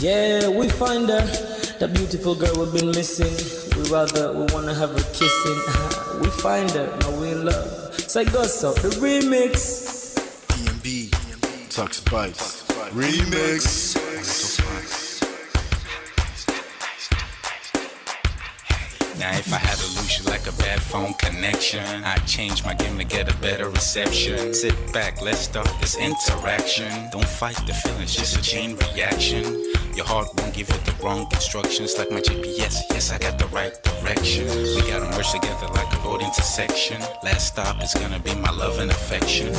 Yeah, we find her, the beautiful girl we've been missing. We wanna have her kissing. We find her, now we in love. Say go so, the remix. DMB, Tux Bites, remix. Now if I had to lose you like a bad phone connection, I'd change my game to get a better reception. Sit back, let's start this interaction. Don't fight the feelings, just a chain reaction. Your heart won't give you the wrong instructions. Like my GPS, yes I got the right direction. We gotta merge together like a road intersection. Last stop is gonna be my love and affection.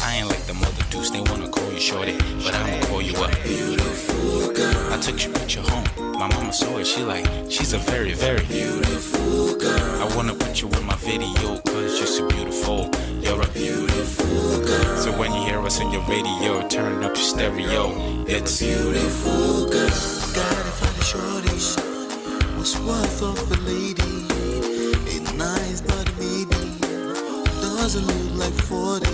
I ain't like the mother dudes, they wanna call you shorty, but I'ma call you a beautiful girl. I took your picture home, my mama saw it, she's a very, very beautiful girl. I wanna put you in my video, cause you're so beautiful. You're a beautiful girl. So when you hear us on your radio, turn up your stereo. It's beautiful girl. Gotta find a shorty, what's worth of a lady. It's nice but maybe doesn't look like 40.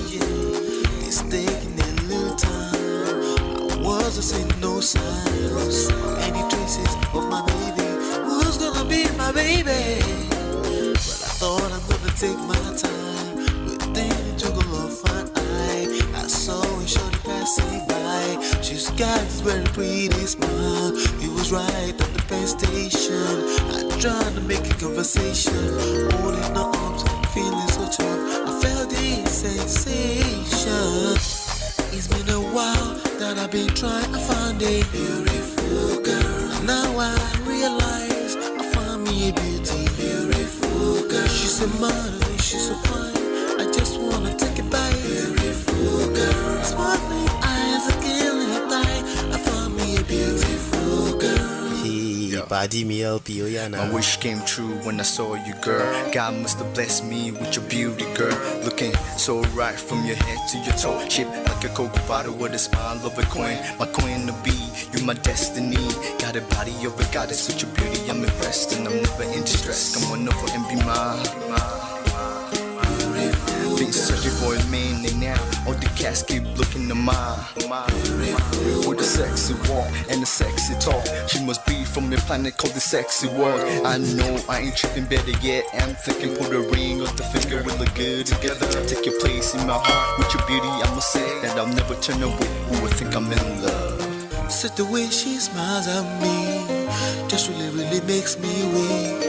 It's taking a little time. I wasn't seeing no signs, any traces of my baby. Who's gonna be my baby? But I thought I'm gonna take my time. But then it took a long fun eye. I saw a shorty passing by. She's got this very pretty smile. It was right at the bus station. I tried to make a conversation, holding her arms, feeling so charmed. I felt this sensation. It's been a while that I've been trying to find a beautiful girl. Now I realize I found me a beauty, beautiful girl. She's a model, she's so fine. I just wanna take it by. Beautiful girl, sparkling eyes, a killing tight. I found me a beautiful girl. Body me LP, oh yeah, nah. My wish came true when I saw you, girl. God must have blessed me with your beauty, girl. Looking so right from your head to your toe. Shaped like a Coke bottle with a smile of a queen. My queen to be, you're my destiny. Got a body of a goddess with your beauty. I'm impressed and I'm never in distress. Come on over and be mine. Been searching for a man now. All the cats keep looking to mine. With a sexy walk and a sexy talk. She must be from a planet called the sexy world. I know I ain't tripping, better yet I'm thinking put a ring on the finger. We look good together. Take your place in my heart. With your beauty I'ma say that I'll never turn away. Who would think I'm in love? Such the way she smiles at me just really makes me weak.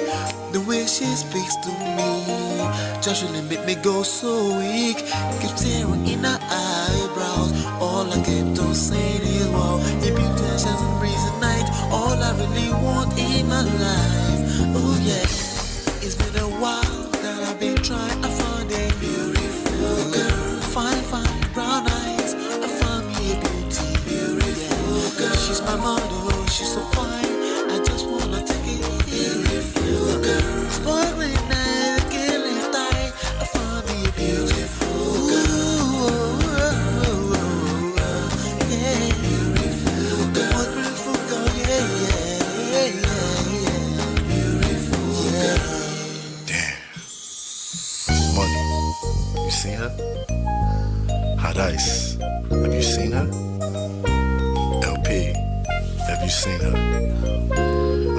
The way she speaks to me just really make me go so weak. Keep staring in her eyebrows. All I kept on saying is wow. Your beauty shines and breeze at night. All I really want in my life. Oh yeah. It's been a while that I've been trying to find a beautiful girl. Fine, brown eyes. I found me a beauty, beautiful girl. She's my model, she's so fine. I just wanna take it. Beautiful girl. Sparkling eyes, killing tight. I found me a beautiful girl. Yeah, beautiful girl. Beautiful girl, yeah. Beautiful girl. Damn. Money. You seen her? Hot Ice. Have you seen her? LP. Have you seen her?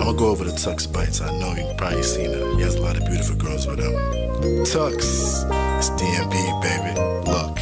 I'ma go over to Tux Bites. I know you've probably seen her. He has a lot of beautiful girls with him. Tux, it's DMB, baby. Look.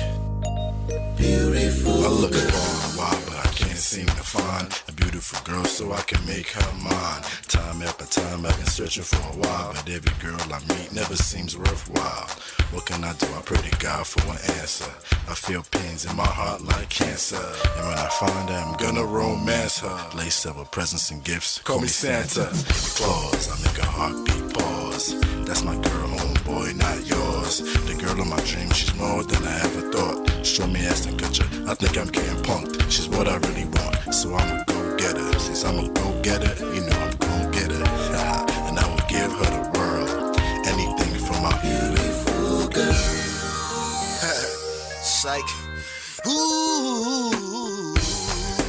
Beautiful. I look for a while, but I can't seem to find a beautiful girl so I can make her mine. Time after time I've been searching for a while, but every girl I meet never seems worthwhile. What can I do? I pray to God for an answer. I feel pains in my heart like cancer, and when I find her, I'm gonna romance her. Lace up with presents and gifts, call me Santa Claus. I make a heartbeat pause. That's my girl, homeboy, not yours. The girl of my dreams, she's more than I ever thought. Show me Aston Kutcher, I think I'm getting punked. She's what I really want, so I'ma go get her. Since I'm a go getter, you know I'm gon' get her. And I will give her the world, anything for my beautiful girl. Psych. Ooh,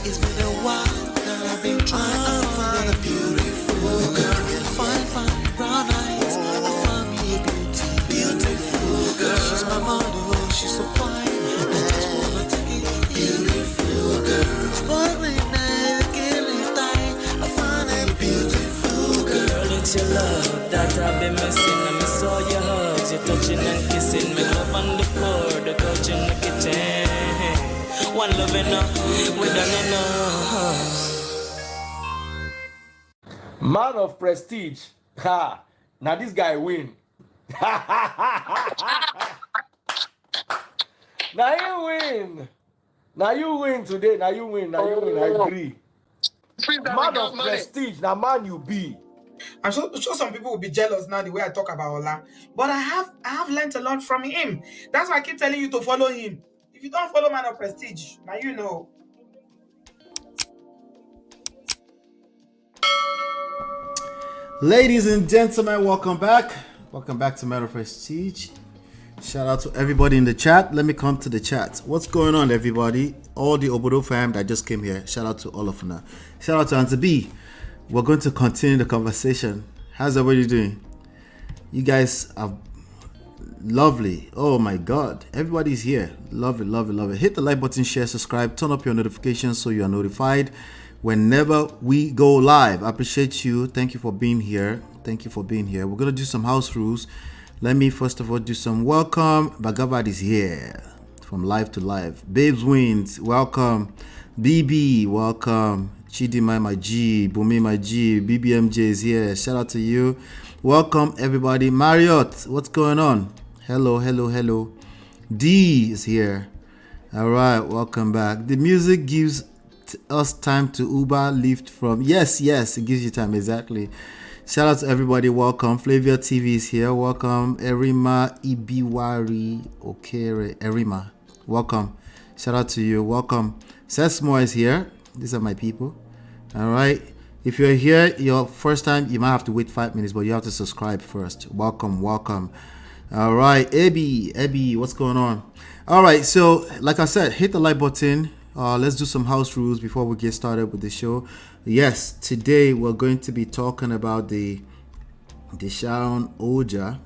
it's been a while that I've been trying to find a beautiful girl. Fine, brown eyes. I found me a beautiful girl. She's my model, she's so fine. I just wanna take it. Beautiful girl. Sparkling eyes, killing time. touching and kissing. Make love on the floor, the couch in the kitchen. One love enough, we done enough. Man of prestige. Ha! Now this guy win. Now you win. Now you win today. Now you win. Now you win. I agree. Man of prestige. Now man you be. I'm sure some people will be jealous now the way I talk about Ola. But I have learned a lot from him. That's why I keep telling you to follow him. If you don't follow Man of Prestige, now you know. Ladies and gentlemen, welcome back. Welcome back to Man of Prestige. Shout out to everybody in the chat. Let me come to the chat. What's going on, everybody? All the Obodo fam that just came here. Shout out to all of them. Shout out to Auntie B. We're going to continue the conversation. How's everybody doing? You guys are lovely. Oh my God. Everybody's here. Love it, love it, love it. Hit the like button, share, subscribe, turn up your notifications so you are notified whenever we go live. I appreciate you. Thank you for being here. Thank you for being here. We're going to do some house rules. Let me first of all do some welcome. Bagavad is here from live to live. Babes Wins, welcome. BB, welcome. Chidima, my G. Bumi, my G. BBMJ is here. Shout out to you. Welcome, everybody. Marriott, what's going on? Hello, hello, hello. D is here. All right, welcome back. The music gives us time to Uber Lyft from. Yes, it gives you time, exactly. Shout out to everybody. Welcome. Flavia TV is here. Welcome. Erima Ibiwari Okere. Erima, welcome. Shout out to you. Welcome. Sesmo is here. These are my people. All right. If you're here your first time, you might have to wait 5 minutes, but you have to subscribe first. Welcome. All right. Abby, what's going on? All right. So, like I said, hit the like button. Let's do some house rules before we get started with the show. Yes, today we're going to be talking about the Sharon Ooja.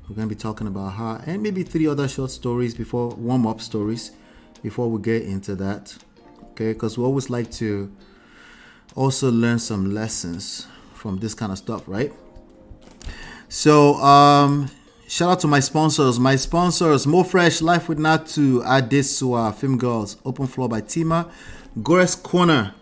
We're going to be talking about her and maybe 3 other short stories before warm-up stories before we get into that. Okay, because we always like to also learn some lessons from this kind of stuff, right? So, shout out to my sponsors. More Fresh, Life with Natu, Adesua, Film Girls, Open Floor by Tima, Gores Corner.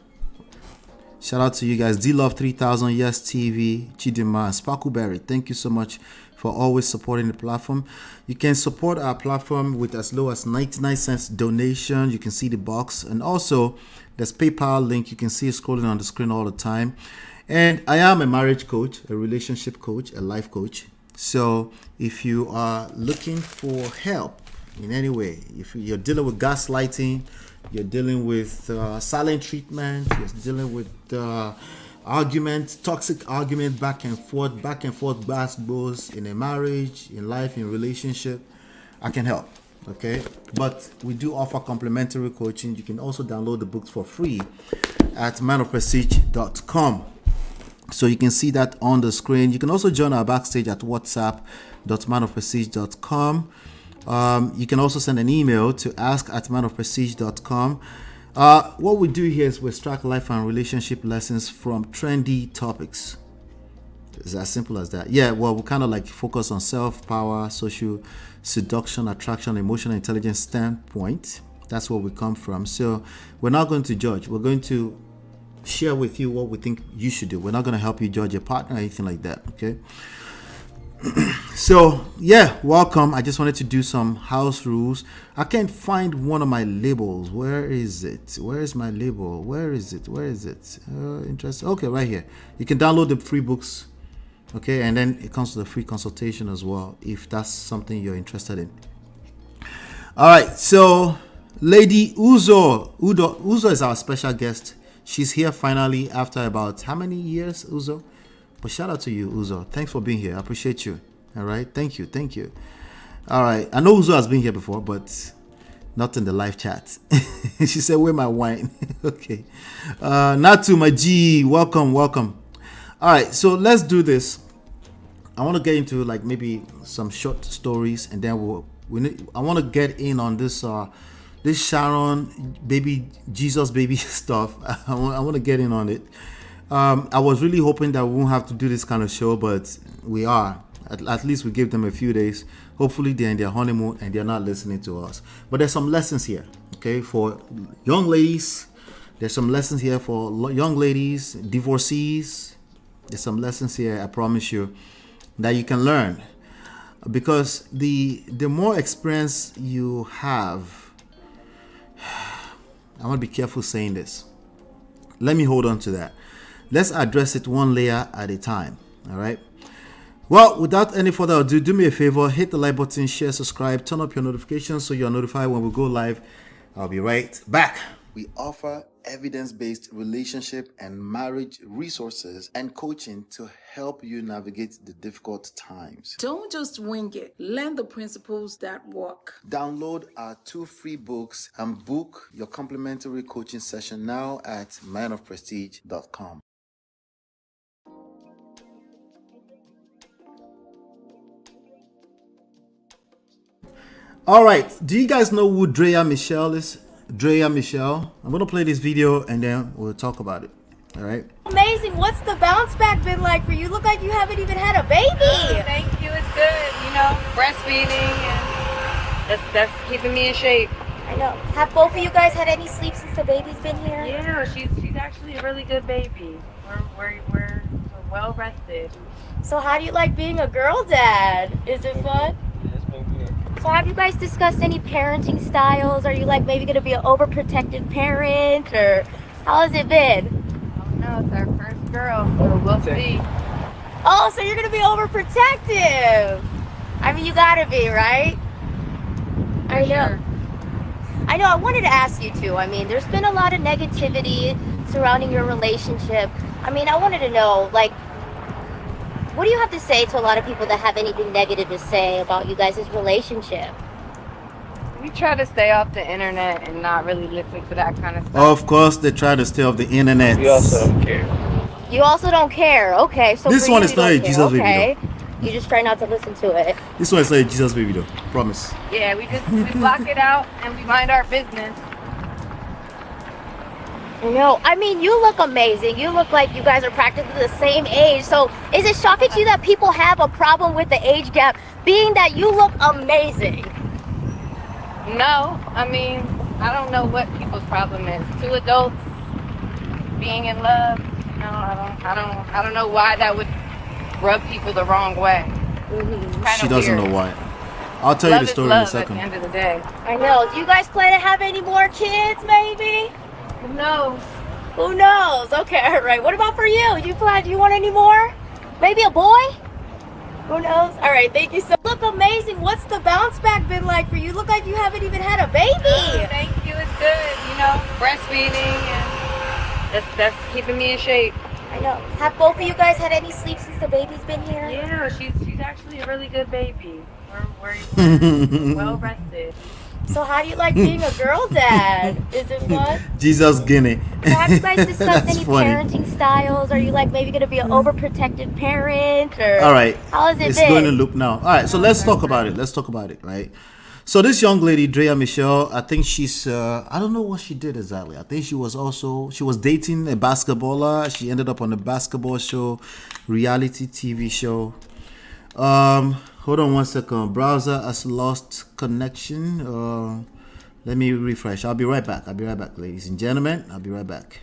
Shout out to you guys. D-Love 3000, Yes TV, Chidima, Sparkleberry. Thank you so much for always supporting the platform. You can support our platform with as low as 99 cents donation. You can see the box. And also, there's PayPal link. You can see it scrolling on the screen all the time. And I am a marriage coach, a relationship coach, a life coach. So if you are looking for help in any way, if you're dealing with gaslighting, you're dealing with silent treatment, you're dealing with argument, toxic argument, back and forth basketballs in a marriage, in life, in relationship, I can help. Okay, but we do offer complimentary coaching. You can also download the books for free at manofprestige.com. So you can see that on the screen. You can also join our backstage at whatsapp.manofprestige.com. You can also send an email to ask@manofprestige.com. What we do here is we extract life and relationship lessons from trendy topics. It's as simple as that. Yeah, well, we kind of like focus on self-power, social seduction, attraction, emotional intelligence standpoint. That's where we come from. So we're not going to judge. We're going to share with you what we think you should do. We're not going to help you judge your partner or anything like that. Okay. So yeah, welcome. I just wanted to do some house rules. I can't find one of my labels. Where is it? Where is my label? Where is it? Interesting. Okay, right here. You can download the free books. Okay, and then it comes with a free consultation as well if that's something you're interested in. All right, so Lady Uzo is our special guest. She's here finally after about how many years, Uzo? But shout out to you, Uzo. Thanks for being here. I appreciate you. All right. Thank you. All right. I know Uzo has been here before, but not in the live chat. She said, "Where my wine?" Okay. Natu, my G. Welcome. All right. So let's do this. I want to get into like maybe some short stories, and then I want to get in on this Sharon Jesus baby stuff. I want to get in on it. I was really hoping that we won't have to do this kind of show, but we are. At least we give them a few days. Hopefully they're in their honeymoon and they're not listening to us. But there's some lessons here, okay, for young ladies. There's some lessons here for young ladies, divorcees. There's some lessons here, I promise you, that you can learn. Because the more experience you have, I want to be careful saying this. Let me hold on to that. Let's address it one layer at a time, all right? Well, without any further ado, do me a favor, hit the like button, share, subscribe, turn up your notifications so you're notified when we go live. I'll be right back. We offer evidence-based relationship and marriage resources and coaching to help you navigate the difficult times. Don't just wing it. Learn the principles that work. Download our 2 free books and book your complimentary coaching session now at manofprestige.com. All right, do you guys know who Draya Michelle is? Draya Michelle. I'm gonna play this video and then we'll talk about it. All right. Amazing. What's the bounce back been like for you? Look like you haven't even had a baby. Thank you. It's good. You know, breastfeeding and that's keeping me in shape. I know. Have both of you guys had any sleep since the baby's been here? Yeah, she's actually a really good baby. We're well rested. So how do you like being a girl dad? Is it fun? It's been good. So have you guys discussed any parenting styles? Are you like maybe going to be an overprotective parent, or how has it been? I don't know. It's our first girl, so we'll see. Oh, so you're going to be overprotective. I mean, you got to be, right? I know. Sure. I know. I wanted to ask you too. I mean, there's been a lot of negativity surrounding your relationship. I mean, I wanted to know, like, what do you have to say to a lot of people that have anything negative to say about you guys' relationship? We try to stay off the internet and not really listen to that kind of stuff. Of course, they try to stay off the internet. We also don't care. You also don't care. Okay, so This for one you, is you not don't a care. Jesus baby, Okay. You just try not to listen to it. This one is like Jesus baby though. Promise. Yeah, we block it out and we mind our business. No, I mean, you look amazing. You look like you guys are practically the same age. So is it shocking to you that people have a problem with the age gap, being that you look amazing? No, I mean, I don't know what people's problem is. 2 adults being in love. No, I don't know why that would rub people the wrong way. She doesn't know why. I'll tell you the story in a second. At the end of the day. I know. Do you guys plan to have any more kids, maybe? Who knows? Who knows? Okay, all right. What about for you? Do you want any more? Maybe a boy? Who knows? All right, thank you so much. Look amazing. What's the bounce back been like for you? Look like you haven't even had a baby. Thank you. It's good. You know, breastfeeding and that's keeping me in shape. I know. Have both of you guys had any sleep since the baby's been here? Yeah, she's actually a really good baby. We're well rested. So how do you like being a girl dad? Is it fun? Jesus Guinea. So have you guys discussed That's any funny. parenting styles? Are you like maybe going to be an overprotective parent, or All right. how has it It's been? going to loop now. All right, so let's talk about it. Let's talk about it, right? So this young lady, Draya Michelle, I think she's, I don't know what she did exactly. I think she was dating a basketballer. She ended up on a basketball show, reality TV show. Hold on one second. Browser has lost connection. Let me refresh. I'll be right back. Ladies and gentlemen. I'll be right back.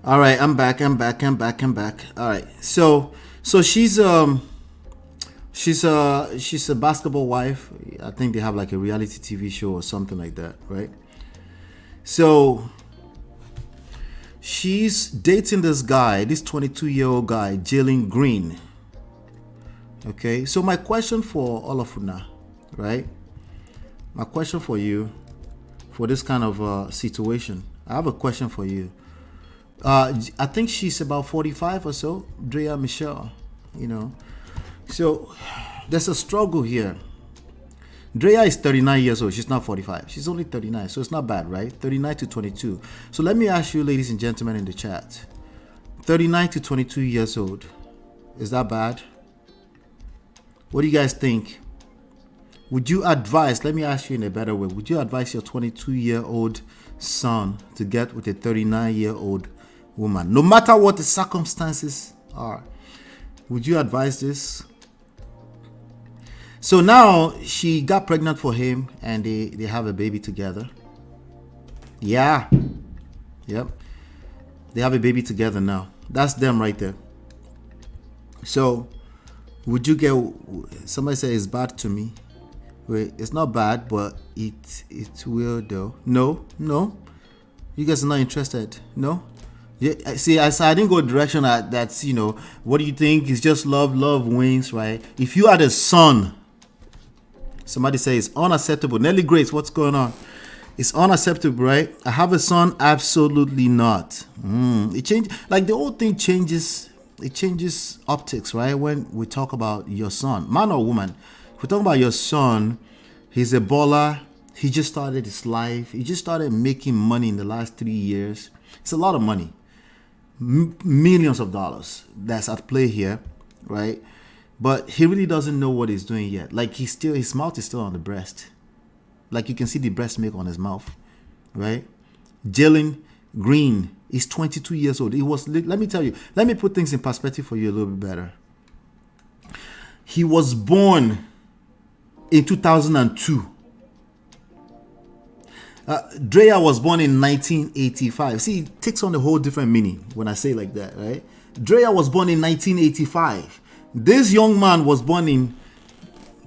All right, I'm back. All right, so she's a basketball wife. I think they have like a reality TV show or something like that, right? So she's dating this guy, this 22-year-old guy, Jalen Green. Okay, so my question for all of you now, right? My question for you, for this kind of situation, I have a question for you. I think she's about 45 or so, Draya Michelle, you know. So there's a struggle here. Draya is 39 years old. She's not 45. She's only 39, so it's not bad, right? 39 to 22. So let me ask you, ladies and gentlemen in the chat, 39 to 22 years old, is that bad? What do you guys think? Would you advise, let me ask you in a better way, would you advise your 22-year-old son to get with a 39-year-old woman, no matter what the circumstances are? Would you advise this? So now she got pregnant for him and they have a baby together. Yeah. Yep. They have a baby together now. That's them right there. So would you get, somebody say it's bad to me. Wait, it's not bad, but it will though. No. You guys are not interested. No. Yeah, see, I didn't go direction that's, you know, what do you think? It's just love wins, right? If you had a son, somebody says it's unacceptable. Nelly Grace, what's going on? It's unacceptable, right? I have a son, absolutely not. It changes, like the whole thing changes. It changes optics, right? When we talk about your son, man or woman, if we talk about your son, he's a baller. He just started his life. He just started making money in the last 3 years. It's a lot of money. Millions of dollars that's at play here, right? But he really doesn't know what he's doing yet. Like his mouth is still on the breast. Like you can see the breast milk on his mouth, right? Jalen Green is 22 years old. He was, let me tell you, let me put things in perspective for you a little bit better. He was born in 2002. Draya was born in 1985. See, it takes on a whole different meaning when I say it like that, right? Draya was born in 1985. This young man was born in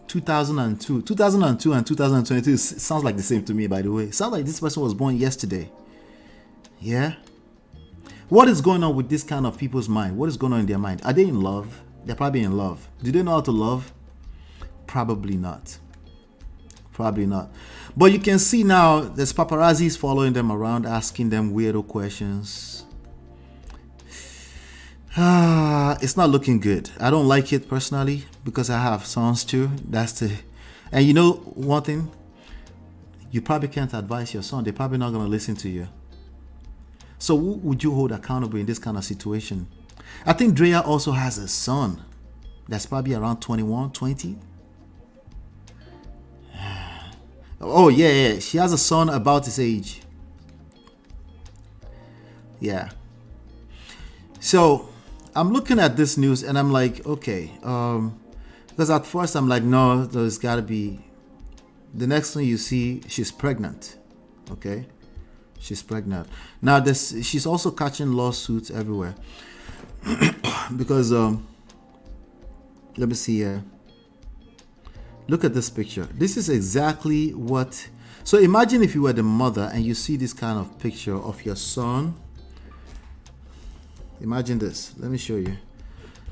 2002. 2002 and 2022 sounds like the same to me, by the way. It sounds like this person was born yesterday. Yeah? What is going on with this kind of people's mind? What is going on in their mind? Are they in love? They're probably in love. Do they know how to love? Probably not. Probably not. But you can see now there's paparazzis following them around, asking them weirdo questions. It's not looking good. I don't like it personally because I have sons too. And you know one thing? You probably can't advise your son. They're probably not going to listen to you. So who would you hold accountable in this kind of situation? I think Draya also has a son that's probably around 21, 20. Oh, yeah. She has a son about his age. Yeah. So I'm looking at this news and I'm like, okay. Because at first I'm like, no, there's got to be. The next thing you see, she's pregnant. Okay. She's pregnant. Now, she's also catching lawsuits everywhere. Because, let me see here. Look at this picture. This is exactly what. So imagine if you were the mother and you see this kind of picture of your son. Imagine this. Let me show you.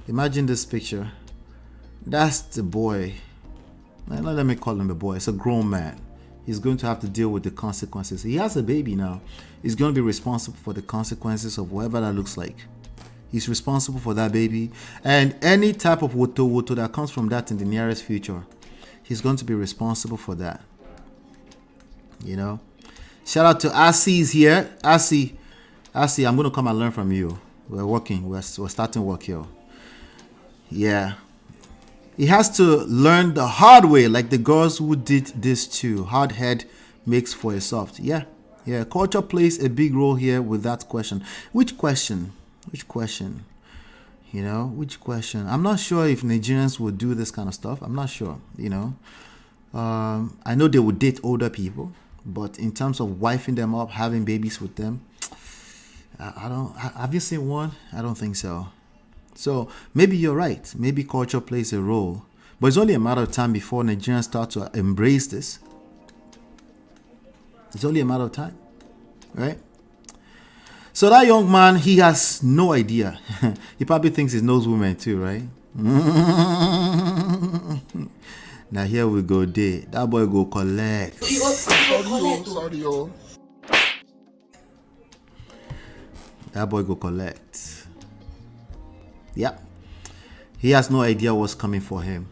Imagine this picture. That's the boy. Let me call him a boy. It's a grown man. He's going to have to deal with the consequences. He has a baby now. He's going to be responsible for the consequences of whatever that looks like. He's responsible for that baby. And any type of woto that comes from that in the nearest future. He's going to be responsible for that. You know. Shout out to Asi's here. Asi, I'm going to come and learn from you. We're working. We're starting work here. Yeah. He has to learn the hard way, like the girls who did this too. Hard head makes for a soft. Yeah. Culture plays a big role here with that question. Which question? You know, which question? I'm not sure if Nigerians would do this kind of stuff. I'm not sure, you know. I know they would date older people, but in terms of wifing them up, having babies with them, I don't. Have you seen one? I don't think so. So maybe you're right. Maybe culture plays a role, but it's only a matter of time before Nigerians start to embrace this. It's only a matter of time, right? So that young man, he has no idea. He probably thinks he knows women too, right? Now here we go there. That boy go collect. Sorry, yo. That boy go collect. Yeah. He has no idea what's coming for him.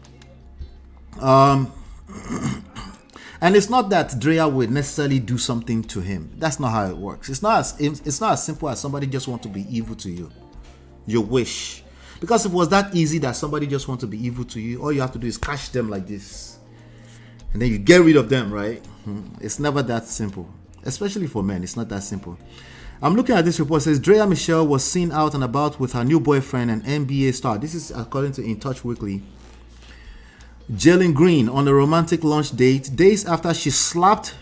And it's not that Draya would necessarily do something to him. That's not how it works. It's not as simple as somebody just want to be evil to you. Your wish. Because if it was that easy that somebody just want to be evil to you, all you have to do is catch them like this. and then you get rid of them, right? It's never that simple, especially for men. It's not that simple. I'm looking at this report. It says Draya Michelle was seen out and about with her new boyfriend and NBA star. This is according to In Touch Weekly. Jalen Green on a romantic lunch date days after she slapped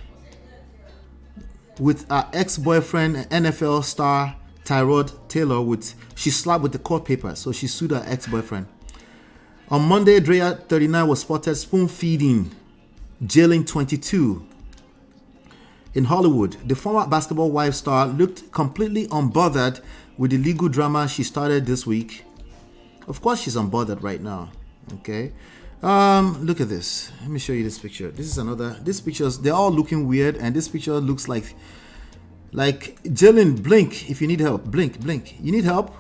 with her ex-boyfriend, NFL star Tyrod Taylor. She slapped with the court papers, so she sued her ex-boyfriend. On Monday, Draya 39 was spotted spoon feeding Jalen 22 in Hollywood. The former basketball wife star looked completely unbothered with the legal drama she started this week. Of course, she's unbothered right now. Okay. Look at this. Let me show you this picture. This is another. These pictures, they're all looking weird, and this picture looks like Jalen, blink if you need help. Blink. You need help?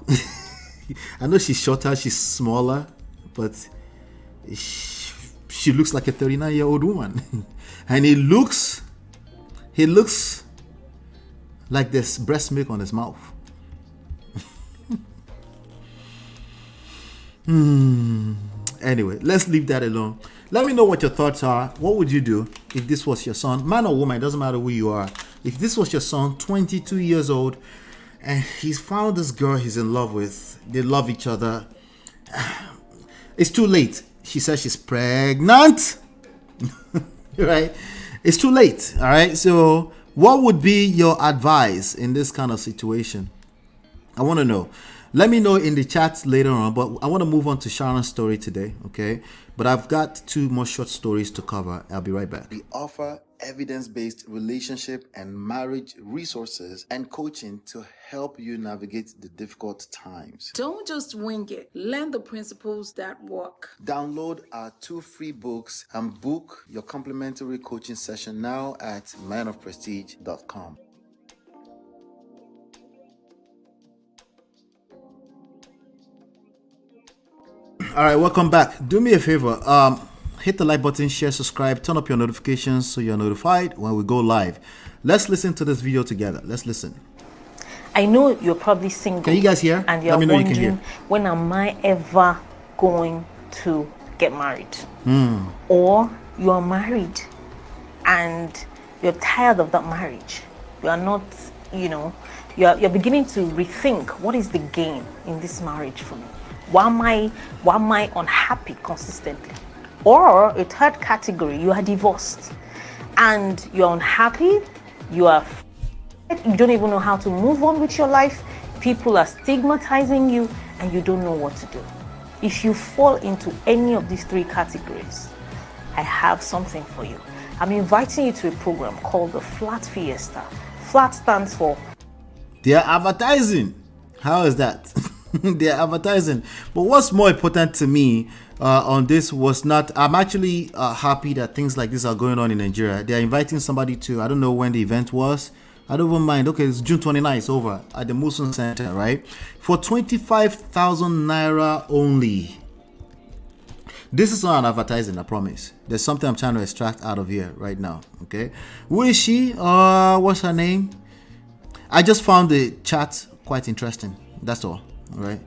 I know she's shorter, she's smaller, but she looks like a 39-year-old woman. And he looks like there's breast milk on his mouth. Anyway, let's leave that alone. Let me know what your thoughts are. What would you do if this was your son, man or woman? It doesn't matter who you are. If this was your son, 22 years old, and he's found this girl he's in love with, they love each other. It's too late. She says she's pregnant. Right? It's too late. All right. So what would be your advice in this kind of situation? I want to know. Let me know in the chat later on, but I want to move on to Sharon's story today, okay? But I've got 2 more short stories to cover. I'll be right back. We offer evidence-based relationship and marriage resources and coaching to help you navigate the difficult times. Don't just wing it. Learn the principles that work. Download our 2 free books and book your complimentary coaching session now at manofprestige.com. All right, welcome back. Do me a favor, hit the like button, share, subscribe, turn up your notifications so you're notified when we go live. Let's listen to this video together. Let's listen. I know you're probably single. Can you guys hear? And you're wondering, when am I ever going to get married? Or you are married and you're tired of that marriage. You are not, you're beginning to rethink, what is the gain in this marriage for me? Why am I unhappy consistently? Or a third category, you are divorced and you're unhappy, you don't even know how to move on with your life, people are stigmatizing you, and you don't know what to do. If you fall into any of these 3 categories, I have something for you. I'm inviting you to a program called the Flat Fiesta. Flat stands for... They are advertising. How is that? They are advertising. But what's more important to me on this was not... I'm actually happy that things like this are going on in Nigeria. They are inviting somebody to... I don't know when the event was. I don't even mind. Okay, it's June 29th. It's over at the Muslim Center, right? For 25,000 naira only. This is not an advertising, I promise. There's something I'm trying to extract out of here right now, okay? Who is she? What's her name? I just found the chat quite interesting. That's all right?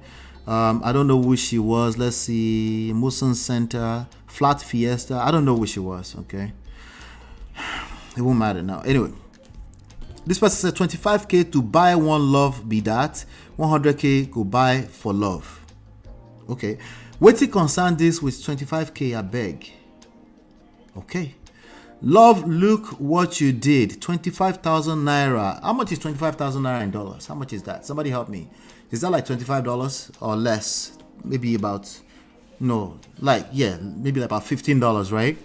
I don't know who she was. Let's see. Muslim Center, Flat Fiesta. I don't know who she was, okay? It won't matter now. Anyway, this person said 25K to buy one love be that. 100K go buy for love. Okay. Wetin concern this with 25K, I beg. Okay. Love, look what you did. 25,000 naira. How much is 25,000 naira in dollars? How much is that? Somebody help me. Is that like $25 or less? Maybe about, maybe like about $15, right?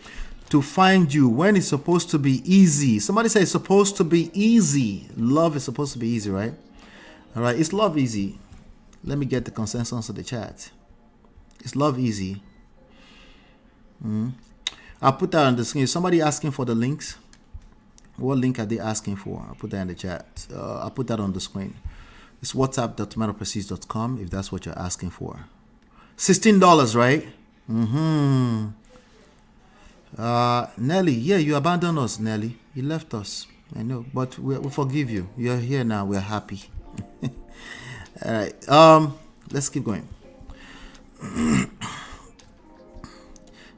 To find you when it's supposed to be easy. Somebody say it's supposed to be easy. Love is supposed to be easy, right? All right. Is love easy? Let me get the consensus of the chat. Is love easy? I'll put that on the screen. Is somebody asking for the links? What link are they asking for? I'll put that in the chat. I'll put that on the screen. It's whatsapp.tomatoprestige.com if that's what you're asking for. $16, right? Nelly, yeah, you abandoned us, Nelly. You left us. I know, but we forgive you. You're here now. We're happy. All right. Let's keep going.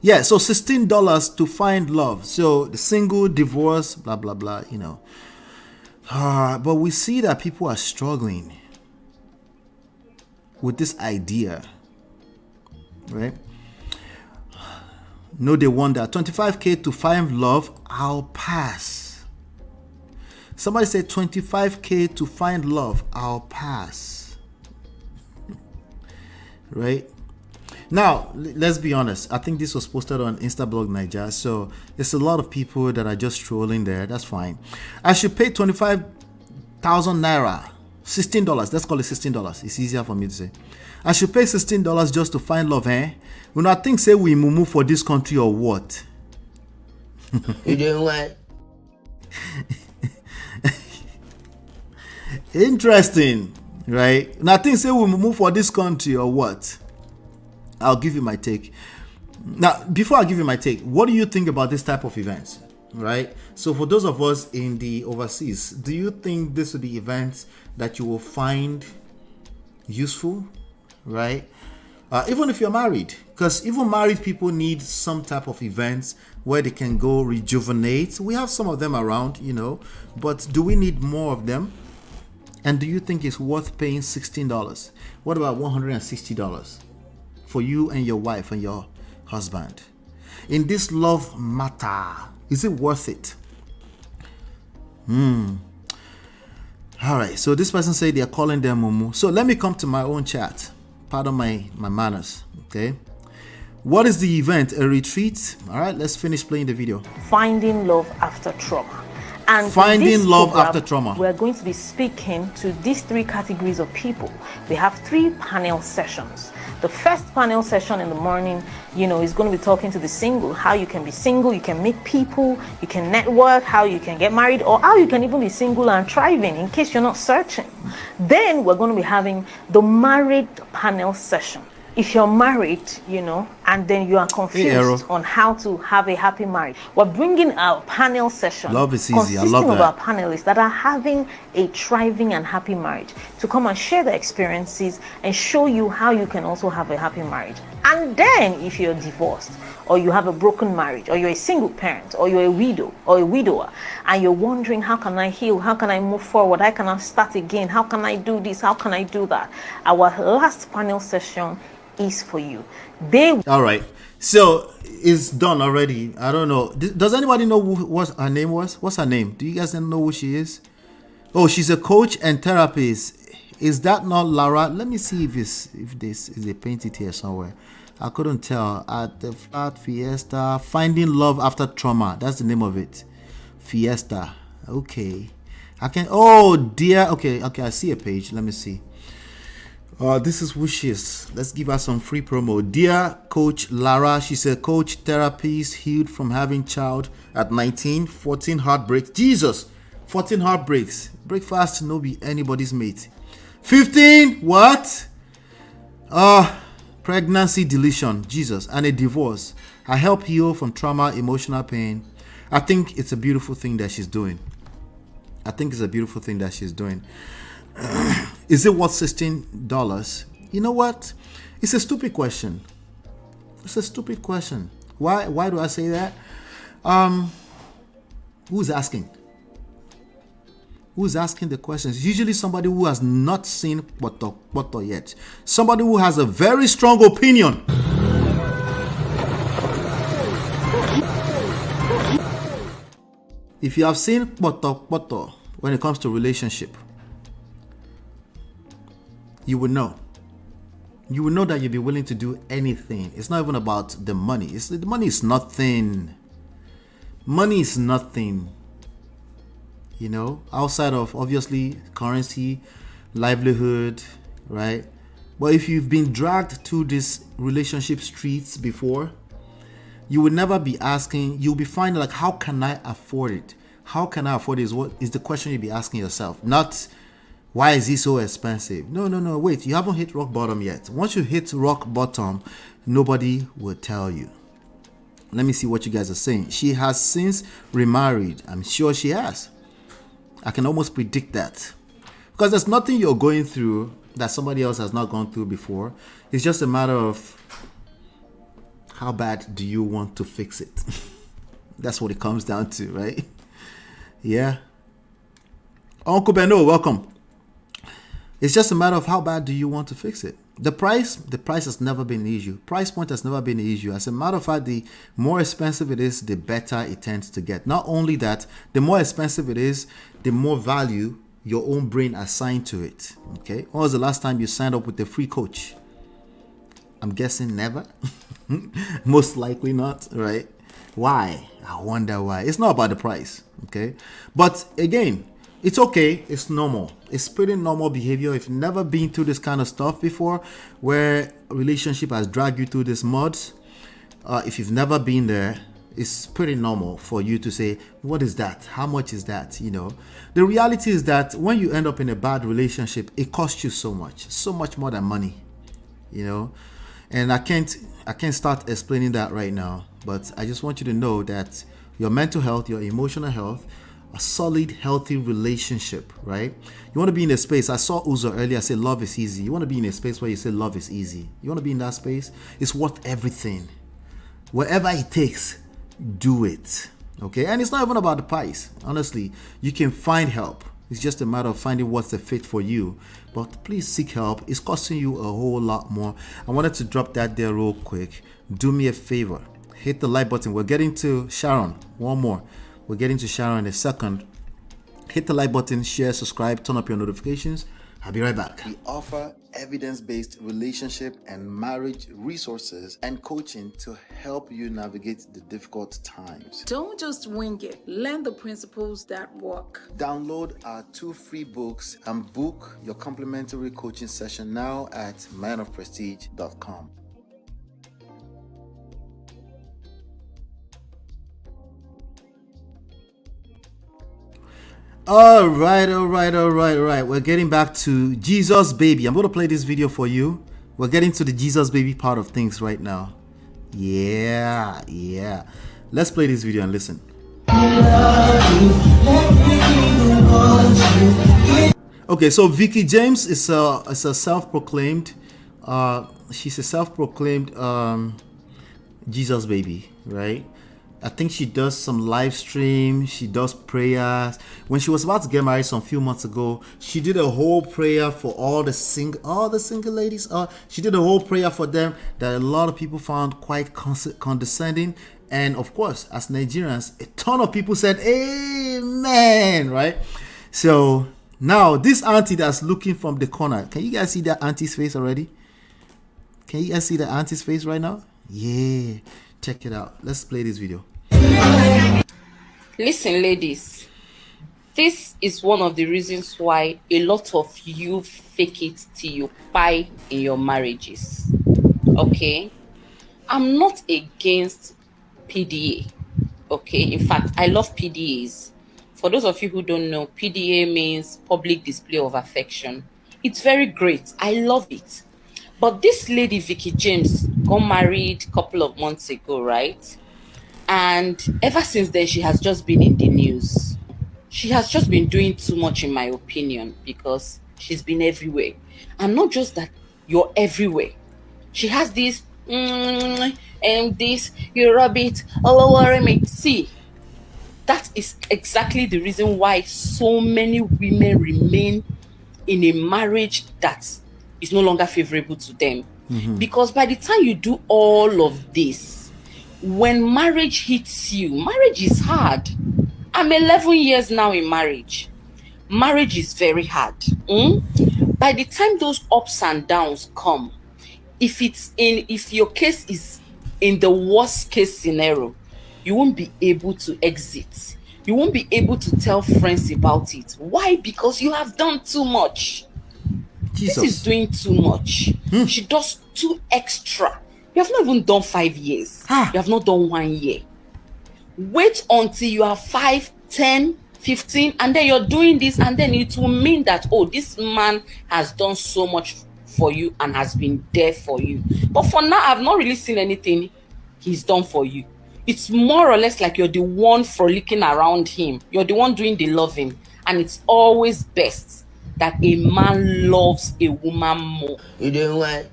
Yeah, so $16 to find love. So the single, divorce, blah blah blah. But we see that people are struggling with this idea, right? No, they wonder. $25K to find love, I'll pass. Somebody said $25K to find love, I'll pass. Right? Now, let's be honest. I think this was posted on Instablog Niger, so there's a lot of people that are just trolling there. That's fine. I should pay 25,000 naira, $16. Let's call it $16. It's easier for me to say. I should pay $16 just to find love, eh? When I think say we move for this country or what? You doing what? Interesting, right? When I think say we move for this country or what? I'll give you my take. Now, before I give you my take, what do you think about this type of events, right? So for those of us in the overseas, do you think this will be events that you will find useful, right? Even if you're married, because even married people need some type of events where they can go rejuvenate. We have some of them around, but do we need more of them? And do you think it's worth paying $16? What about $160 for you and your wife and your husband? In this love matter, is it worth it? All right, so this person said they are calling them Mumu. So let me come to my own chat. Pardon my manners, okay? What is the event? A retreat? All right, let's finish playing the video. Finding love after trauma. And finding love after trauma. We're going to be speaking to these three categories of people. We have 3 panel sessions. The first panel session in the morning, is going to be talking to the single, how you can be single, you can meet people, you can network, how you can get married, or how you can even be single and thriving in case you're not searching. Then we're going to be having the married panel session. If you're married, and then you are confused on how to have a happy marriage, we're bringing our panel session. Love is easy. I love that. Consisting of our panelists that are having a thriving and happy marriage to come and share their experiences and show you how you can also have a happy marriage. And then if you're divorced, or you have a broken marriage, or you're a single parent, or you're a widow or a widower, and you're wondering, how can I heal? How can I move forward? How can I start again? How can I do this? How can I do that? Our last panel session is for you. All right, so it's done already. I don't know. Does anybody know what her name was? What's her name? Do you guys know who she is? Oh, she's a coach and therapist. Is that not Lara? Let me see if this is a painted here somewhere. I couldn't tell. At the Flat Fiesta, Finding Love After Trauma. That's the name of it. Fiesta. Okay. I can. Oh dear. Okay. I see a page. Let me see. This is who she is. Let's give her some free promo. Dear Coach Lara, she's a coach therapist, healed from having child at 19, 14 heartbreaks. Jesus, 14 heartbreaks. Breakfast no be anybody's mate. 15, what? Pregnancy deletion, Jesus, and a divorce. I help heal from trauma, emotional pain. I think it's a beautiful thing that she's doing. Is it worth $16? You know what? It's a stupid question. Why do I say that? Who's asking? Who's asking the questions? Usually somebody who has not seen Poto yet. Somebody who has a very strong opinion. If you have seen Poto when it comes to relationship, you would know. You would know that you'd be willing to do anything. It's not even about the money. The money is nothing. Money is nothing. Outside of obviously currency, livelihood, right? But if you've been dragged to this relationship streets before, you would never be asking. You'll be finding like, how can I afford it? How can I afford it? What is the question you'll be asking yourself? Not, why is he so expensive? No, wait, you haven't hit rock bottom yet. Once you hit rock bottom, nobody will tell you. Let me see what you guys are saying. She has since remarried. I'm sure she has. I can almost predict that. Because there's nothing you're going through that somebody else has not gone through before. It's just a matter of how bad do you want to fix it? That's what it comes down to, right? Yeah. Uncle Beno, welcome. It's just a matter of how bad do you want to fix it. The price has never been an issue. Price point has never been an issue. As a matter of fact, the more expensive it is, the better it tends to get. Not only that, the more expensive it is, the more value your own brain assigned to it. Okay. When was the last time you signed up with a free coach? I'm guessing never. Most likely not, right? Why? I wonder why. It's not about the price, okay? But again, it's okay. It's normal. It's pretty normal behavior. If you've never been through this kind of stuff before, where a relationship has dragged you through this mud, if you've never been there, it's pretty normal for you to say, what is that? How much is that? You know, the reality is that when you end up in a bad relationship, it costs you so much more than money, you know. And I can't start explaining that right now, but I just want you to know that your mental health, your emotional health, a solid, healthy relationship, right? You want to be in a space. I saw Ooja earlier say love is easy. You want to be in a space where you say love is easy. You want to be in that space? It's worth everything. Wherever it takes, do it. Okay? And it's not even about the price. Honestly, you can find help. It's just a matter of finding what's the fit for you. But please seek help. It's costing you a whole lot more. I wanted to drop that there real quick. Do me a favor. Hit the like button. We're getting to Sharon. One more. We're getting to Sharon in a second. Hit the like button, share, subscribe, turn up your notifications. I'll be right back. We offer evidence-based relationship and marriage resources and coaching to help you navigate the difficult times. Don't just wing it. Learn the principles that work. Download our 2 free books and book your complimentary coaching session now at manofprestige.com. All right. We're getting back to Jesus Baby. I'm going to play this video for you. We're getting to the Jesus Baby part of things right now. Yeah. Let's play this video and listen. Okay, so Veekee James is a self-proclaimed, she's a self-proclaimed Jesus Baby, right? I think she does some live stream. She does prayers. When she was about to get married some few months ago, she did a whole prayer for all the single ladies. She did a whole prayer for them that a lot of people found quite condescending. And of course, as Nigerians, a ton of people said, amen, right? So now this auntie that's looking from the corner, can you guys see that auntie's face already? Can you guys see the auntie's face right now? Yeah, check it out. Let's play this video. Listen, ladies, this is one of the reasons why a lot of you fake it till you pie in your marriages. Okay? I'm not against PDA. Okay? In fact, I love PDAs. For those of you who don't know, PDA means public display of affection. It's very great. I love it. But this lady, Veekee James, got married a couple of months ago, right? And ever since then, she has just been in the news. She has just been doing too much, in my opinion, because she's been everywhere. And not just that, you're everywhere. She has this, and this, you rub it, all over me. See, that is exactly the reason why so many women remain in a marriage that is no longer favorable to them. Because by the time you do all of this, when marriage hits you, marriage is hard. I'm 11 years now in marriage. Marriage is very hard. By the time those ups and downs come, if your case is in the worst case scenario, you won't be able to exit. You won't be able to tell friends about it. Why? Because you have done too much. Jesus. This is doing too much. She does too extra. You have not even done 5 years. You have not done 1 year. Wait until you are 5, 10, 15, and then you're doing this, and then it will mean that, oh, this man has done so much for you and has been there for you. But for now, I've not really seen anything he's done for you. It's more or less like you're the one frolicking around him. You're the one doing the loving. And it's always best that a man loves a woman more. You doing what?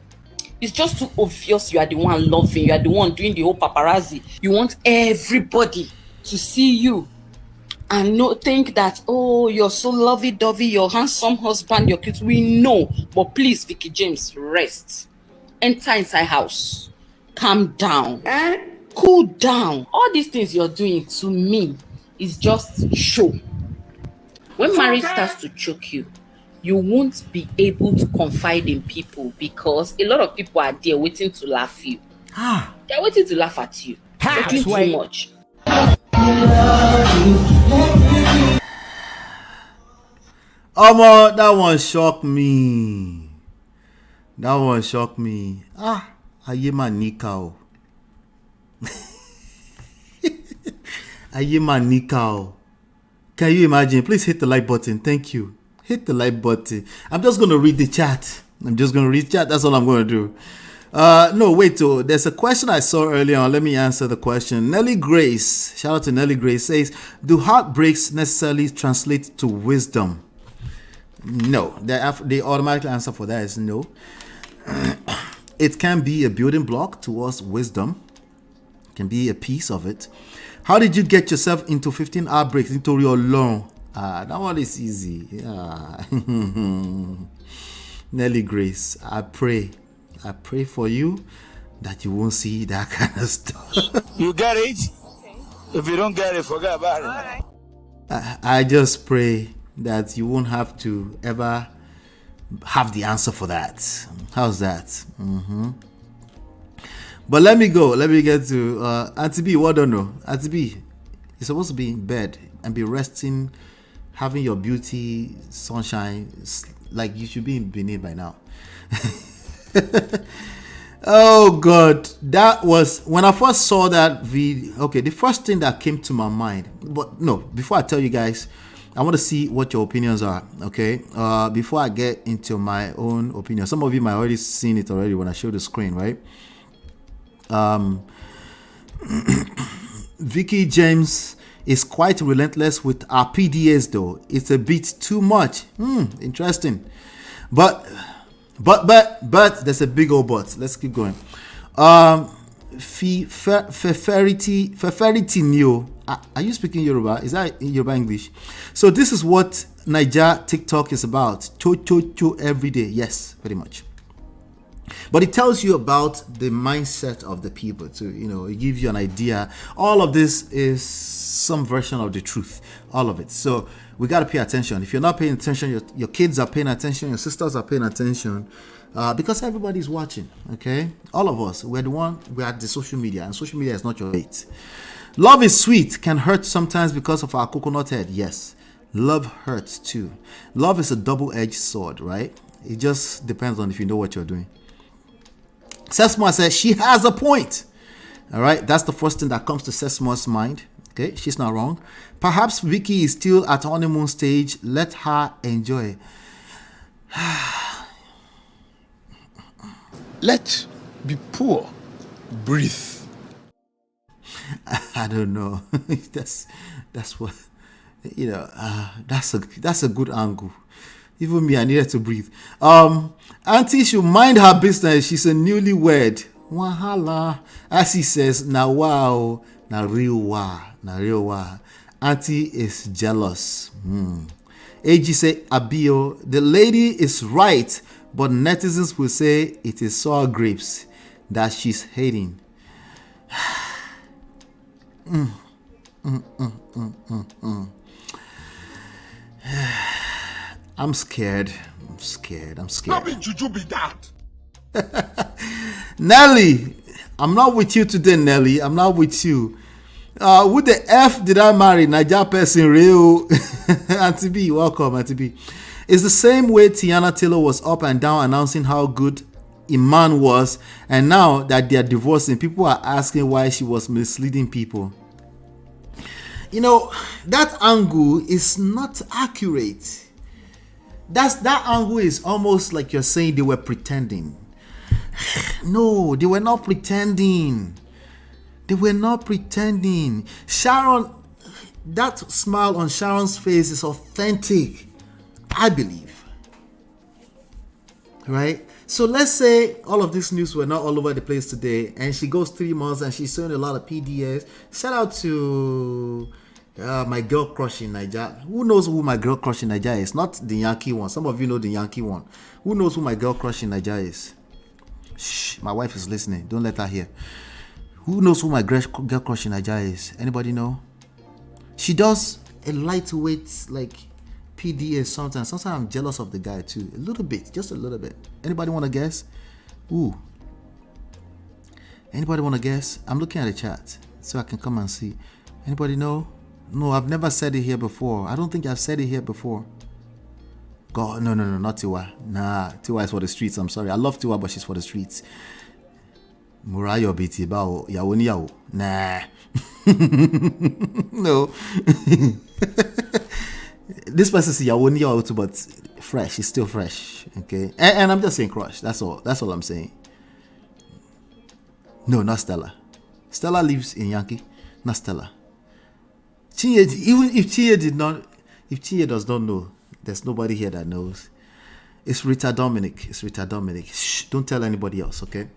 It's just too obvious you are the one loving, you are the one doing the whole paparazzi. You want everybody to see you and not think that, oh, you're so lovey-dovey, your handsome husband, your kids. We know, but please, Veekee James, rest. Enter inside house. Calm down. Cool down. All these things you're doing to me is just show. When marriage starts to choke you, you won't be able to confide in people because a lot of people are there waiting to laugh you. They're waiting to laugh at you. You're doing too much. That one shocked me. That one shocked me. Aye ma nika. Aye ma nika. Can you imagine? Please hit the like button. Thank you. Hit the like button. I'm just going to read the chat. That's all I'm going to do. No, wait. There's a question I saw earlier on. Let me answer the question. Nelly Grace, shout out to Nelly Grace, says, do heartbreaks necessarily translate to wisdom? No. The automatic answer for that is no. It can be a building block towards wisdom. It can be a piece of it. How did you get yourself into 15 heartbreaks into your loan? That one is easy. Yeah. Nelly Grace, I pray for you that you won't see that kind of stuff. You get it? If you don't get it, forget about it. I just pray that you won't have to ever have the answer for that. How's that? But let me go. Let me get to Auntie B. What don't know? Auntie B, you're supposed to be in bed and be resting, having your beauty, sunshine. Like you should be in Benin by now. Oh God, that was when I first saw that video. Okay, the first thing that came to my mind, but no, before I tell you guys, I want to see what your opinions are. Okay, before I get into my own opinion, some of you might already seen it already when I show the screen, right? Veekee James is quite relentless with our PDAs though. It's a bit too much. Interesting. But there's a big old but. Let's keep going. Feferity Neo. Are you speaking Yoruba? Is that Yoruba English? So this is what Naija TikTok is about. Cho every day. Yes, pretty much. But it tells you about the mindset of the people too. It gives you an idea. All of this is some version of the truth. All of it. So we got to pay attention. If you're not paying attention, your kids are paying attention, your sisters are paying attention, because everybody's watching. Okay, all of us. We are the social media, and social media is not your mate. Love is sweet, can hurt sometimes because of our coconut head. Yes, love hurts too. Love is a double-edged sword, right? It just depends on if you know what you're doing. Sesma says she has a point. All right, that's the first thing that comes to Sesma's mind. Okay, she's not wrong. Perhaps Veekee is still at honeymoon stage. Let her enjoy. Let be poor. Breathe. I don't know. that's what that's a good angle. Even me, I needed to breathe. Auntie should mind her business. She's a newlywed. Wahala. As he says, now wow, now real wow. Auntie is jealous. AG say, Abio, the lady is right, but netizens will say it is sour grapes that she's hating. I'm scared. Not be juju be that. Nelly, I'm not with you today, Nelly. I'm not with you. Who the F did I marry? Naija person real. Auntie B, welcome, Auntie B. It's the same way Tiana Taylor was up and down announcing how good Iman was, and now that they are divorcing, people are asking why she was misleading people. That angle is not accurate. That angle is almost like you're saying they were pretending. No, they were not pretending. Sharon, that smile on Sharon's face is authentic, I believe. Right? So let's say all of this news were not all over the place today, and she goes 3 months and she's showing a lot of PDAs. Shout out to my girl crush in Nigeria. Who knows who my girl crush in Nigeria is? Not the Yankee one. Some of you know the Yankee one. Who knows who my girl crush in Nigeria is? Shh, my wife is listening. Don't let her hear. Who knows who my girl crush in Nigeria is? Anybody know? She does a lightweight like PDA sometimes. Sometimes I'm jealous of the guy too. A little bit, just a little bit. Anybody want to guess? Ooh. Anybody want to guess? I'm looking at the chat so I can come and see. Anybody know? No, I've never said it here before. I don't think I've said it here before. God, no, not Tiwa. Nah, Tiwa is for the streets. I'm sorry. I love Tiwa, but she's for the streets. Murayo biti bao yawoni yawo. Nah. No. This person is yawoni yawo too, but fresh. It's still fresh. Okay. And I'm just saying crush. That's all. That's all I'm saying. No, not Stella. Stella lives in Yankee. Not Stella. Chinye, even if Chinye does not know, there's nobody here that knows. It's Rita Dominic. Shh, don't tell anybody else, okay?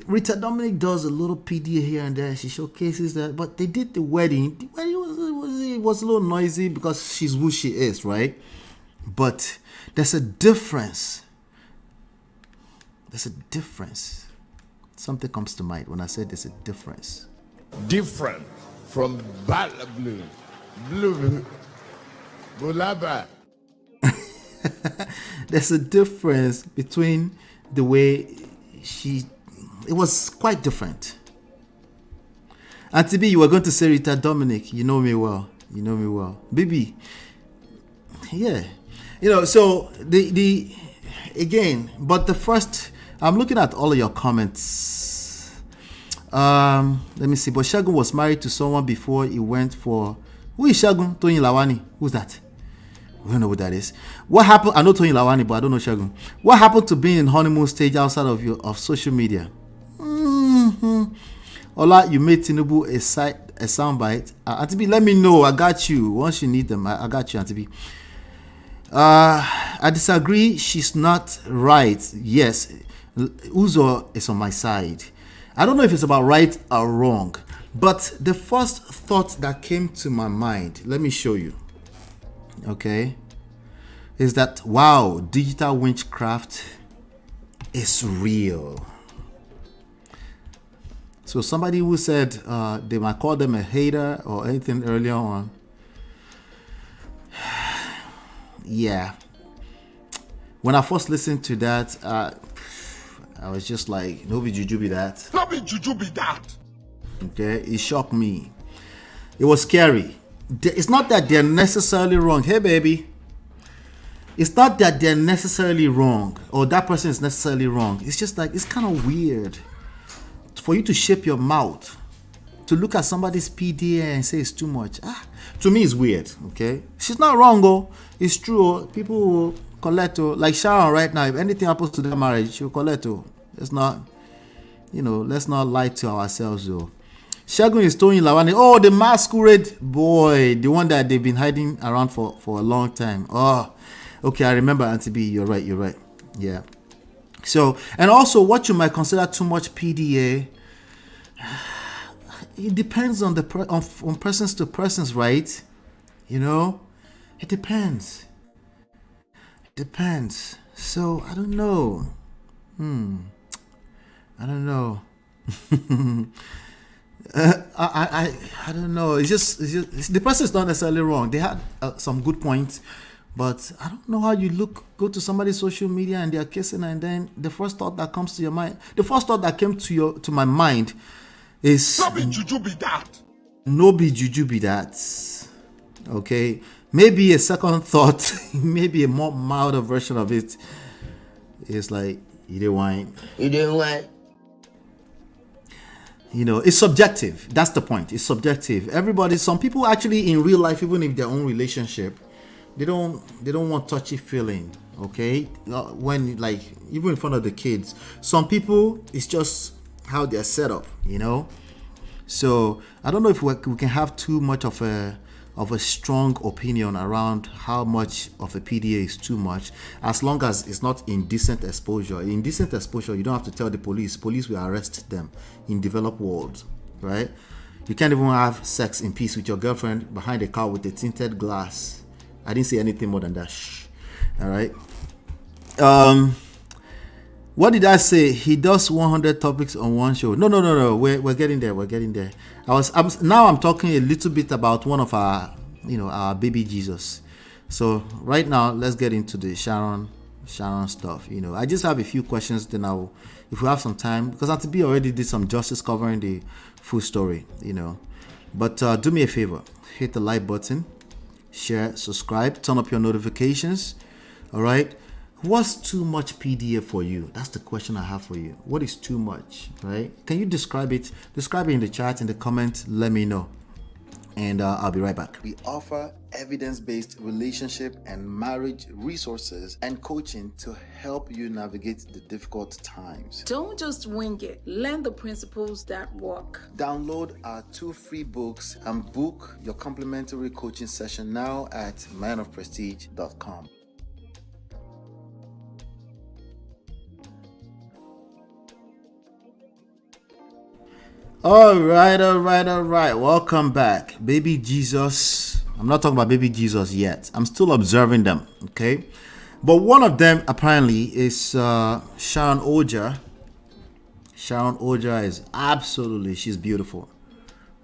Rita Dominic does a little PDA here and there. She showcases that, but they did the wedding. The wedding was a little noisy because she's who she is, right? But there's a difference. Something comes to mind when I say there's a difference. Different from blue. Bulaba. There's a difference between the way it was quite different. Auntie B, you were going to say Rita Dominic. You know me well. Baby. Yeah. So the again, but the first, I'm looking at all of your comments. Let me see. But Shagun was married to someone before he went for... Who is Shagun? Tony Lawani. Who's that? We don't know who that is. What happened? I know Tony Lawani, but I don't know Shagun. What happened to being in honeymoon stage outside of social media? Ola, you made Tinubu a soundbite. Auntie B, let me know. I got you. Once you need them, I got you, Auntie B. I disagree. She's not right. Yes, Uzo is on my side. I don't know if it's about right or wrong, but the first thought that came to my mind, let me show you, okay, is that, wow, digital witchcraft is real. So somebody who said they might call them a hater or anything earlier on, yeah. When I first listened to that, I was just like, no be juju be that. No be juju be that. Okay, it shocked me. It was scary. It's not that they're necessarily wrong. Hey, baby. It's not that they're necessarily wrong or that person is necessarily wrong. It's just like, it's kind of weird for you to shape your mouth to look at somebody's PDA and say it's too much. To me, it's weird. Okay, she's not wrong, though. It's true. People will collect, like Sharon right now. If anything happens to their marriage, she'll collect. Let's not, let's not lie to ourselves, though. Shagun is Tony Lawani. Oh, the masquerade boy, the one that they've been hiding around for a long time. Oh, okay, I remember, Auntie B. You're right. Yeah. So, and also, what you might consider too much PDA, it depends on on persons to persons, right? It depends. So I don't know. I don't know. I don't know. It's just the person is not necessarily wrong. They had some good points, but I don't know how you go to somebody's social media and they're kissing, and then the first thought that comes to your mind, the first thought that came to my mind is no be juju be that. No be juju be that. Okay, maybe a second thought, maybe a more milder version of it is like, you didn't whine. It's subjective. That's the point. It's subjective. Some people actually in real life, even in their own relationship, they don't want touchy feeling. Okay, when even in front of the kids, some people, it's just how they're set up. So I don't know if we can have too much of a of a strong opinion around how much of a PDA is too much, as long as it's not indecent exposure. Indecent exposure, you don't have to tell the police. Police will arrest them in developed world, right? You can't even have sex in peace with your girlfriend behind a car with a tinted glass. I didn't say anything more than that. Shh. All right. What did I say? He does 100 topics on one show. No. We're getting there. We're getting there. I'm talking a little bit about one of our, our baby Jesus. So right now, let's get into the Sharon stuff. I just have a few questions. Then if we have some time, because Auntie B already did some justice covering the full story. But do me a favor, hit the like button, share, subscribe, turn up your notifications. All right. What's too much PDA for you? That's the question I have for you. What is too much, right? Can you describe it? Describe it in the chat, in the comment. Let me know. And I'll be right back. We offer evidence-based relationship and marriage resources and coaching to help you navigate the difficult times. Don't just wing it. Learn the principles that work. Download our 2 free books and book your complimentary coaching session now at manofprestige.com. All right. Welcome back. Baby Jesus. I'm not talking about baby Jesus yet. I'm still observing them, okay? But one of them apparently is Sharon Ooja. Sharon Ooja is she's beautiful,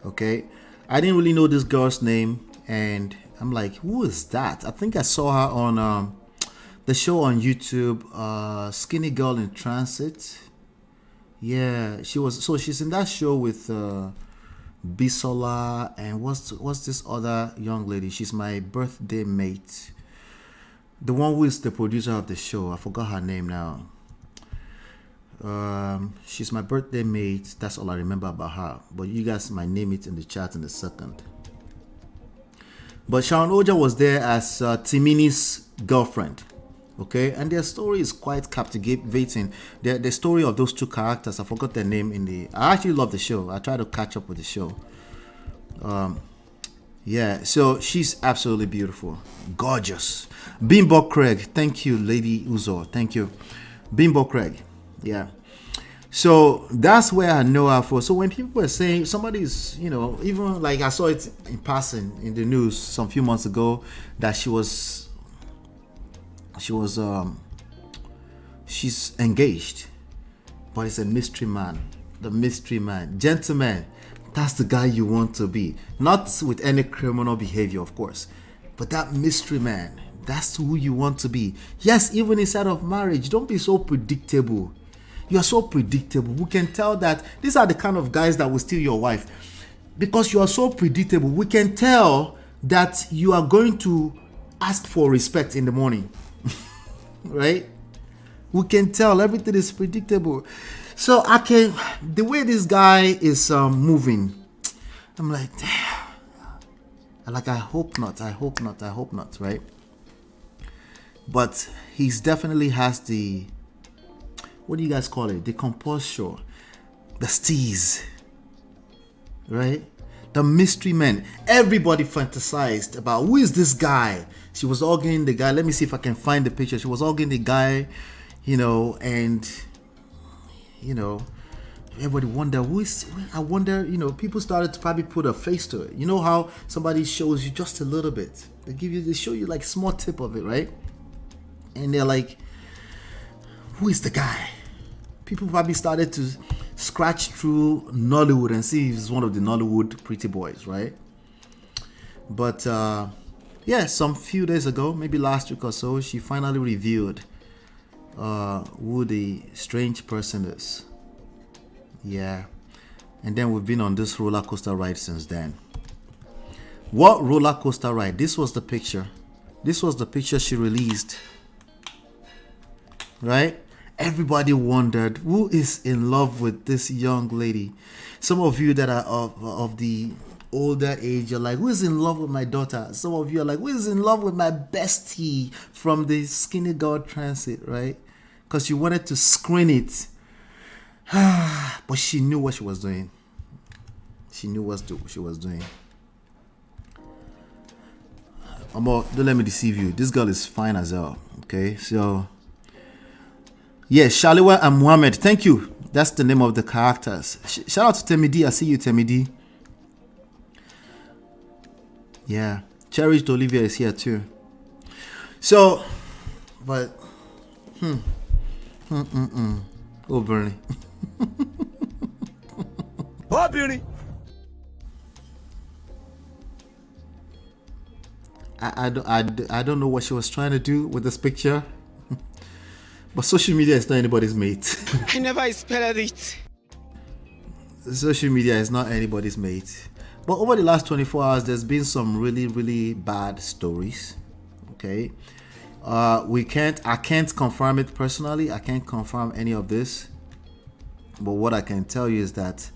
okay? I didn't really know this girl's name, and I'm like, who is that? I think I saw her on the show on YouTube, Skinny Girl in Transit. Yeah, she's in that show with Bisola and what's this other young lady? She's my birthday mate. The one who is the producer of the show. I forgot her name now. She's my birthday mate. That's all I remember about her. But you guys might name it in the chat in a second. But Sharon Ooja was there as Timini's girlfriend. Okay, and their story is quite captivating. The story of those 2 characters, I forgot their name I actually love the show. I try to catch up with the show. Yeah, so she's absolutely beautiful, gorgeous. Bimbo Craig, thank you, Lady Uzo, thank you. Bimbo Craig, yeah. So that's where I know her for. So when people were saying somebody's, even like I saw it in passing in the news some few months ago that she's engaged, but it's a mystery man. The mystery man. Gentlemen, that's the guy you want to be. Not with any criminal behavior, of course, but that mystery man, that's who you want to be. Yes, even inside of marriage, don't be so predictable. You're so predictable. We can tell that these are the kind of guys that will steal your wife. Because you are so predictable, we can tell that you are going to ask for respect in the morning. Right? We can tell everything is predictable. So the way this guy is moving, I'm like, damn. I hope not, right? But he's definitely has the, what do you guys call it? The composure, the steez, right? The mystery man. Everybody fantasized about who is this guy. She was arguing the guy. Let me see if I can find the picture. She was arguing the guy, and everybody wonder who is. I wonder, people started to probably put a face to it. You know how somebody shows you just a little bit. They show you like small tip of it, right? And they're like, who is the guy? People probably started to scratch through Nollywood and see if he's one of the Nollywood pretty boys, right? But some few days ago, maybe last week or so, she finally revealed who the strange person is. Yeah. And then we've been on this roller coaster ride since then. What roller coaster ride? This was the picture. This was the picture she released. Right? Everybody wondered who is in love with this young lady. Some of you that are of the older age, you're like, who is in love with my daughter? Some of you are like, who is in love with my bestie from the Skinny Girl Transit, right? Because you wanted to screen it. But she knew what she was doing. She knew what she was doing. Amo, don't let me deceive you. This girl is fine as hell. Okay, so yes, Shaliwa and Muhammad. Thank you. That's the name of the characters. Shout out to Temidi. I see you, Temidi. Yeah, Cherished Olivia is here too. So, but oh, Bernie. Oh, Bernie. I don't know what she was trying to do with this picture, but social media is not anybody's mate. I never expected it. Social media is not anybody's mate. But over the last 24 hours, there's been some really, really bad stories. Okay, I can't confirm it personally. I can't confirm any of this. But what I can tell you is that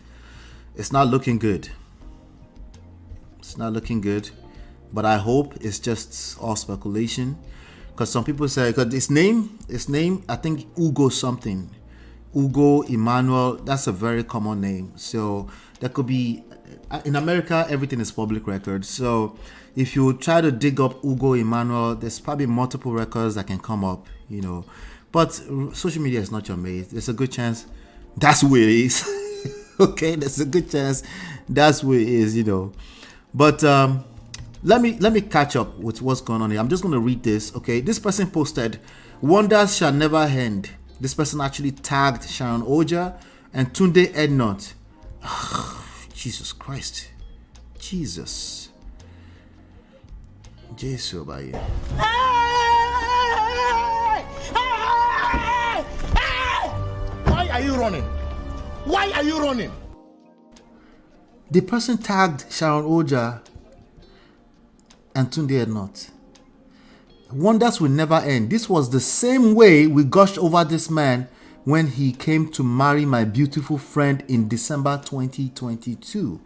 it's not looking good. It's not looking good. But I hope it's just all speculation. Because some people say, because its name, I think Ugo something. Ugo Emmanuel, that's a very common name. So there could be, in America, everything is public record. So if you try to dig up Ugo Emmanuel, there's probably multiple records that can come up, you know. But social media is not your mate. There's a good chance that's where it is. Okay, there's a good chance that's where it is, you know. But let me catch up with what's going on here. I'm just going to read this. Okay, this person posted, "Wonders shall never end." This person actually tagged Sharon Ooja and Tunde Ednot. Jesus Christ. Jesus. Jesus, by you. Why are you running? Why are you running? The person tagged Sharon Ooja and Tunde Ednot. Wonders will never end. This was the same way we gushed over this man when he came to marry my beautiful friend in December 2022.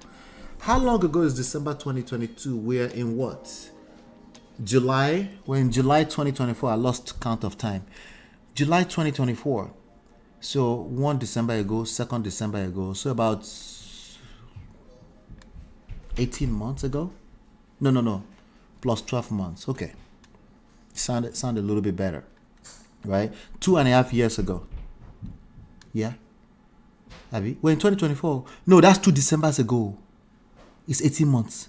How long ago is December 2022? We're in what? July? We're in July 2024. I lost count of time. July 2024. So 1 December ago, 2nd December ago. So about 18 months ago? No. Plus 12 months. Okay. Sounded a little bit better. Right? 2.5 years ago. Yeah? Abby? We're in 2024. No, that's 2 Decembers ago. It's 18 months.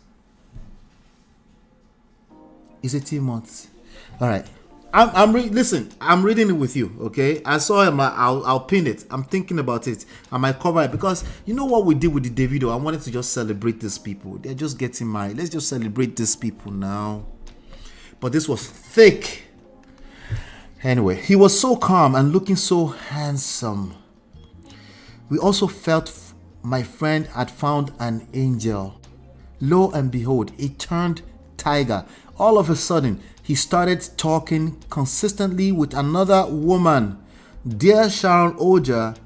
It's 18 months. All right. Listen, I'm reading it with you, okay? I saw him. I'll pin it. I'm thinking about it. I might cover it because you know what we did with the Davido. I wanted to just celebrate these people. They're just getting married. Let's just celebrate these people now. But this was thick. Anyway, he was so calm and looking so handsome. We also felt my friend had found an angel. Lo and behold, it turned tiger. All of a sudden, he started talking consistently with another woman. Dear Sharon Ooja,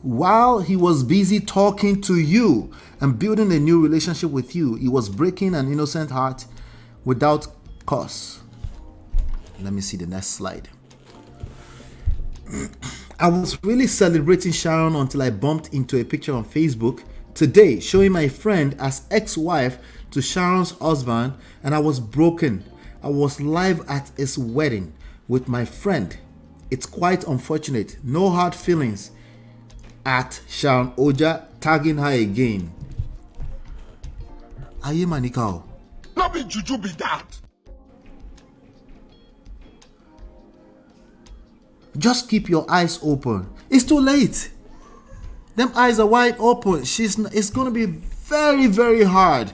while he was busy talking to you and building a new relationship with you, he was breaking an innocent heart without cause. Let me see the next slide. I was really celebrating Sharon until I bumped into a picture on Facebook today showing my friend as ex-wife to Sharon's husband, and I was broken. I was live at his wedding with my friend. It's quite unfortunate. No hard feelings at Sharon Ooja tagging her again. Aye manikao. Not be juju be that. Just keep your eyes open. It's too late. Them eyes are wide open. It's going to be very, very hard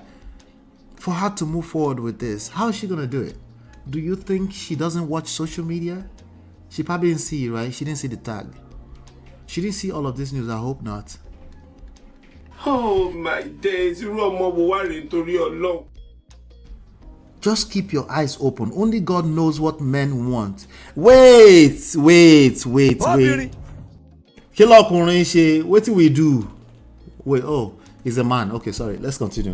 for her to move forward with this. How is she going to do it? Do you think she doesn't watch social media? She probably didn't see it, right? She didn't see the tag. She didn't see all of this news. I hope not. Oh my days. Just keep your eyes open. Only God knows what men want. Wait. Killer Korenche, what do we do? Wait, oh, he's a man. Okay, sorry. Let's continue.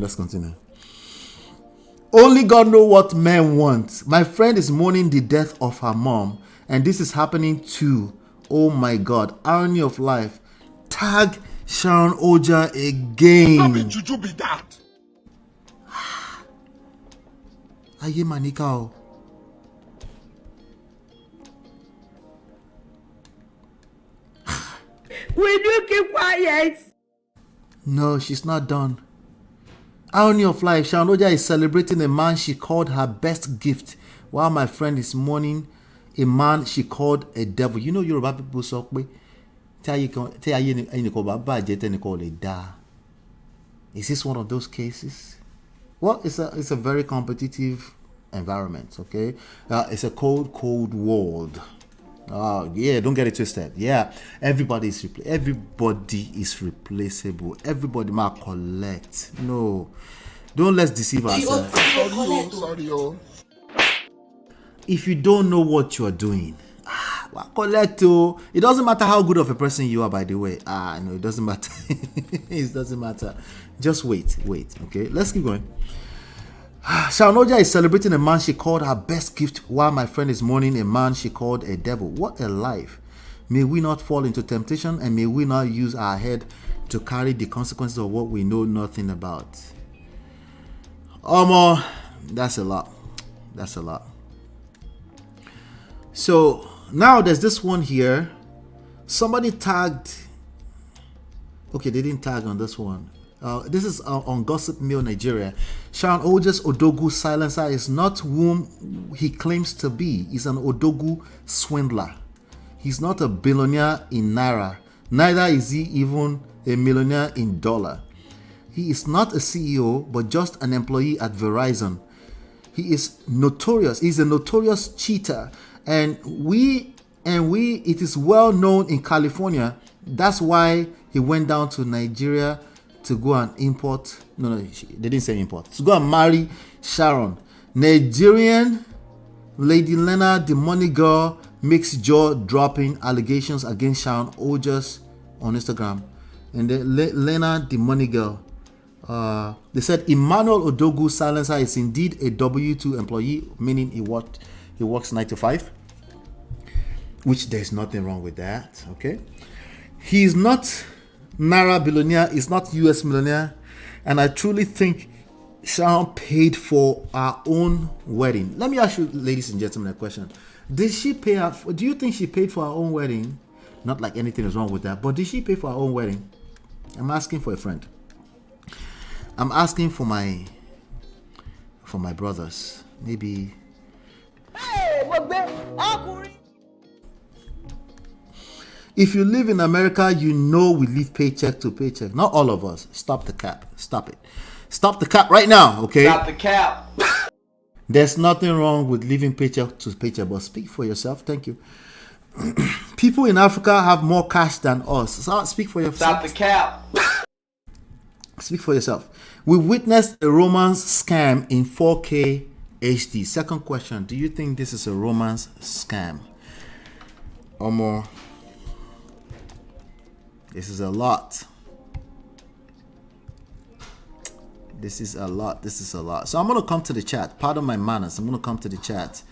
Only God knows what men want. My friend is mourning the death of her mom, and this is happening too. Oh my God. Irony of life. Tag Sharon Ooja again. Not be juju be that. Aye manika o. Will you keep quiet? No, she's not done. Irony of life, Sharon Ooja is celebrating a man she called her best gift, while my friend is mourning a man she called a devil. You know Yoruba people talk pé tí ayé ẹnìkan bá bàjẹ́ tẹ́nìkan ò lè dá. Is this one of those cases? Well, it's a very competitive environment, okay? It's a cold world. Yeah, don't get it twisted. Yeah, everybody is replaceable. Everybody might collect. No, don't let's deceive ourselves. Sorry. If you don't know what you're doing, collect. It doesn't matter how good of a person you are, by the way. No, it doesn't matter. It doesn't matter. Just wait. Okay, let's keep going. Sharon Ooja is celebrating a man she called her best gift, while my friend is mourning a man she called a devil. What a life. May we not fall into temptation, and may we not use our head to carry the consequences of what we know nothing about. That's a lot. So now there's this one here. Somebody tagged. Okay, they didn't tag on this one. This is on Gossip Mill Nigeria. Sharon Ooja's Odogu silencer is not whom he claims to be. He's an Odogu swindler. He's not a billionaire in Naira. Neither is he even a millionaire in dollar. He is not a CEO, but just an employee at Verizon. He is notorious. He's a notorious cheater. And it is well known in California. That's why he went down to Nigeria to go and import. No, they didn't say import. To go and marry Sharon. Nigerian Lady Lena, the money girl, makes jaw-dropping allegations against Sharon Ooja on Instagram. And Lena, the money girl, they said Emmanuel Odogu silencer is indeed a W-2 employee, meaning he works 9 to 5, which there's nothing wrong with that. Okay, he is not Naira billionaire, is not US millionaire, and I truly think Sharon paid for our own wedding. Let me ask you, ladies and gentlemen, a question. Did she pay do you think she paid for her own wedding? Not like anything is wrong with that, but did she pay for her own wedding? I'm asking for a friend. I'm asking for my brothers. Maybe. If you live in America, you know we live paycheck to paycheck. Not all of us. Stop the cap. Stop it. Stop the cap right now, okay? Stop the cap. There's nothing wrong with living paycheck to paycheck, but speak for yourself. Thank you. People in Africa have more cash than us. So speak for yourself. Stop the cap. Speak for yourself. We witnessed a romance scam in 4K HD. Second question. Do you think this is a romance scam? Or more? This is a lot. This is a lot. So I'm going to come to the chat. Pardon my manners. I'm going to come to the chat.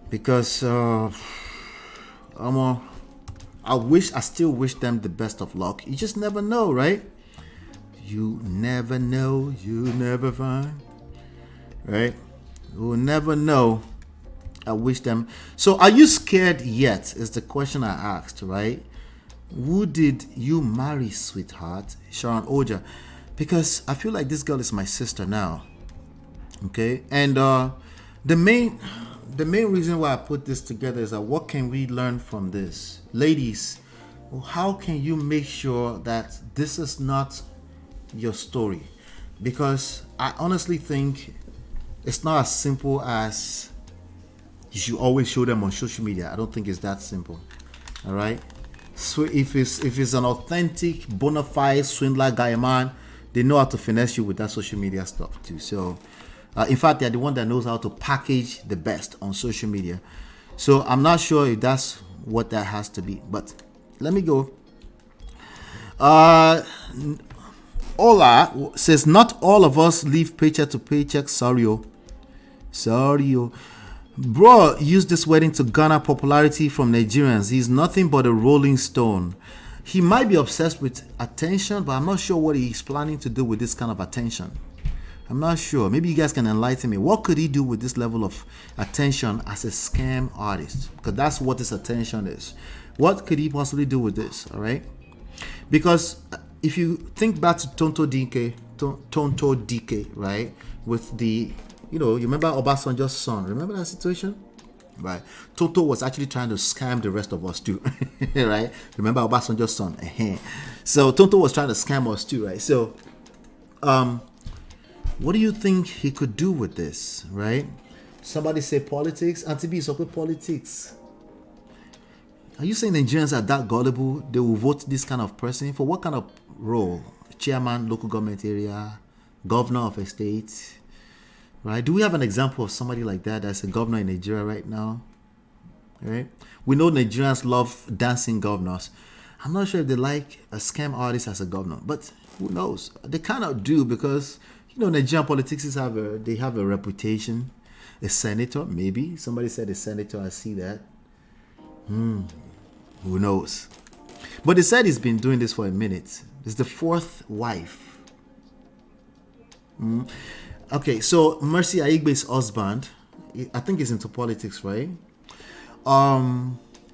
Because I still wish them the best of luck. You just never know, right? You never know. You never find. Right? You'll never know. I wish them. So are you scared yet? Is the question I asked, right? Who did you marry, sweetheart? Sharon Ooja. Because I feel like this girl is my sister now. Okay? And the main reason why I put this together is that what can we learn from this? Ladies, how can you make sure that this is not your story? Because I honestly think it's not as simple as you should always show them on social media. I don't think it's that simple. All right? So if it's an authentic, bona fide swindler guy, man, they know how to finesse you with that social media stuff too. So, in fact, they're the one that knows how to package the best on social media. So I'm not sure if that's what that has to be. But let me go. Ola says, not all of us live paycheck to paycheck. Sorry. Bro used this wedding to garner popularity from Nigerians. He's nothing but a rolling stone. He might be obsessed with attention, but I'm not sure what he's planning to do with this kind of attention. I'm not sure. Maybe you guys can enlighten me. What could he do with this level of attention as a scam artist? Because that's what this attention is. What could he possibly do with this? All right. Because if you think back to Tonto DK, right? With the, you remember Obasanjo's son. Remember that situation? Right. Tonto was actually trying to scam the rest of us too. Right? Remember Obasanjo's son. So Tonto was trying to scam us too, right? So, what do you think he could do with this, right? Somebody say politics. Auntie B, so politics. Are you saying Nigerians are that gullible? They will vote this kind of person for what kind of role? Chairman, local government area, governor of a state, right? Do we have an example of somebody like that that's a governor in Nigeria right now? Right? We know Nigerians love dancing governors. I'm not sure if they like a scam artist as a governor, but who knows? They kind of do because, Nigerian politics have a reputation. A senator, maybe. Somebody said a senator, I see that. Who knows? But they said he's been doing this for a minute. It's the fourth wife. Okay, so Mercy Aigbe's husband, I think he's into politics, right?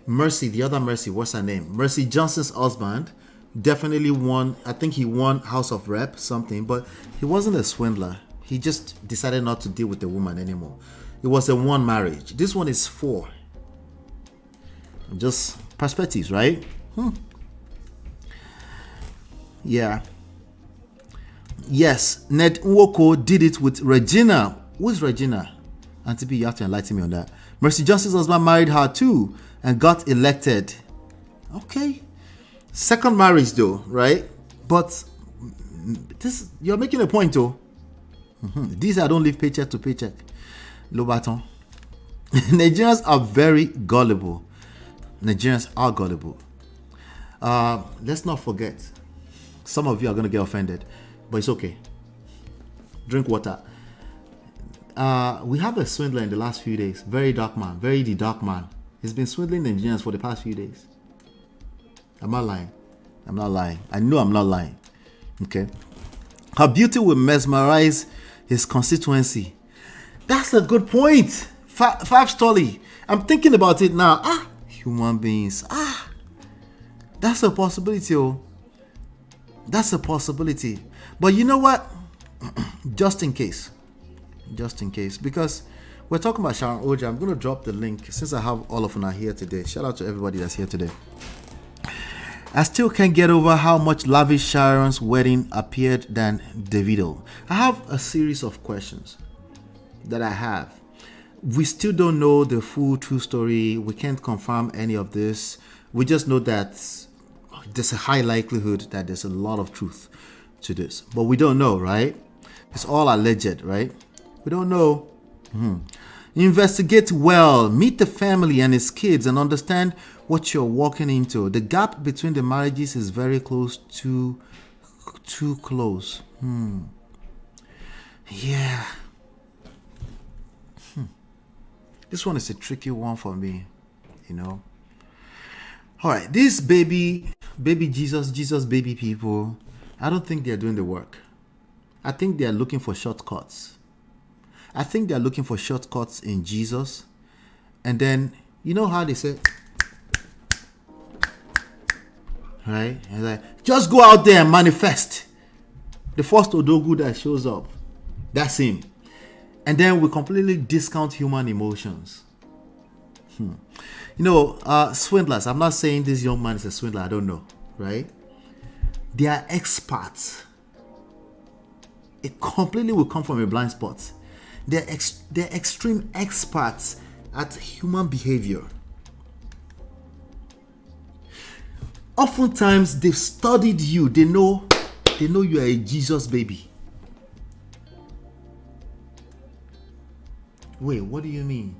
Mercy, the other Mercy, what's her name? Mercy Johnson's husband definitely won. I think he won House of Rep, something, but he wasn't a swindler. He just decided not to deal with the woman anymore. It was a one marriage. This one is 4. Just perspectives, right? Yeah. Yes, Ned Nwoko did it with Regina. Who is Regina? Auntie B, you have to enlighten me on that. Mercy Johnson's husband married her too and got elected. Okay. Second marriage though, right? But this, you're making a point though. These I don't live paycheck to paycheck. Lobaton. Nigerians are very gullible. Nigerians are gullible. Let's not forget. Some of you are going to get offended, but it's okay. Drink water. We have a swindler in the last few days. Very dark man. Very the dark man. He's been swindling Nigerians for the past few days. I'm not lying. I'm not lying. I know I'm not lying. Okay. Her beauty will mesmerize his constituency. That's a good point. Five Stolly. I'm thinking about it now. Human beings. That's a possibility. That's a possibility. But you know what? Just in case, because we're talking about Sharon Ooja. I'm going to drop the link since I have all of them here today. Shout out to everybody that's here today. I still can't get over how much lavish Sharon's wedding appeared than Davido. I have a series of questions that I have. We still don't know the full true story. We can't confirm any of this. We just know that there's a high likelihood that there's a lot of truth to this. But we don't know, right? It's all alleged, right? We don't know. Investigate well. Meet the family and his kids and understand what you're walking into. The gap between the marriages is very close to too close. Yeah. This one is a tricky one for me, All right, this baby Jesus baby people, I don't think they're doing the work. I think they're looking for shortcuts. I think they're looking for shortcuts in Jesus. And then, you know how they say, right? And like, just go out there and manifest. The first Odogu that shows up, that's him. And then we completely discount human emotions. Swindlers. I'm not saying this young man is a swindler. I don't know, right? They are experts. It completely will come from a blind spot. They're extreme experts at human behavior. Oftentimes, they've studied you. They know you are a Jesus baby. Wait, what do you mean?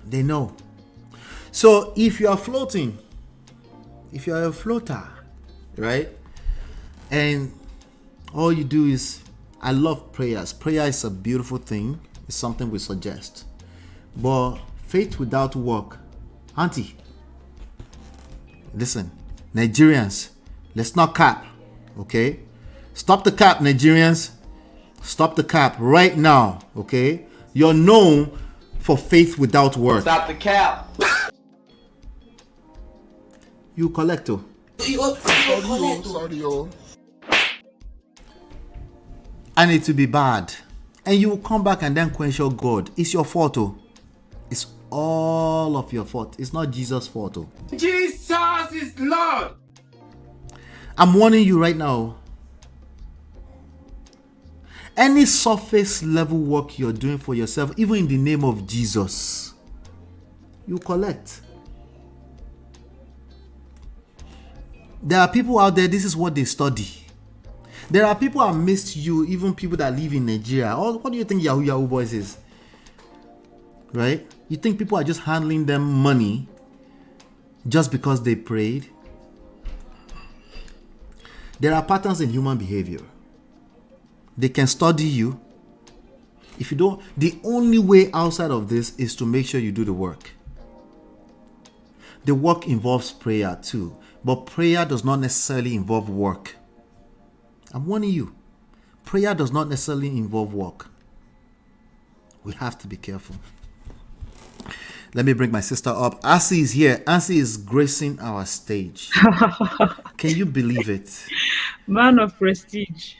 They know. So if you are floating, if you are a floater, right? And all you do is, I love prayers. Prayer is a beautiful thing. It's something we suggest. But faith without work, auntie, listen, Nigerians, let's not cap, okay? Stop the cap, Nigerians. Stop the cap right now, okay? You're known for faith without work. Stop the cap. You collect, oh. Sorry, yo. And it will be bad. And you will come back and then quench your God. It's your fault, oh. It's all of your fault. It's not Jesus' fault, oh. Jesus is Lord. I'm warning you right now. Any surface level work you're doing for yourself, even in the name of Jesus, you collect. There are people out there, this is what they study. There are people amidst you, even people that live in Nigeria. What do you think Yahoo Boys is? Right? You think people are just handing them money just because they prayed? There are patterns in human behavior. They can study you. If you don't, the only way outside of this is to make sure you do the work. The work involves prayer too, but prayer does not necessarily involve work. I'm warning you. Prayer does not necessarily involve work. We have to be careful. Let me bring my sister up. Asi is here. Asi is gracing our stage. Can you believe it? Man of prestige.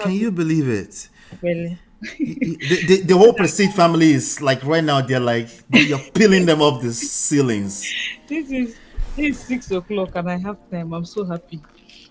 Can you believe it? Well, The whole Prestige family is like right now, they're like, you're peeling them off the ceilings. this is 6 o'clock and I have time. I'm so happy.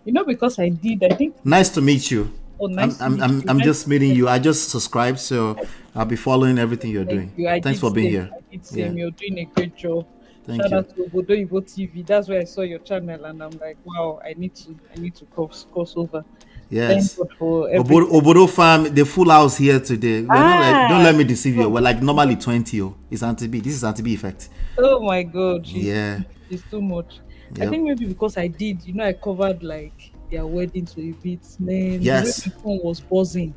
Because I think. Nice to meet you. Oh, nice to meet you. I'm just meeting you. I just subscribed, so I'll be following everything you're doing. Thanks for being here. You're doing a great job. Thank Shout you. out to Obodo Ibo TV. That's where I saw your channel and I'm like, wow, I need to cross over. Yes. Thank God for everything. Obodo fam, the full house here today. We're not like, don't let me deceive you. We're like normally 20. Oh, it's Auntie B. This is Auntie B effect. Oh my God. Yeah. It's too much. Yep. I think maybe because I did, I covered like their wedding to a bit. Man, Yes. the phone was buzzing.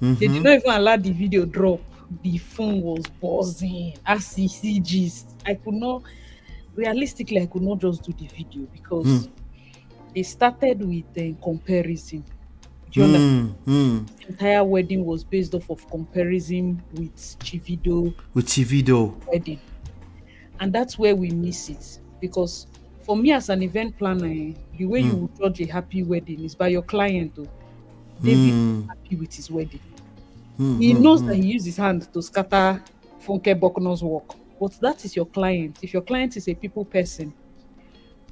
Mm-hmm. They did not even allow the video drop. The phone was buzzing. RCCGs. I could not just do the video because they started with the comparison. Do you understand? The entire wedding was based off of comparison with Chivido. Wedding. And that's where we miss it. Because for me as an event planner, the way you would judge a happy wedding is by your client. David is happy with his wedding. He knows that he used his hand to scatter Funke Bokno's work. But that is your client. If your client is a people person,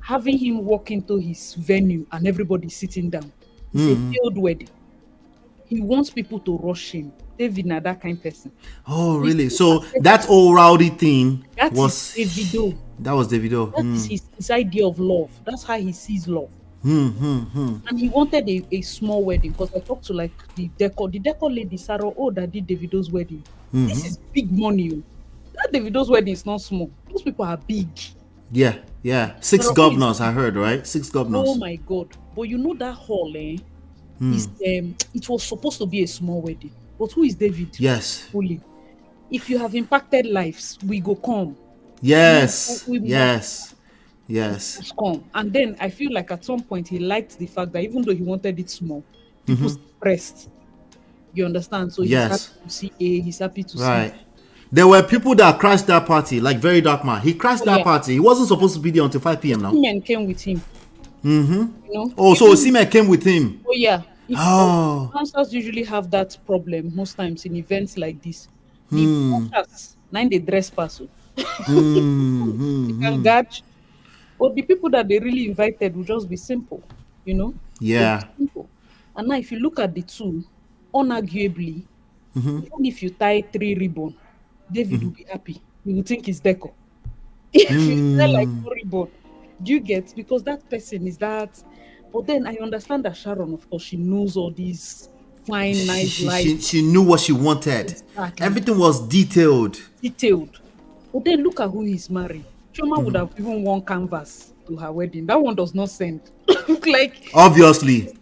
having him walk into his venue and everybody sitting down, it's a failed wedding. He wants people to rush him. David na that kind of person. Oh, really? So that old rowdy thing that was Davido. That was Davido. That is his idea of love. That's how he sees love. And he wanted a small wedding because I talked to like the decor lady Sarah that did Davido's wedding. This is big money. That Davido's wedding is not small. Those people are big. Yeah. 6 governors, I heard, right? 6 governors. Oh my God. But that hall, is it was supposed to be a small wedding. But who is David? Yes. Fully. If you have impacted lives, we go come. Yes. We Yes. Come. And then I feel like at some point he liked the fact that even though he wanted it small, people pressed. You understand? So he's happy to see A, he's happy to see. There were people that crashed that party, like Very Dark Man. He crashed that party. He wasn't supposed to be there until 5 p.m. now. Seamen came with him. So Seamen came with him. Oh yeah. Dancers usually have that problem most times in events like this. The dancers, they dress pass. They can gauge. But the people that they really invited will just be simple, Yeah. Simple. And now if you look at the two, unarguably, even if you tie 3 ribbon, David will be happy. He will think it's deco. If you tie like 4 ribbon, do you get? Because that person is that. But then I understand that Sharon, of course, she knows all these fine, nice lights. She knew what she wanted. Exactly. Everything was detailed. But then look at who he's marrying. Choma would have even won canvas to her wedding. That one does not send. Like obviously.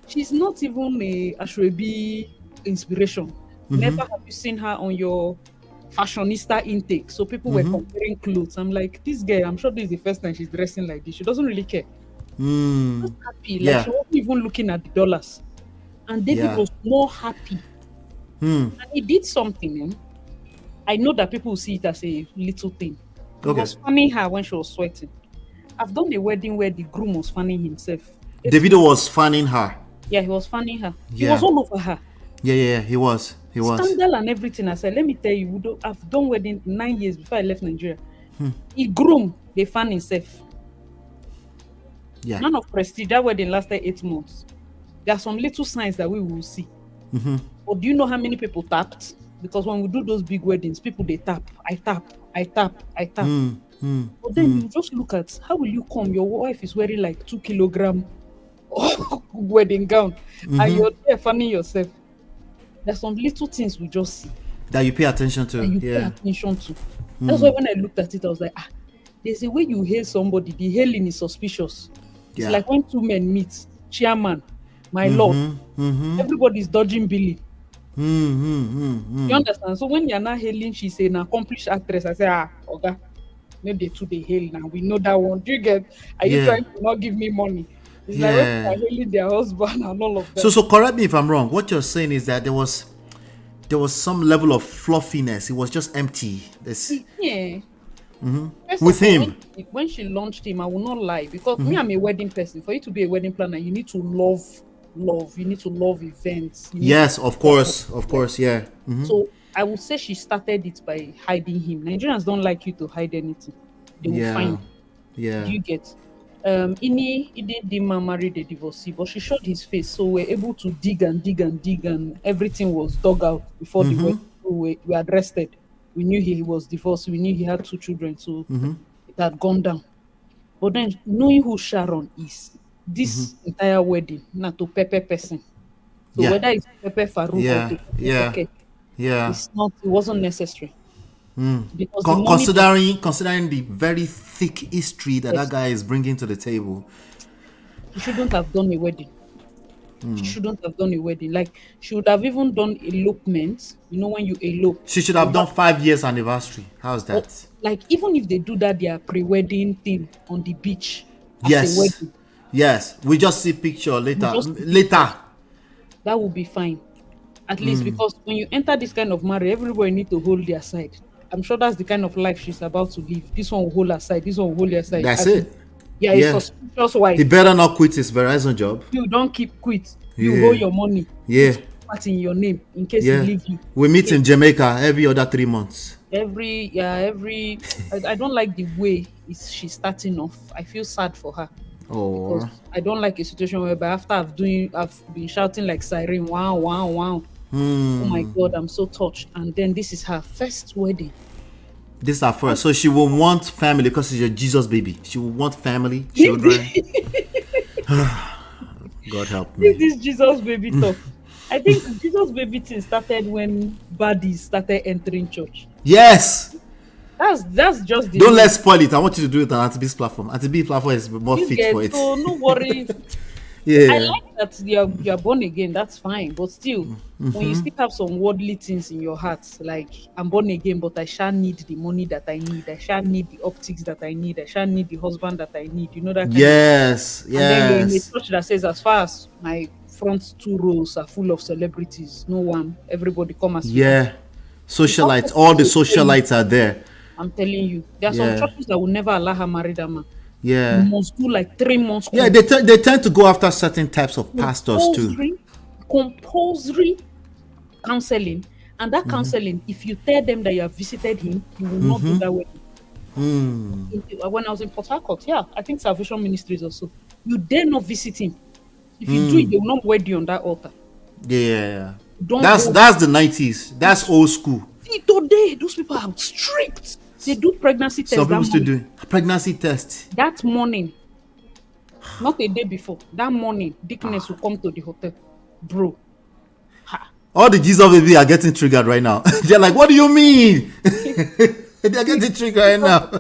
She's not even a Ashwebi inspiration. Never have you seen her on your fashionista intake. So people were comparing clothes. I'm like, this girl, I'm sure this is the first time she's dressing like this. She doesn't really care. She's happy. Like she wasn't even looking at the dollars. and David was more happy. And he did something. I know that people will see it as a little thing. He was fanning her when she was sweating. I've done a wedding where the groom was fanning himself. Davido was fanning her. Yeah, he was fanning her. He was all over her. Yeah, he was. Scandal and everything. I said, let me tell you, I've done wedding 9 years before I left Nigeria. He groomed, they fan himself. Yeah. None of prestige. That wedding lasted 8 months. There are some little signs that we will see. But do you know how many people tapped? Because when we do those big weddings, people they tap. I tap. But then you just look at how will you come? Your wife is wearing like 2 kilogram wedding gown, and you're there fanning yourself. There's some little things we just see that you pay attention to. That's why when I looked at it, I was like, there's a way you hail somebody. The hailing is suspicious. It's like when two men meet, chairman, my lord, everybody's dodging Billy. You understand? So when you're not hailing, she's an accomplished actress. I say, okay, maybe two they hail now. We know that one. Do you get? Are you trying to not give me money? It's like when they're hailing their husband and all of that. So correct me if I'm wrong. What you're saying is that there was some level of fluffiness. It was just empty. With him. When she launched him, I will not lie, because me, I'm a wedding person. For you to be a wedding planner, you need to love. You need to love events. Yes, of course, yeah. So I would say she started it by hiding him. Nigerians don't like you to hide anything. They will find. Yeah. You get. Dima married a divorcee, but she showed his face, so we're able to dig, and everything was dug out before the wedding. So we had rested. We knew he was divorced. We knew he had 2 children, so it had gone down. But then, knowing who Sharon is, this entire wedding, not to Pepe person. So whether it's Pepe Farouk or Pepe, it's not. It wasn't necessary. Because considering the very thick history that guy is bringing to the table, she shouldn't have done a wedding. She shouldn't have done a wedding. Like, she would have even done elopement. You know, when you elope, she should have done 5 years anniversary. How's that? But, like, even if they do their pre-wedding thing on the beach as a wedding. Yes, we just see picture later. That would be fine. At least, because when you enter this kind of marriage, everybody need to hold their side. I'm sure that's the kind of life she's about to live. This one will hold her side. This one will hold her side. That's it. Yeah, it's a suspicious wife. He better not quit his Verizon job. You don't quit. You hold your money. Put in your name in case he leave you. We meet in Jamaica every other 3 months. I don't like the way she's starting off. I feel sad for her. Oh, I don't like a situation whereby after I've been shouting like siren, wow. Oh my God, I'm so touched. And then this is her first wedding. This is her first. So she will want family because she's a Jesus baby. She will want family, children. God help me. This Jesus baby talk. I think Jesus baby thing started when baddies started entering church. Yes. That's just the. Don't let's spoil it. I want you to do it on Antibi's platform. Antibi's platform is more fit for it. So no worry. I like that you're born again. That's fine, but still, when you still have some worldly things in your heart, like I'm born again, but I shall need the money that I need. I shall need the optics that I need. I shall need the husband that I need. You know that. Yes. And then you're in a church that says, as far as my front 2 rows are full of celebrities, no one, everybody come as socialites. All the socialites are there. I'm telling you, there are some churches that will never allow her marry that man. Yeah. You must do like 3 months. Yeah, they tend to go after certain types of pastors too. Compulsory counseling. And that counseling, if you tell them that you have visited him, you will not do that way. When I was in Port Harcourt, I think Salvation Ministries also, you dare not visit him. If you do it, they will not wed you on that altar. Yeah. That's the 90s. That's old school. See, today, those people are strict. They do pregnancy tests. Some people still do pregnancy tests. That morning, not a day before, that morning, Dickness will come to the hotel. Bro. All the Jesus baby are getting triggered right now. They're like, what do you mean? They're getting triggered right now.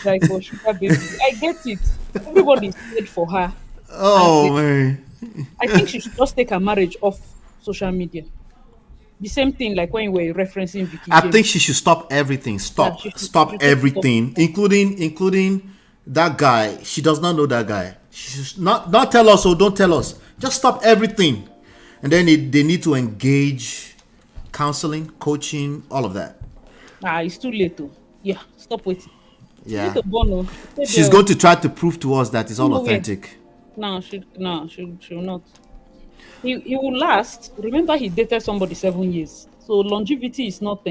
Like, oh, sugar baby. I get it. Everybody's paid for her. Oh, man. I think she should just take her marriage off social media. The same thing like when you were referencing Veekee James. I think she should stop everything. Stop everything, including that guy. She does not know that guy. She should not tell us or don't tell us. Just stop everything. And then they need to engage counseling, coaching, all of that. It's too late though. Yeah, stop waiting. Yeah. Bono. She's going to try to prove to us that it's all authentic. No, she will not. He will last. Remember, he dated somebody 7 years. So longevity is not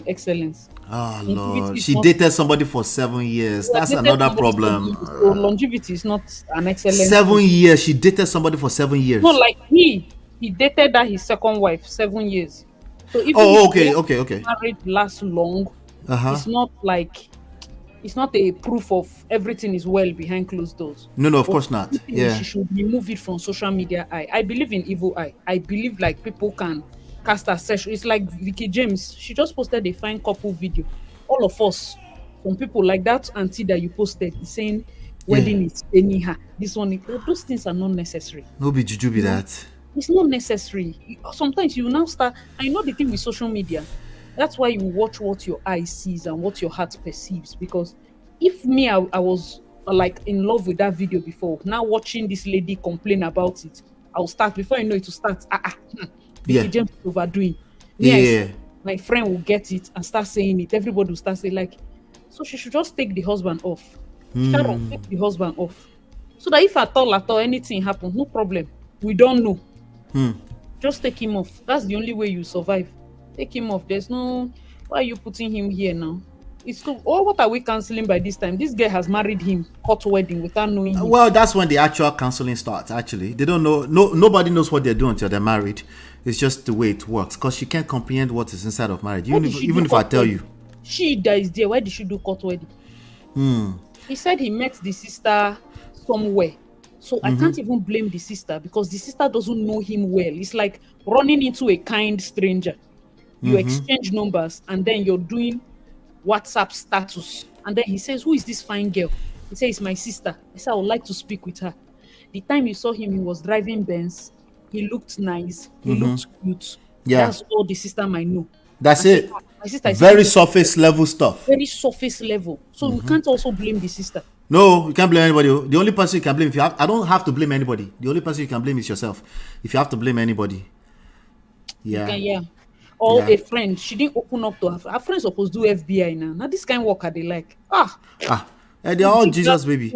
excellence. Oh Lord, she dated somebody for 7 years. That's another problem. So longevity is not an excellence. 7 years. She dated somebody for 7 years. No, like he dated his second wife 7 years. So if okay. marriage lasts long, it's not like it's not a proof of everything is well behind closed doors. No, of course not. Yeah, she should remove it from social media eye. I believe in evil eye. I believe like people can cast a session. It's like Veekee James. She just posted a fine couple video. All of us, some people like that auntie that you posted, saying wedding is paying her. This one, those things are not necessary. No be juju be that. It's not necessary. Sometimes you now start. I know the thing with social media. That's why you watch what your eye sees and what your heart perceives. Because if me, I was like in love with that video before, now watching this lady complain about it, I'll start before you know it to start. Veekee James overdoing. My friend will get it and start saying it. Everybody will start saying like, so she should just take the husband off. Sharon, take the husband off. So that if at all anything happens, no problem. We don't know. Just take him off. That's the only way you survive. Take him off. There's no. Why are you putting him here now? It's too. What are we canceling by this time? This girl has married him, hot wedding without knowing him. Well, that's when the actual counseling starts. Actually, they don't know. Nobody knows what they're doing until they're married. It's just the way it works because she can't comprehend what is inside of marriage. Even if I tell you, she that is there. Why did she do hot wedding? He said he met the sister somewhere. So I can't even blame the sister because the sister doesn't know him well. It's like running into a kind stranger. You exchange numbers and then you're doing WhatsApp status. And then he says, who is this fine girl? He says, it's my sister. I said, I would like to speak with her. The time you saw him, he was driving Benz. He looked nice. He looked cute. Yeah. That's all the sister might know. That's it. My sister is very surface level stuff. Very surface level. So we can't also blame the sister. No, you can't blame anybody. The only person you can blame, I don't have to blame anybody. The only person you can blame is yourself. If you have to blame anybody. Or a friend, she didn't open up to her friend supposed to do FBI now. Now this kind of work are they like? They're all Jesus, baby.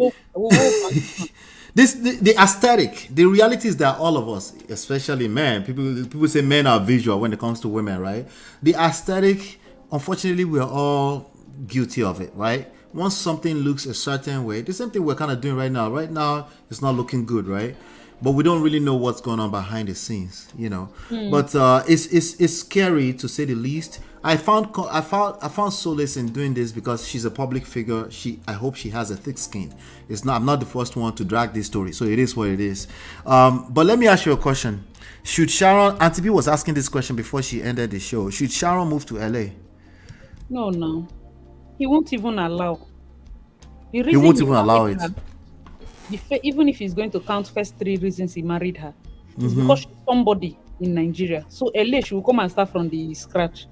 The aesthetic, the reality is that all of us, especially men, people say men are visual when it comes to women, right? The aesthetic, unfortunately, we are all guilty of it, right? Once something looks a certain way, the same thing we're kind of doing right now. Right now, it's not looking good, right? But we don't really know what's going on behind the scenes, you know. But it's scary to say the least. I found solace in doing this because she's a public figure. I hope she has a thick skin. I'm not the first one to drag this story, so it is what it is. But let me ask you a question. Should Sharon, Auntie B was asking this question before she ended the show. Should Sharon move to LA? No. He won't even allow. He won't even allow it. Even if he's going to count first 3 reasons he married her, it's because she's somebody in Nigeria. So LA, she will come and start from the scratch.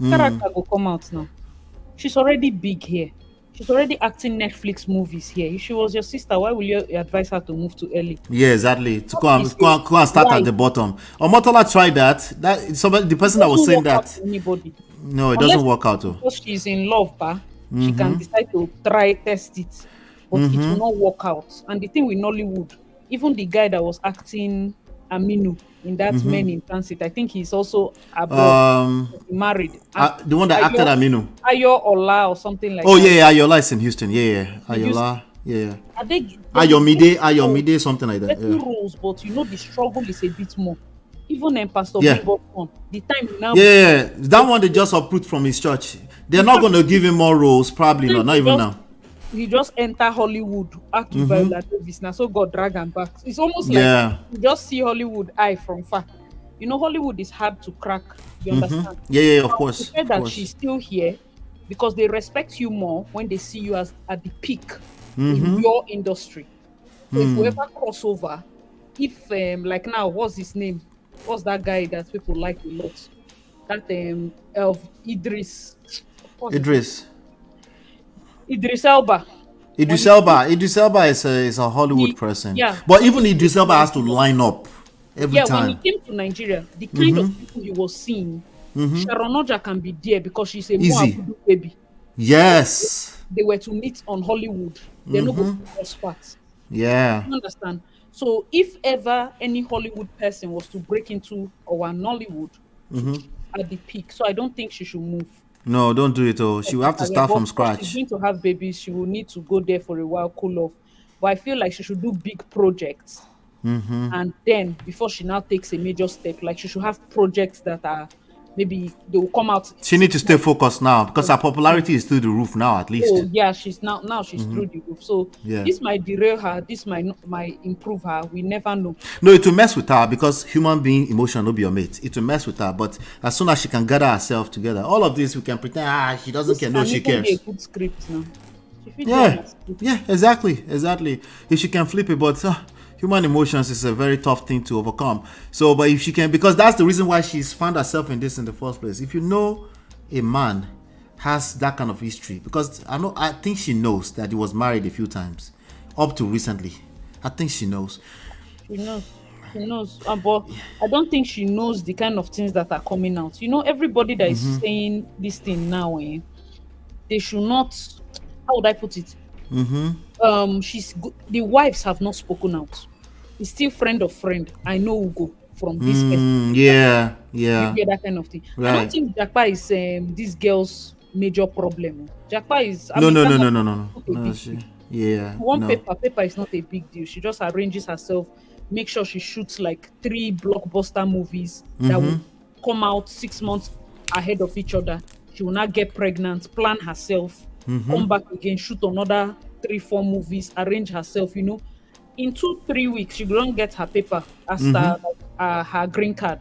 Character will come out now. She's already big here. She's already acting Netflix movies here. If she was your sister, why will you advise her to move to LA? Yeah, exactly. To go and start at the bottom. Omotola tried that. The person that was saying that. Anybody. No, it doesn't work out. Because she's in love, she can decide to test it. But it will not work out. And the thing with Nollywood, even the guy that was acting Aminu in that Men in Transit, I think he's also abroad, married. The one that acted Aminu. Ayo Ola or something like that. Oh, yeah, Ayola is in Houston. Yeah. Ayola, yeah. Ayomide, something like that. Yeah. Rules, but you know the struggle is a bit more. Even in Pastor Bibot, the time now. Yeah, that one they just uproot from his church. They're not going to give him more roles, probably not even now. He just enter Hollywood, act with Viola Davis now, so God drag him back. It's almost like you just see Hollywood eye from far. You know, Hollywood is hard to crack. You understand? Yeah, of course. That she's still here because they respect you more when they see you as at the peak in your industry. So if we ever cross over, if like now, what's his name? What's that guy that people like a lot? That of Idris. Idris Elba. Idris Elba is a Hollywood person. Yeah. But even Idris Elba has to line up. every Yeah, when he time. came to Nigeria, the kind of people he was seeing, Sharon Ooja can be there because she's a Easy. Moabudu baby. Yes. They were to meet on Hollywood. They're not going to cross paths. Yeah. You understand? So if ever any Hollywood person was to break into our Nollywood at the peak, so I don't think she should move No, don't do it. Oh, of she will the have to career. start But from because she's scratch. going to have babies, she will need to go there for a while, cool off. But I feel like she should do big projects. And then before she now takes a major step, like she should have projects that are maybe they will come out She needs to 6 stay months. focused now because her popularity is through the roof now, at Oh least. yeah, she's now she's through the roof. So Yeah. this might derail her, this might improve her. We never know. No, it will mess with her because human being emotion will be your mate. It will mess with her, but as soon as she can gather herself together, all of this we can pretend she doesn't This care. can No, she even be a cares. good script now. She fit do am Yeah, as script. yeah, exactly. If she can flip it, but human emotions is a very tough thing to overcome. So, but if she can, because that's the reason why she's found herself in this in the first place. If you know a man has that kind of history, because I think she knows that he was married a few times, up to recently. I think she knows. She knows. She knows. But I don't think she knows the kind of things that are coming out. You know, everybody that is saying this thing now, they should not. How would I put it? The wives have not spoken out. It's still friend of friend. I know who go from this person. Yeah, You yeah, get that kind of thing. I don't right. think Jakpa is this girl's major problem. Jakpa is. I No, mean, no, that's no, no, not no, no, no. a No, big deal. she, yeah, One no. paper is not a big deal. She just arranges herself, make sure she shoots like 3 blockbuster movies that will come out 6 months ahead of each other. She will not get pregnant, plan herself, come back again, shoot another 3-4 movies, arrange herself. In 2-3 weeks she will not get her paper as her green card.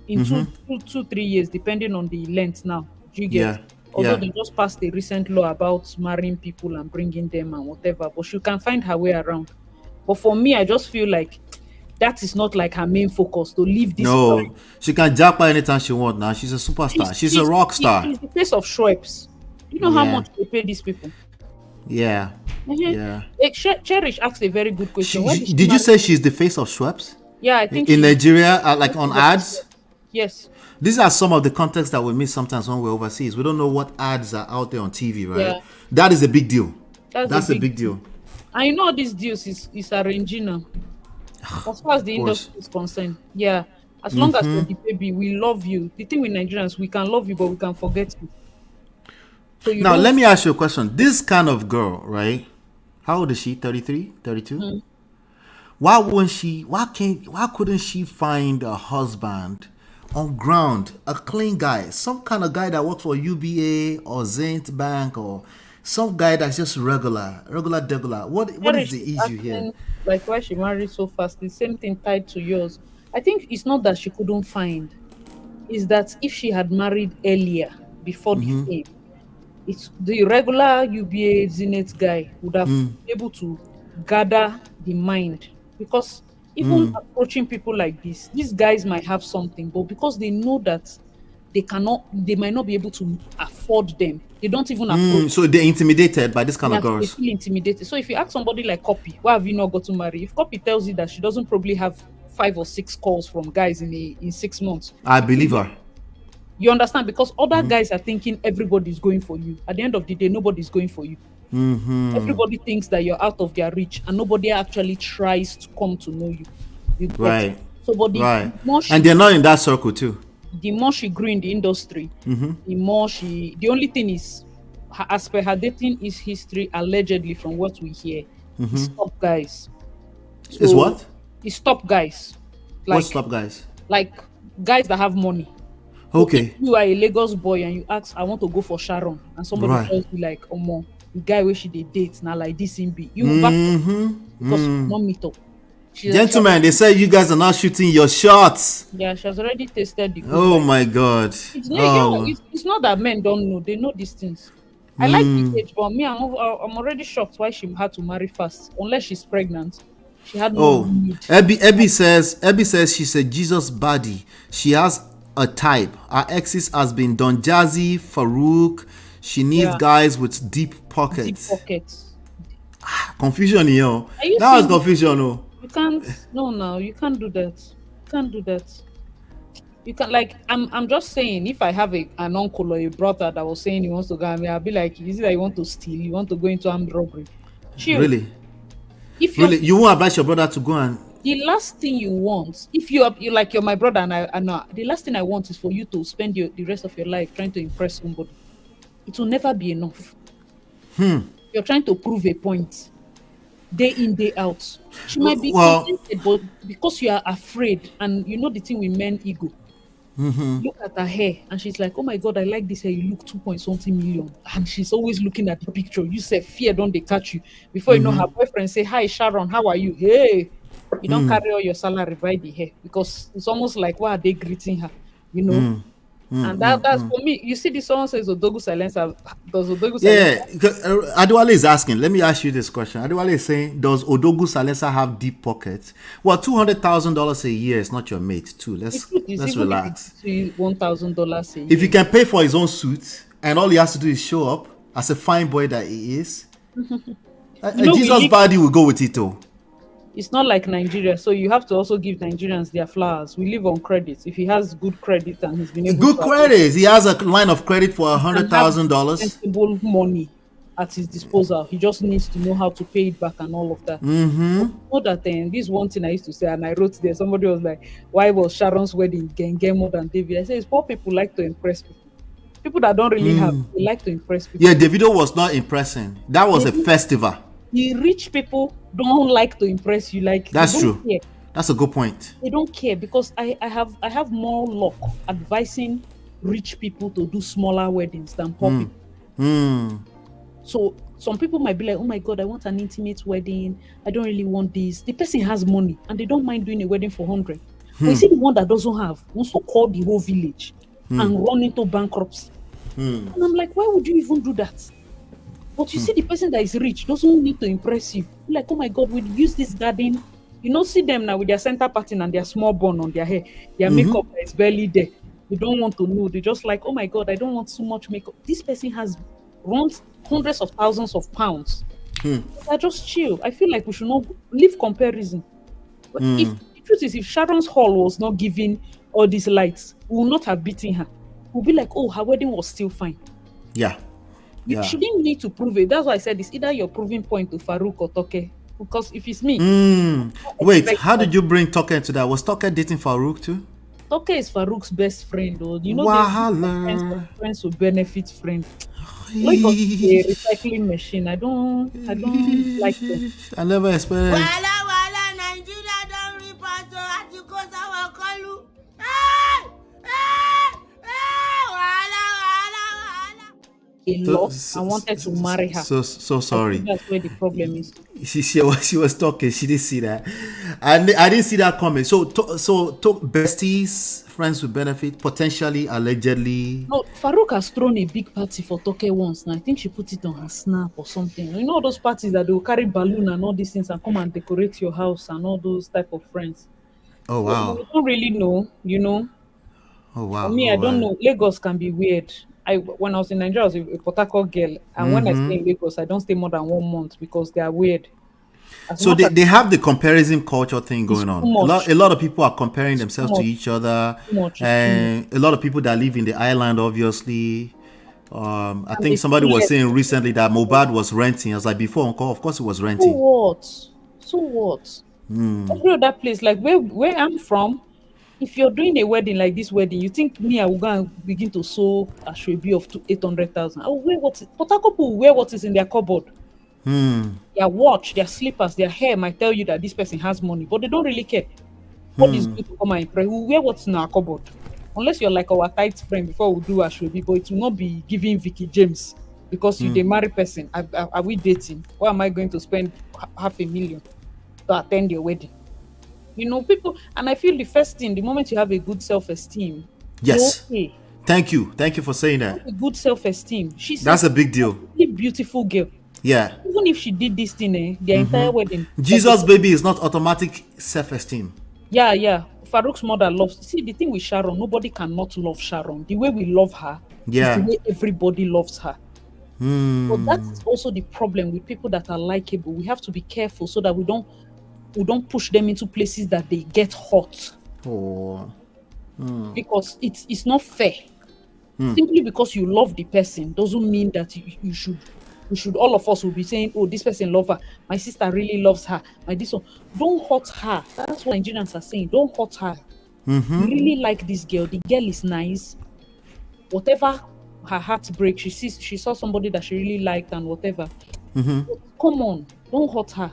In 2-3 years, depending on the length. Now, do you get? Yeah, Although yeah. they just passed a recent law about marrying people and bringing them and whatever, but she can find her way around. But for me, I just feel like that is not like her main focus to leave this. No, she can jump anytime she wants now. She's a superstar. She's a rock star. She's the face of Schweppes. You know how Yeah, much they pay these people? yeah, yeah. Cherish asked a very good question. Why did she Did you marry- say she's the face of Schweppes? Yeah, I think In she- Nigeria, like on ads? Yes. These are some of the contexts that we miss sometimes when we're overseas. We don't know what ads are out there on TV, right? Yeah. That is a big deal. That's a big deal. And you know all these deals is arranging now. As far as the course. industry is concerned. Yeah. As long as you're the baby, we love you. The thing with Nigerians, we can love you, but we can forget you. So you Now, don't- let me ask you a question. This kind of girl, right? How old is she? 33? 32? Why couldn't she find a husband on ground, a clean guy, some kind of guy that works for UBA or Zint Bank or some guy that's just regular. What is the issue here? asking, like, why she married so fast? The same thing tied to yours. I think it's not that she couldn't find. Is that if she had married earlier, before the fame, it's the regular UBA Zenith guy would have been able to gather the mind, because even approaching people like this, these guys might have something, but because they know that they might not be able to afford them, they don't even approach. So they're intimidated by this kind of They girls. feel intimidated. So if you ask somebody like Copy, why have you not got to marry? If Copy tells you that she doesn't probably have 5 or 6 calls from guys in 6 months, I believe her. you understand? Because other guys are thinking everybody's going for you. At the end of the day, nobody's going for you. Everybody thinks that you're out of their reach, and nobody actually tries to come to know you. You get? Right. So, but Right. more she, And they're not in that circle too. the more she grew in the industry, the more she. The only thing is, as per her dating is history, allegedly from what we hear, is top guys. Is what? It's top guys. What's up, guys? Like guys that have money. So Okay. if you are a Lagos boy and you ask, I want to go for Sharon, and somebody Right. tells you like, Omo, the guy where she date now like this in be, you will back because you not meet up. Gentlemen, they say you guys are not shooting your shots. Yeah, she has already tasted the good Oh life. my god. It's not that men don't know, they know these things. I like the age, but me, I'm already shocked why she had to marry fast, unless she's pregnant. She had no need. Abby says she's a Jesus body. She has a type. Her exes has been Don Jazzy, Farouk. She needs guys with deep pockets. Deep pockets. Confusion here. Are you That was seeing- confusion. You can't. No, you can't do that. can't do that. You can like I'm just saying if I have an uncle or a brother that was saying he wants to go at me, I'll be like, is it that you want to steal? You want to go into armed robbery? Chill. Really? If you're Really? You won't advise your brother to go and the last thing you want, if you like you're my brother and I know the last thing I want is for you to spend the rest of your life trying to impress somebody. It will never be enough. You're trying to prove a point day in, day out. She might be contented, but because you are afraid and you know the thing with men ego. Look at her hair and she's like, oh my god, I like this hair. You look 2 point something million. And she's always looking at the picture. You say fear, don't they catch you? Before you know her boyfriend say, hi Sharon, how are you? Hey, you don't carry all your salary by the hair because it's almost like why are they greeting her? You know? And that's for me. You see, this someone says Odogu silencer. Does Odogu silencer? Yeah, Adewale is asking. Let me ask you this question. Adewale is saying, does Odogu silencer have deep pockets? Well, $200,000 a year is not your mate too. Let's relax. $1,000 a year. If he can pay for his own suit and all he has to do is show up as a fine boy that he is, Jesus' body will go with it too. It's not like Nigeria, so you have to also give Nigerians their flowers. We live on credit. If he has good credit and he's been able good to credit, he has a line of credit for $100,000. Sensible money at his disposal. He just needs to know how to pay it back and all of that. Know that this one thing I used to say, and I wrote there. Somebody was like, "Why was Sharon's wedding get more than David?" I say, "It's poor people like to impress people. People that don't really have, they like to impress people." Yeah, Davido was not impressing. That was a festival. The rich people don't like to impress you. Like that's true. Care. That's a good point. They don't care because I have more luck advising rich people to do smaller weddings than poor people. So some people might be like, oh my god, I want an intimate wedding. I don't really want this. The person has money and they don't mind doing a wedding for 100. But you see the one that doesn't have wants to call the whole village and run into bankruptcy. And I'm like, why would you even do that? But you see the person that is rich doesn't need to impress you. You're like, oh my god, we'll use this garden. You know, see them now with their center pattern and their small bun on their hair. Their makeup is barely there. They don't want to know. They're just like, oh my god, I don't want so much makeup. This person has runs hundreds of thousands of pounds. I just chill. I feel like we should not leave comparison. But if the truth is, if Sharon's hall was not giving all these lights, we will not have beaten her. We'll be like, oh, her wedding was still fine. Yeah. You shouldn't need to prove it. That's why I said it's either your proving point to Farouk or Toke. Because if it's me, wait, how did you bring Toke into that? Was Toke dating Farouk too? Toke is Farouk's best friend, though. You know, friends who benefit friend. Like a recycling machine. I don't like them. I never experienced. Nigeria don't report so I to go our call. A lot. I wanted to marry her. So sorry. That's where the problem is. She was talking. She didn't see that. And I didn't see that coming. So besties, friends with benefit, potentially, allegedly. No, Farouk has thrown a big party for Toke once. And I think she put it on her snap or something. You know those parties that they will carry balloon and all these things and come and decorate your house and all those type of friends. Oh wow. So, I don't really know, you know. Oh wow. For me, I don't know. Lagos can be weird. When I was in Nigeria, I was a Port Harcourt girl, and when I stay in Lagos, I don't stay more than 1 month because they are weird. So they have the comparison culture thing going on. A lot of people are comparing themselves to each other, and a lot of people that live in the island, obviously. I think somebody was saying recently that Mohbad was renting. I was like, before Uncle, of course he was renting. So what? Every other place, like where I'm from. If you're doing a wedding like this wedding, you think me, I will go and begin to sew a shrebi of 800,000. I will wear what Port Harcourt will wear what is in their cupboard. Their watch, their slippers, their hair might tell you that this person has money, but they don't really care. What is going to come and impress? We'll wear what's in our cupboard. Unless you're like our tight friend before we do a shrebi, but it will not be giving Veekee James because you're the married person. Are we dating? Why am I going to spend $500,000 to attend your wedding? You know, people, and I feel the first thing, the moment you have a good self-esteem, yes. Okay. Thank you for saying that. A good self-esteem. That's a big deal. A beautiful girl. Yeah. Even if she did this thing, their entire wedding. Jesus' baby is not automatic self-esteem. Yeah. Farouk's mother loves. See, the thing with Sharon, nobody cannot love Sharon. The way we love her is the way everybody loves her. But that's also the problem with people that are likable. We have to be careful so that we don't push them into places that they get hot. Oh. Because it's not fair. Simply because you love the person doesn't mean that you should all of us will be saying, oh, this person love her, my sister really loves her, my this one. Don't hurt her. That's what Nigerians are saying. Don't hurt her. You really like this girl. The girl is nice. Whatever her heart breaks, she saw somebody that she really liked and whatever. Come on, don't hurt her.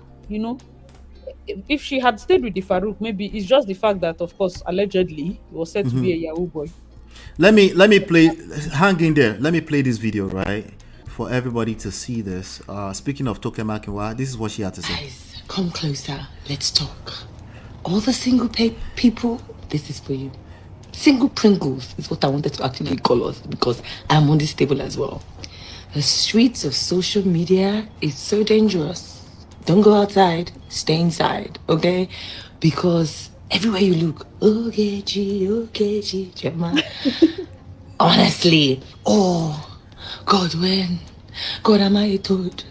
If she had stayed with the Farouk, maybe it's just the fact that, of course, allegedly he was said to be a Yahoo boy. Let me play. Hang in there. Let me play this video, right, for everybody to see this. Speaking of Toke Makinwa, this is what she had to say. Guys, come closer. Let's talk. All the single people, this is for you. Single Pringles is what I wanted to actually call us because I'm on this table as well. The streets of social media is so dangerous. Don't go outside. Stay inside, okay? Because everywhere you look, okay, Gemma. Honestly, oh, God, when? God, am I a toad?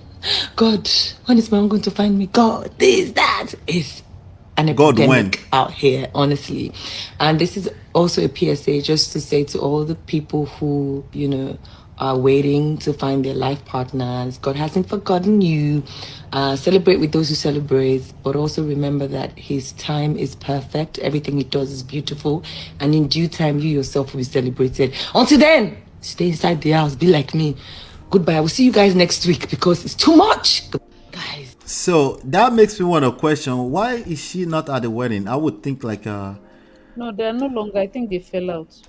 God, when is my mom going to find me? God, this, that is an epidemic out here, honestly. And this is also a PSA just to say to all the people who, are waiting to find their life partners. God hasn't forgotten you. Celebrate with those who celebrate, but also remember that his time is perfect. Everything he does is beautiful. And in due time, you yourself will be celebrated. Until then, stay inside the house. Be like me. Goodbye. I will see you guys next week because it's too much. Guys. So that makes me want to question, why is she not at the wedding? I would think like No, they are no longer. I think they fell out.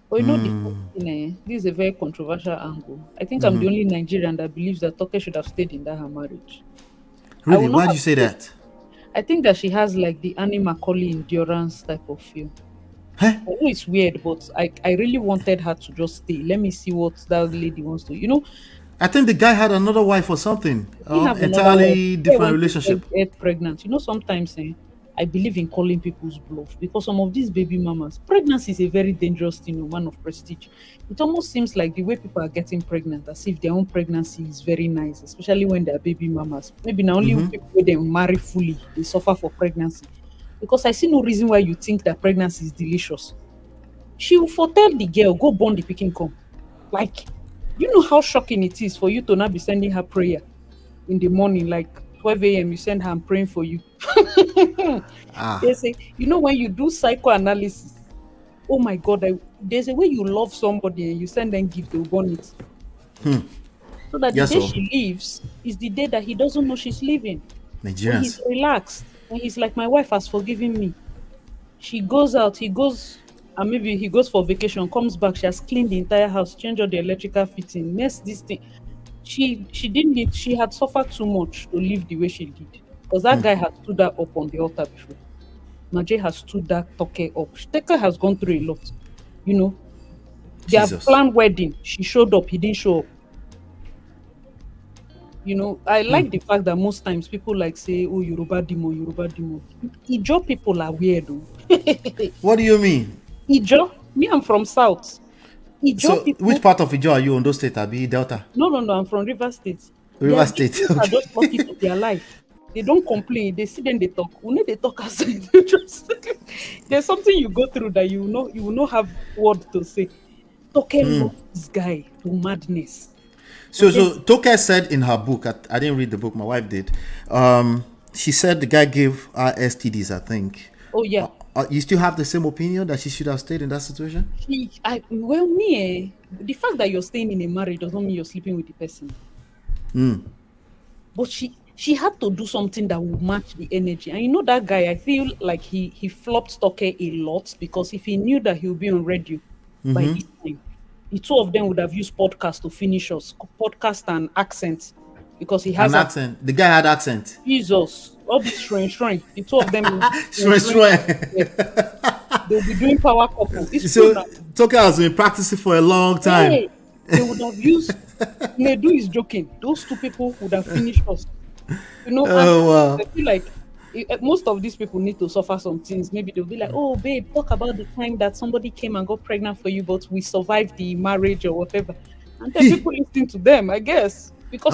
But this is a very controversial angle. I think I'm the only Nigerian that believes that Toke should have stayed in that her marriage. Really? Why do you say that? I think that she has like the Annie Macaulay endurance type of feel. Huh? I know it's weird, but I really wanted her to just stay. Let me see what that lady wants to. I think the guy had another wife or something. Entirely different relationship. Get pregnant. Sometimes I believe in calling people's bluff because some of these baby mamas, pregnancy is a very dangerous thing, man of prestige. It almost seems like the way people are getting pregnant, as if their own pregnancy is very nice, especially when they're baby mamas. Maybe not only people when they marry fully, they suffer for pregnancy. Because I see no reason why you think that pregnancy is delicious. She will foretell the girl, go born the pikin come. Like, you know how shocking it is for you to not be sending her prayer in the morning, like 12 a.m. you send her, I'm praying for you. They say, when you do psychoanalysis, oh my God, there's a way you love somebody and you send them gift, they'll burn it. So that the day she leaves is the day that he doesn't know she's leaving. When he's relaxed, when he's like, my wife has forgiven me. She goes out, he goes, and maybe he goes for vacation, comes back, she has cleaned the entire house, changed all the electrical fitting, messed this thing. She had suffered too much to live the way she did. Because that guy had stood her up on the altar before. Maje has stood that Toke up. Toke has gone through a lot. They have planned wedding. She showed up, he didn't show up. I like the fact that most times people say, oh, Yoruba demon. Ijo people are weird. What do you mean? Ijo? Me, I'm from South. So, which part of Ijo are you? Ondo State, Abi Delta? No, I'm from River State. River State. Okay. Are just lucky to their life. They don't complain. They sit and they talk. When they talk outside, there's something you go through that you will not have word to say. Toke loves this guy to madness. So Toke said in her book, I didn't read the book, my wife did. She said the guy gave her STDs, I think. Oh yeah. You still have the same opinion that she should have stayed in that situation? The fact that you're staying in a marriage doesn't mean you're sleeping with the person. But she had to do something that would match the energy. And that guy, I feel like he flopped Toke a lot because if he knew that he would be on radio by this time, the two of them would have used podcast to finish us. Podcast and accent. Because he has an accent. The guy had accent. Jesus. All this shrine. The two of them shrine. They'll be doing power couple. So Toke has been practicing for a long time. Hey, they would have used Nedu is joking. Those two people would have finished us. Wow. I feel like most of these people need to suffer some things. Maybe they'll be like, oh babe, talk about the time that somebody came and got pregnant for you, but we survived the marriage or whatever. And then people listening to them, I guess. Because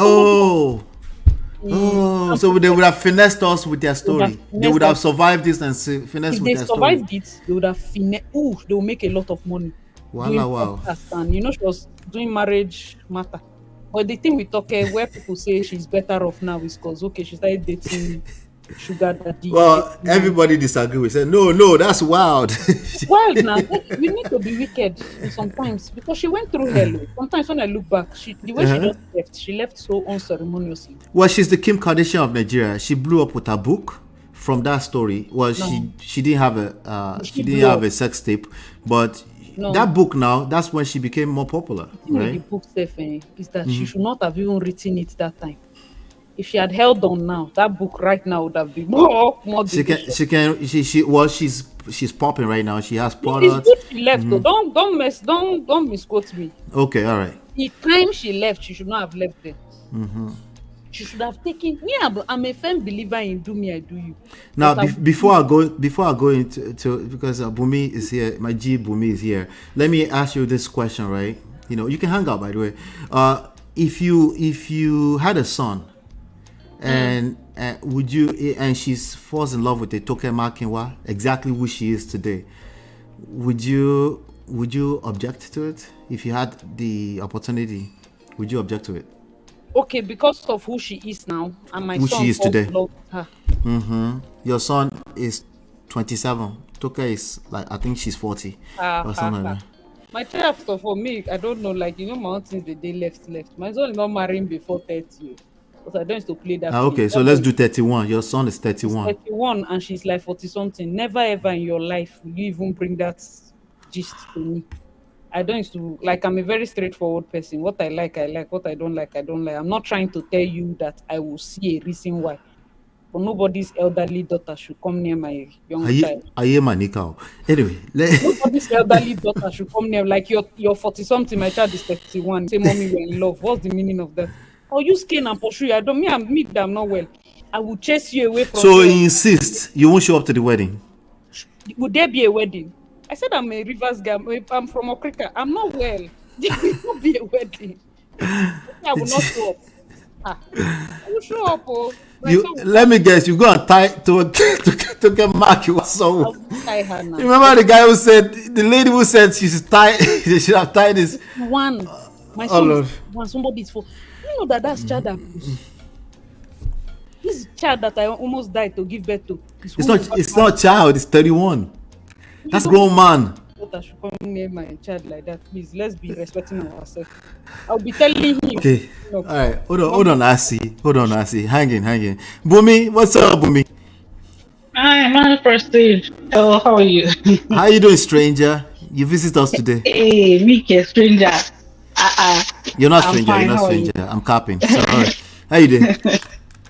Oh, so they would have finessed us with their story. They would have survived this and finessed if with they their story. survived it, they would have they will make a lot of money doing Wow. podcast. And she was doing marriage matter. But the thing with Toke, where people say she's better off now is because she started dating sugar daddy. Well, everybody disagree. We said no, that's wild. Wild now. You need to be wicked sometimes because she went through hell. Sometimes when I look back, the way she left so unceremoniously. Well, she's the Kim Kardashian of Nigeria. She blew up with her book. From that story, well, she didn't have a sex tape, but that book now, that's when she became more popular. Right? The book is that she should not have even written it that time. If she had held on now, that book right now would have been more. She's popping right now. She has products. It's good she left though. Don't misquote me. Okay, all right. The time she left, she should not have left there. She should have taken me. I'm a firm believer in do me, I do you. Now, before I go into because Bumi is here, my G Bumi is here. Let me ask you this question, right? You can hang out, by the way. If you had a son, and would you? And she falls in love with the Toke Makinwa, exactly who she is today. Would you object to it if you had the opportunity? Would you object to it? Okay, because of who she is now, and my who son she is today. Her. Your son is 27. Toke is I think she's 40 or something like that. My child, for me, I don't know. My own things the day left. My son is not marrying before 30. Because I don't used to play that. Okay, so let's do 31. Your son is 31. She's 31 and she's 40 something. Never ever in your life will you even bring that gist to me. I don't used to I'm a very straightforward person. What I like, I like. What I don't like, I don't like. I'm not trying to tell you that I will see a reason why. But nobody's elderly daughter should come near my young child. Anyway, nobody's elderly daughter should come near. You're 40 something, my child is 31. Say, mommy, we're in love. What's the meaning of that? Or you skin and pursue you. I'm not well. I will chase you away from. So he insists you won't show up to the wedding. Would there be a wedding? I said I'm a Rivers guy. I'm from Okrika. I'm not well. There will not be a wedding. I will not show up. I will show up. Let me guess. You go and tie to get Mark. You so. Tie her now. Remember the lady who said she should tie. She should have tied this. One. My son. One. Somebody's for. You know that's child abuse. This child that I almost died to give birth to. It's not child. It's 31. That's grown man. I should come near my child like that, please. Let's be respecting ourselves. I'll be telling him. Okay. All right. Hold on, Asi. Hang in. Bumi, what's up, Bumi? Hi, man, Prestige. Oh, how are you? How you doing, stranger? You visit us today. Hey, Veekee, stranger. You're not stranger. You're not stranger. I'm capping. Sorry. How you doing?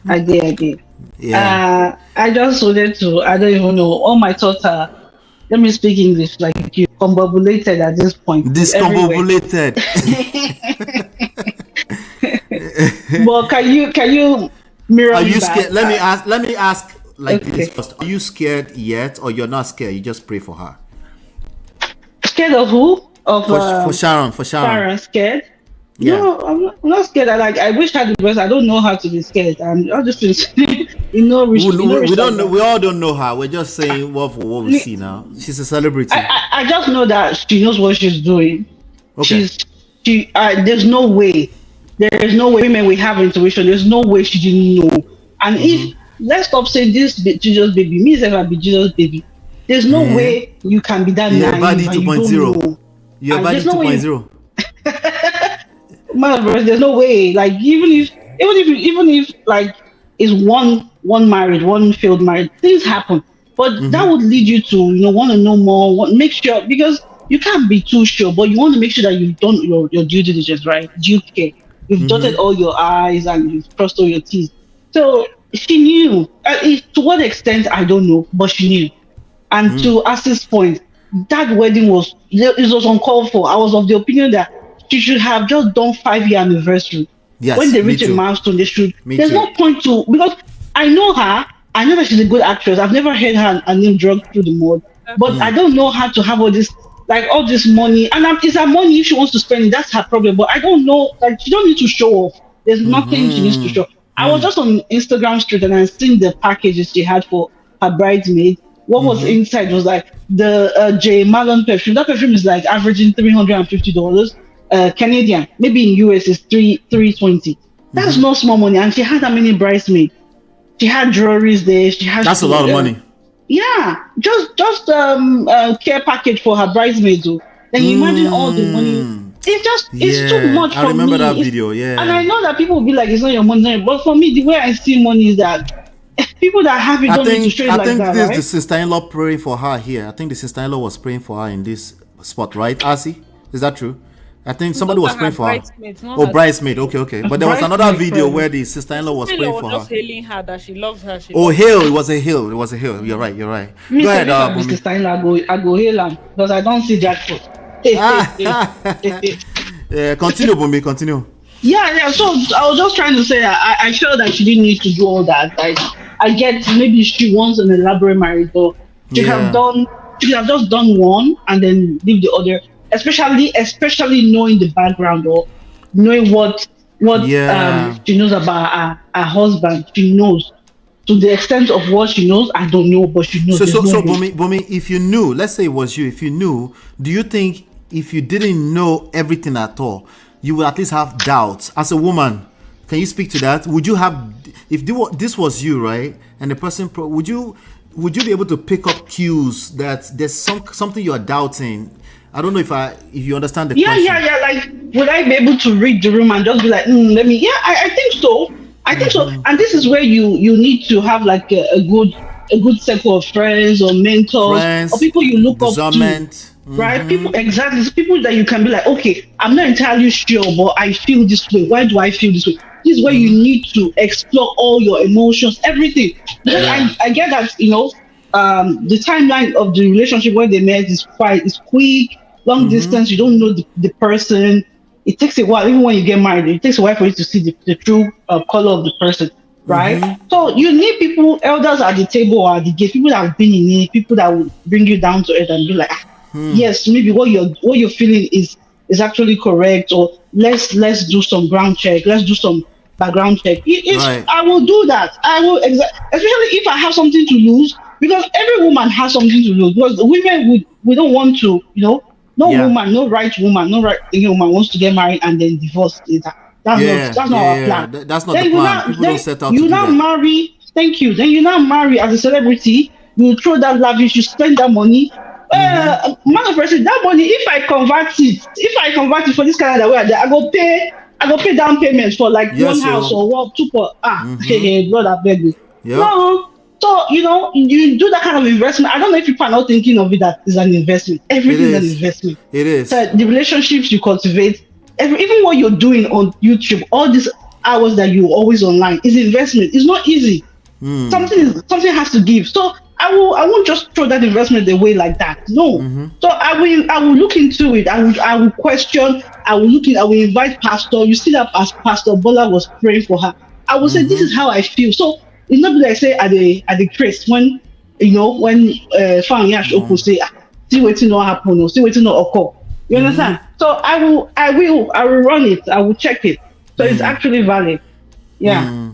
I did. Yeah. I just wanted to. I don't even know. All my thoughts are. Let me speak English like you. Combobulated at this point. Discombobulated. But can you mirror? Are you scared? Let me ask this first. Are you scared yet, or you're not scared? You just pray for her. Scared of who? For Sharon. Sharon, scared? Yeah. No, I'm not scared. I wish her the best. I don't know how to be scared. I'm just we all don't know her. We're just saying what we see now. She's a celebrity. I just know that she knows what she's doing. Okay. There's no way women will have intuition. There's no way she didn't know. And if let's stop saying this Jesus baby, me say I be Jesus baby. There's no way you can be that naive. Body 2.0. Your body 2.0. There's no way. Even if is one married, one failed marriage, things happen. But that would lead you to want to know more, make sure, because you can't be too sure, but you want to make sure that you've done your due diligence, right? Due care. You've dotted all your I's and you've crossed all your T's. So she knew. To what extent I don't know, but she knew. And to Asi's point, that wedding was uncalled for. I was of the opinion that she should have just done 5-year anniversary. Yes, when they reach a milestone, they should. There's no point to, because I know her. I know that she's a good actress. I've never heard her name dragged through the mud. But I don't know how to have all this money. And it's her money. If she wants to spend it, that's her problem. But I don't know. She don't need to show off. There's nothing she needs to show. I was just on Instagram street and I seen the packages she had for her bridesmaid. What was inside was like the J Malone perfume. That perfume is like averaging $350 Canadian. Maybe in US is 320. That's no small money. And she had that many bridesmaids. She had jewelries there. She had That's a lot of money. Yeah, just care package for her bridesmaids. Oh. Then you imagine all the money. It's too much for me. I remember that video. Yeah, and I know that people will be like, it's not your money, but for me, the way I see money is that people that have it don't need to show it like that. I think this right? the sister-in-law praying for her here. I think the sister-in-law was praying for her in this spot, right? Asi, is that true? I think somebody was praying for her. Oh, bridesmaid. Okay. But there was another video where the sister-in-law was praying for her. Just hailing her that she loves her. Hail! It was a hill. You're right. Go ahead, Bumi. Sister-in-law, I go hail her because I don't see jackpot. Yeah, continue, Bumi. Continue. Yeah. So I was just trying to say I felt that she didn't need to do all that. I get maybe she wants an elaborate marriage, but she could have just done one and then leave the other. Especially knowing the background or knowing what she knows about her husband. She knows to the extent of what she knows. I don't know, but she knows. So Bumi, if you knew, let's say it was you, if you knew, do you think if you didn't know everything at all, you would at least have doubts as a woman? Can you speak to that? Would you have, if this was you, right, and the person, would you be able to pick up cues that there's something you are doubting? I don't know if you understand the question. Yeah. Like, would I be able to read the room and just be like, let me? Yeah, I think so. I think so. And this is where you need to have like a good circle of friends or mentors or people you look up to. Right? People people that you can be like, okay, I'm not entirely sure, but I feel this way. Why do I feel this way? This is where you need to explore all your emotions, everything. Because I get that, the timeline of the relationship when they met is quick. Long distance, you don't know the person. It takes a while, even when you get married, it takes a while for you to see the true color of the person, right? So you need people, elders at the table or at the gate, people that have been in it, people that will bring you down to earth and be like, yes, maybe what you're feeling is actually correct, or let's do some ground check, let's do some background check. I will do that. I will, especially if I have something to lose, because every woman has something to lose. Because women, we don't want to, woman, no right woman wants to get married and then divorce later. That's not our plan. That's not the plan. People don't set out to do that. Marry. Thank you. Then you now marry as a celebrity. You throw that lavish. You spend that money. Man of president, that money. If I convert it for this Canada where I go pay down payment for like one house or 2 hey, Lord, I beg you. No. So, you do that kind of investment. I don't know if people are not thinking of it that is an investment. Everything is an investment. It is. So the relationships you cultivate, even what you're doing on YouTube, all these hours that you're always online is investment. It's not easy. Something has to give. So I won't just throw that investment away like that. No. So I will look into it. I will question. I will invite Pastor. You see that as Pastor Bola was praying for her. I will say, this is how I feel. So it's not like I say at the Chris when Fan Yash Oko say see waiting not happen or see waiting not occur. You understand? So I will run it. I will check it. So it's actually valid. Yeah.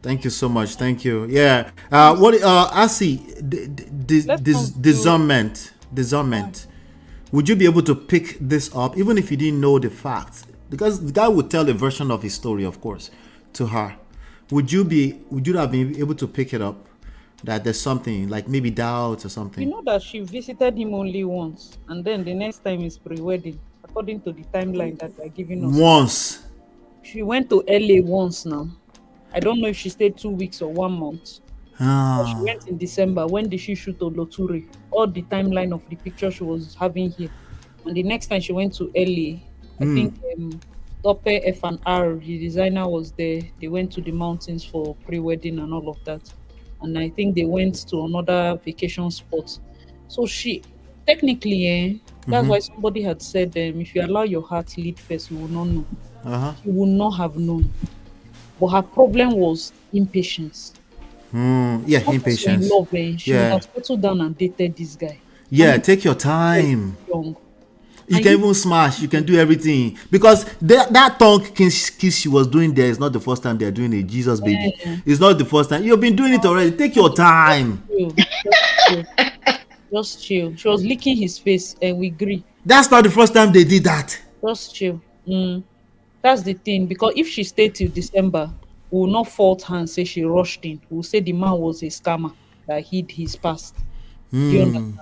Thank you so much. Thank you. Yeah. Asi, discernment. Would you be able to pick this up even if you didn't know the facts? Because the guy would tell a version of his story, of course, to her. Would you have been able to pick it up that there's something like maybe doubt or something? You know that she visited him only once, and then the next time is pre-wedding, according to the timeline that they're giving us. Once. She went to LA once now. I don't know if she stayed 2 weeks or 1 month. But she went in December. When did she shoot Oloture? All the timeline of the picture she was having here. And the next time she went to LA, I think Dope F&R, the designer, was there. They went to the mountains for pre-wedding and all of that. And I think they went to another vacation spot. So she, technically, that's why somebody had said, if you allow your heart lead first, you will not know. You will not have known. But her problem was impatience. Impatience. In love, she would have settled down and dated this guy. Yeah, take your time. Young. You can even smash. You can do everything because that tongue kiss she was doing there is not the first time they're doing it. Jesus baby, it's not the first time. You've been doing it already. Take your time. Just chill. She was licking his face, and we agree. That's not the first time they did that. Just chill. That's the thing. Because if she stayed till December, we will not fault her and say she rushed in. We'll say the man was a scammer that hid his past. Do you understand?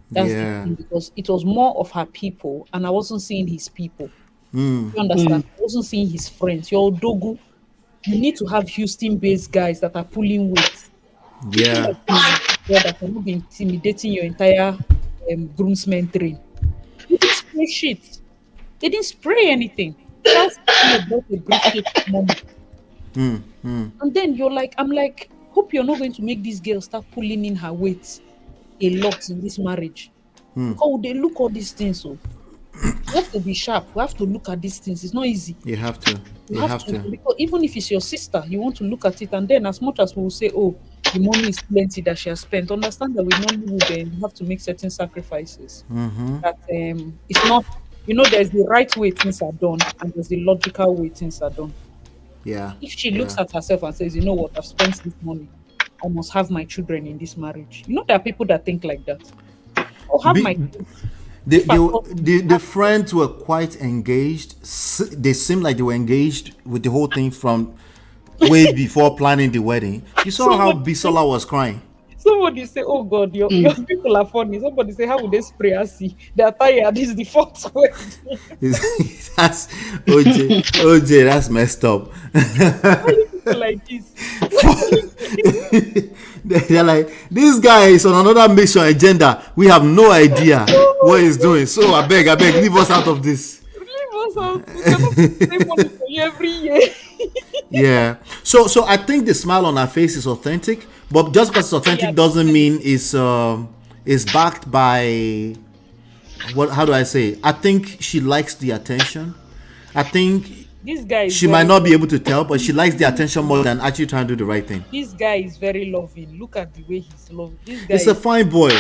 That's the thing, because it was more of her people, and I wasn't seeing his people. You understand? I wasn't seeing his friends. Your Dogu, you need to have Houston-based guys that are pulling weight. Yeah. That cannot be intimidating your entire groomsmen train. They didn't spray shit. They didn't spray anything. Just brought a briefcase of money. And then I'm like, hope you're not going to make this girl start pulling in her weight a lot in this marriage. Because they look all these things. So we have to be sharp. We have to look at these things. It's not easy. You have to. You have to. Because even if it's your sister, you want to look at it, and then as much as we will say, oh, the money is plenty that she has spent, understand that we normally have to make certain sacrifices. That it's not, there's the right way things are done, and there's the logical way things are done. Yeah. If she looks at herself and says, you know what, I've spent this money, I must have my children in this marriage. There are people that think like that. I'll have my kids. The friends were quite engaged. They seemed like they were engaged with the whole thing from way before planning the wedding. You saw how Bisola was crying. Somebody say, oh God, your people are funny. Somebody say, how would they spray acid? They are tired. This is the fourth wedding. That's OJ, that's messed up. Like this. They're like, this guy is on another mission agenda. We have no idea what he's doing. So I beg, leave us out of this. Leave us out. We cannot pay money for you every year. Yeah. So I think the smile on her face is authentic, but just because it's authentic doesn't mean it's backed by what? How do I say? I think she likes the attention. I think this guy she might not be able to tell, but she likes the attention more than actually trying to do the right thing. This guy is very loving. Look at the way he's loving. This guy is a fine boy.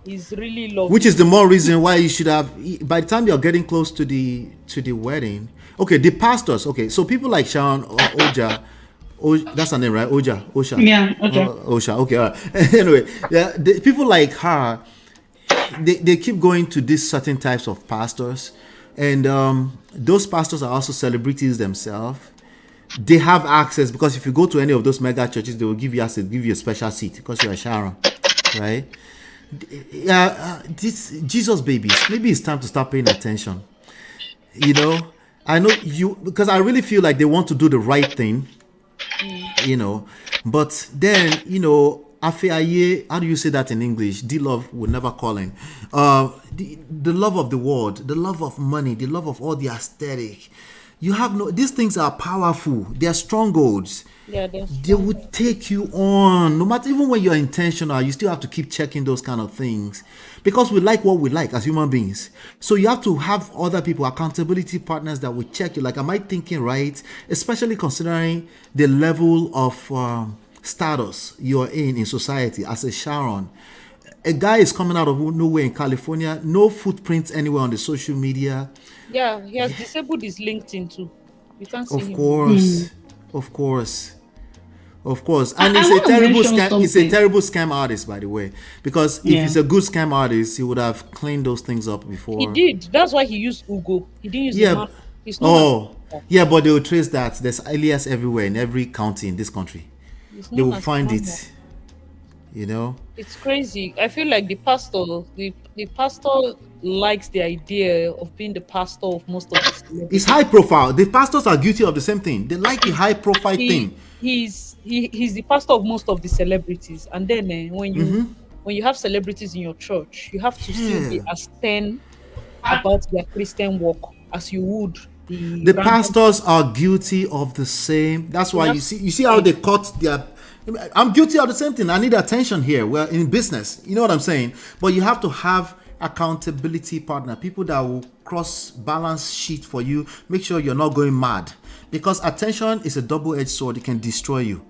He's really loving. Which is the more reason why you should have. By the time you're getting close to the wedding, okay, the pastors. Okay, so people like Sharon Ooja. That's her name, right? Osha. Yeah, Ooja. Osha. Okay, all right. Anyway, yeah, people like her, they keep going to these certain types of pastors, and those pastors are also celebrities themselves. They have access because if you go to any of those mega churches, they will give you access, give you a special seat because you're a Sharon, right? This Jesus babies, maybe it's time to start paying attention. I know you, because I really feel like they want to do the right thing. But then affaire, how do you say that in English? The love will never call in. The love of the world, the love of money, the love of all the aesthetic. These things are powerful. They are strongholds. Yeah, they would take you on. No matter, even when you're intentional, you still have to keep checking those kind of things because we like what we like as human beings. So you have to have other people, accountability partners that will check you. Like, am I thinking right? Especially considering the level of status you're in society as a Sharon. A guy is coming out of nowhere in California, no footprints anywhere on the social media. Yeah, he has disabled his LinkedIn too. You can't see him. Of course. And he's a terrible scam. He's a terrible scam artist, by the way. Because if he's a good scam artist, he would have cleaned those things up before. He did. That's why he used Ugo. He didn't use the map. Yeah, but they will trace that. There's alias everywhere in every county in this country. They will find it. It's crazy. I feel like the pastor likes the idea of being the pastor of most of the celebrities. It's high profile. The pastors are guilty of the same thing. They like the high profile thing. He's the pastor of most of the celebrities, and then when you have celebrities in your church, you have to still be as stern about their Christian walk as you would the pastors are guilty of the same. That's why you see how they cut their. I'm guilty of the same thing. I need attention here. We're in business. You know what I'm saying? But you have to have accountability partner, people that will cross balance sheet for you. Make sure you're not going mad, because attention is a double-edged sword. It can destroy you.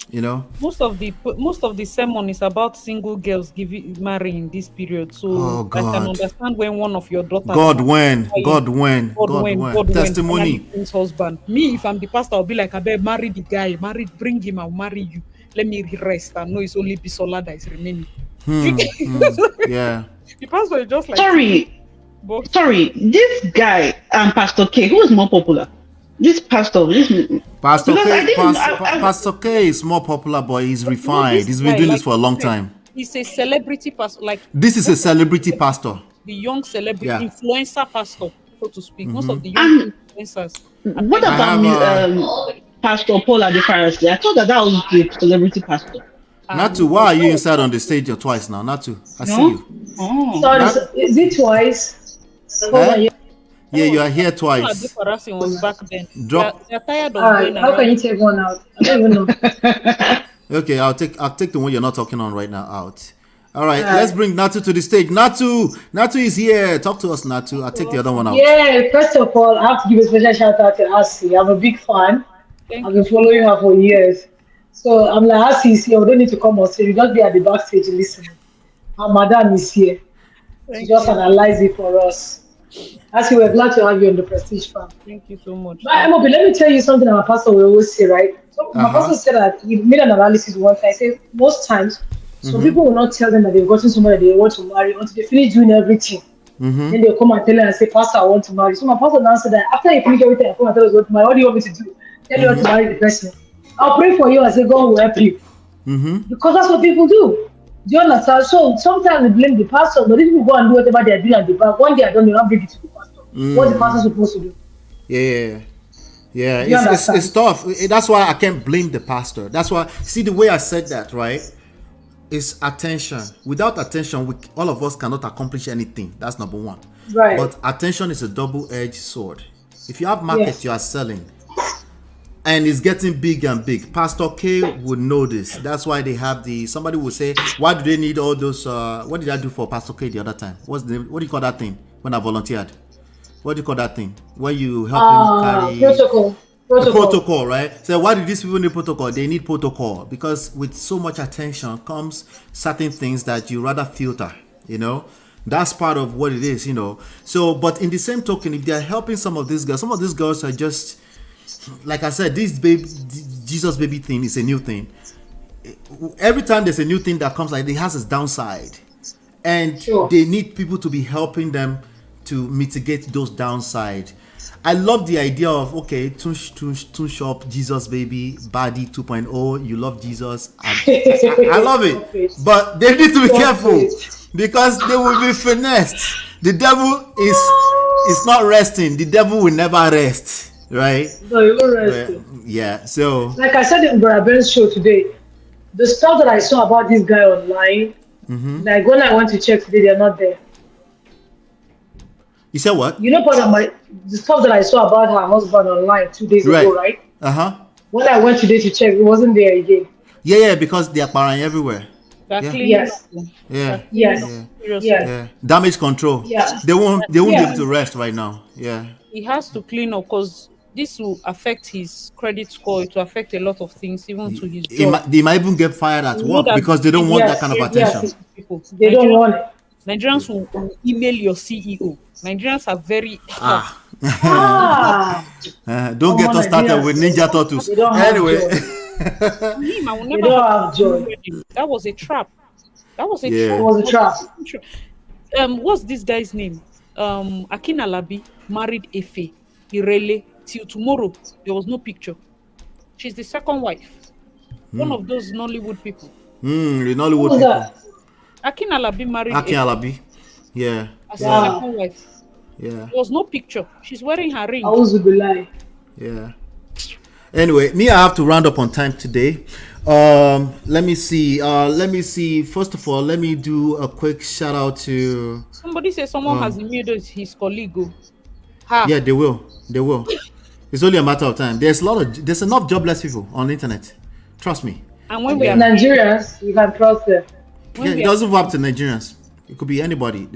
You know. Most of the sermon is about single girls marrying this period. So Oh I can God. understand when one of your daughters God are when. crying, God when. God when. God when finally Testimony. brings husband. Me, if I'm the pastor, I'll be like, I better marry the guy, bring him, I'll marry you. Let me rest. I know it's only Bisola that is remaining. Yeah. The pastor is just like, but Sorry, this guy and Pastor K, who is more popular? This pastor, Pastor because I K, didn't. Pastor K is more popular, but he's you know refined. this He's been guy, doing this like for a you long said, time. he's a celebrity pastor. Like This is a most of celebrity pastor. the young celebrity Yeah. influencer pastor, so to speak. Most of the young And influencers what attend. I about have Pastor Paul the Pharisee? I thought that was the celebrity pastor. Natu, why are you inside on the stage twice now? Natu, I see you. Sorry, is it twice? Hold on, Eh? Yeah, you are here twice. Paparazzi was back then. Drop. They're tired of Alright, going how can around. you take one out? I don't even know. Okay, I'll take the one you're not talking on right now out. All right, let's Alright. bring Natu to the stage. Natu is here. Talk to us, Natu. I'll take the other one out. Yeah, first of all, I have to give a special shout out to Asi. I'm a big fan. Thank I've you been so following much. her for years. So I'm like, Asi is here. We don't need to come on stage. You just be at the backstage listening. And Madam is here to Thank just you. analyze it for us. Asi, we're glad to have you on the Prestige Farm. Thank you so much. But Emobi, let me tell you something that my pastor will always say, right? So my pastor said that he made an analysis once. I said most times, some people will not tell them that they've gotten somebody that they want to marry until they finish doing everything. Then they'll come and tell her and say, Pastor, I want to marry. So my pastor now said that after you finish everything, I come and tell us what to marry. What do you want me to do? Tell you how to marry the person. I'll pray for you and say, God will help you. Because that's what people do. Do you understand? So sometimes we blame the pastor, but these people go and do whatever they're doing at the back. One day I don't know, I'll bring it to the pastor. What's the pastor supposed to do? Yeah, Do you it's tough. That's why I can't blame the pastor. That's why, see the way I said that, right? It's attention. Without attention, all of us cannot accomplish anything. That's number one. Right. But attention is a double-edged sword. If you have market, you are selling. And it's getting big and big. Pastor K would know this. That's why they have somebody will say, why do they need all those, what did I do for Pastor K the other time? What do you call that thing when I volunteered? What do you call that thing? When you help him carry... Protocol, right? So why do these people need protocol? They need protocol because with so much attention comes certain things that you rather filter, you know? That's part of what it is, you know? So, but in the same token, if they're helping some of these girls are just... Like I said, this Jesus baby thing is a new thing. Every time there's a new thing that comes, like it has its downside, and they need people to be helping them to mitigate those downside. I love the idea of tune shop, Jesus baby, body 2.0. You love Jesus. I love it, but they need to be careful because they will be finessed. The devil is not resting. The devil will never rest. Right? No, you won't rest. Yeah, so like I said in Brother Ben's show today, the stuff that I saw about this guy online, like when I went to check today, they're not there. You said what? You know, part of the stuff that I saw about her husband online 2 days ago, right? When I went today to check, it wasn't there again. Yeah, because they are partying everywhere. Yes. Yeah. Damage control. Yeah. They won't be able to rest right now. Yeah. He has to clean up because this will affect his credit score. It will affect a lot of things, even to his job. They might even get fired at work because they don't want that kind of attention. They don't want it. Nigerians will email your CEO. Nigerians are very... don't get us started with Ninja Turtles. Anyway. They don't have joy. That was a trap. That was a trap. trap. It was a trap. What's this guy's name? Akin Alabi married Efe Irele. Till tomorrow, there was no picture. She's the second wife. One of those Nollywood people. The Nollywood people. Akin Alabi married Akin Alabi. Yeah. As the second wife. Yeah. There was no picture. She's wearing her ring. Yeah. Anyway, me, I have to round up on time today. Let me see. First of all, let me do a quick shout out to... Somebody said someone has muted his colleague. Yeah, they will. It's only a matter of time. There's enough jobless people on the internet. Trust me. And when we are Nigerians, you can trust them. It doesn't go up to Nigerians. It could be anybody.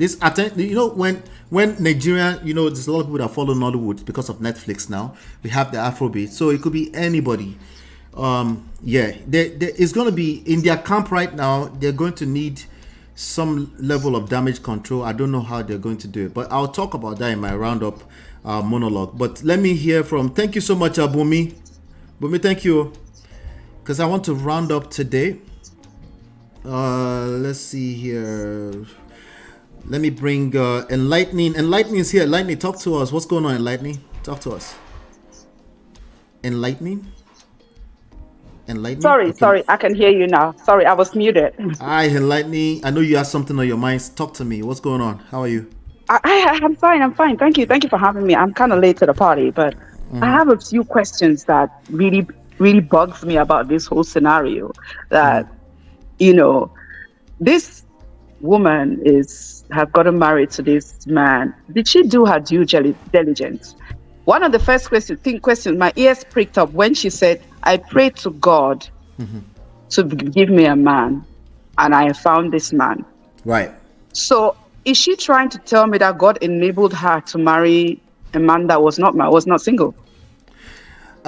When Nigeria, there's a lot of people that follow Nollywood because of Netflix now. We have the Afrobeat, so it could be anybody. it's going to be in their camp right now. They're going to need some level of damage control. I don't know how they're going to do it, but I'll talk about that in my roundup monologue. But let me hear from. Thank you so much, Bumi. Bumi, thank you, because I want to round up today. Let's see here. Let me bring Enlightening. Enlightening is here. Enlightening, talk to us. What's going on, Enlightening? Talk to us. Enlightening. Sorry, I can hear you now. Sorry, I was muted. Hi, Enlightening. I know you have something on your mind. Talk to me. What's going on? How are you? I'm fine. Thank you for having me. I'm kind of late to the party, but I have a few questions that really, really bugs me about this whole scenario. That, this woman have gotten married to this man. Did she do her due diligence? One of the first questions, my ears pricked up when she said, I prayed to God to give me a man, and I found this man. Right. So is she trying to tell me that God enabled her to marry a man that was not single?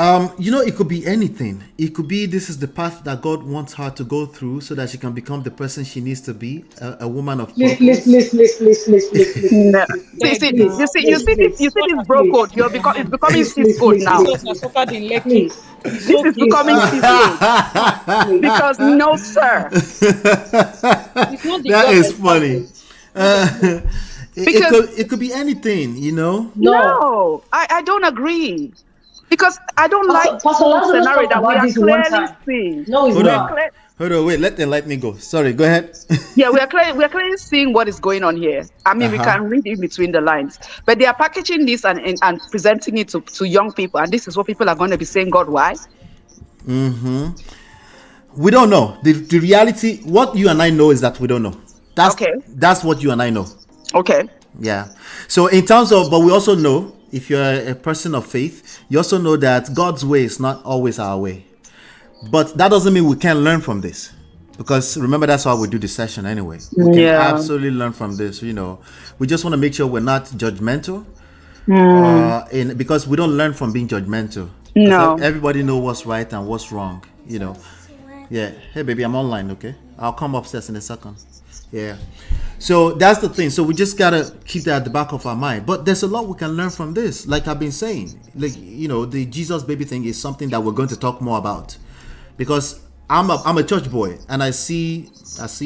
It could be anything. It could be this is the path that God wants her to go through so that she can become the person she needs to be, a woman of purpose. Please. No. You see this bro code. It's becoming sis code now. This is becoming sis code. Because no, sir. That is funny. It could be anything, No, I don't agree. Because I don't like the scenario that we are clearly seeing. No, it's not. Hold on, wait. Let the lightning go. Sorry, go ahead. Yeah, we are clearly seeing what is going on here. I mean, we can read in between the lines. But they are packaging this and presenting it to young people. And this is what people are going to be saying, God, why? We don't know. The reality, what you and I know is that we don't know. That's what you and I know. Okay. Yeah. So in terms of, but we also know, if you're a person of faith, you also know that God's way is not always our way. But that doesn't mean we can't learn from this. Because remember, that's why we do the session anyway. We can absolutely learn from this. We just want to make sure we're not judgmental. Because we don't learn from being judgmental. No. Everybody knows what's right and what's wrong. Yeah. Hey, baby, I'm online, okay? I'll come upstairs in a second. Yeah. So that's the thing. So we just gotta keep that at the back of our mind. But there's a lot we can learn from this. Like I've been saying, the Jesus baby thing is something that we're going to talk more about, because I'm a church boy and I see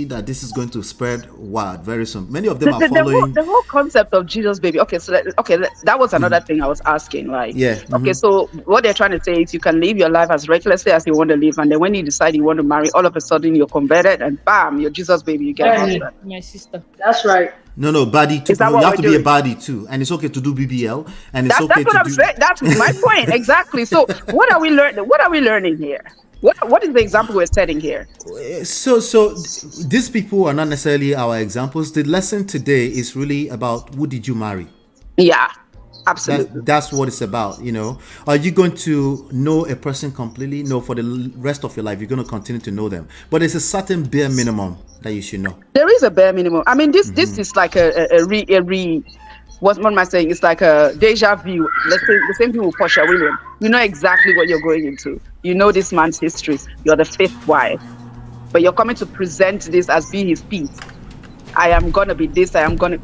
that this is going to spread wide very soon. Many of them are following the whole concept of Jesus baby. Okay, so that was another thing I was asking. Like, okay, so what they're trying to say is you can live your life as recklessly as you want to live, and then when you decide you want to marry, all of a sudden you're converted, and bam, you're Jesus baby. You get husband. My sister. That's right. No, body too. You have to be a body too, and it's okay to do BBL, and it's okay that's what I'm saying. That's my point exactly. So what are we learning? What are we learning here? What is the example we're setting here? So these people are not necessarily our examples. The lesson today is really about who did you marry? Yeah, absolutely. That's what it's about. Are you going to know a person completely? No, for the rest of your life, you're going to continue to know them. But there's a certain bare minimum that you should know. There is a bare minimum. I mean, this is like what am I saying? It's like a deja vu. Let's say the same thing with Portia Williams. You know exactly what you're going into. You know this man's history. You're the fifth wife. But you're coming to present this as being his piece. I am going to be this.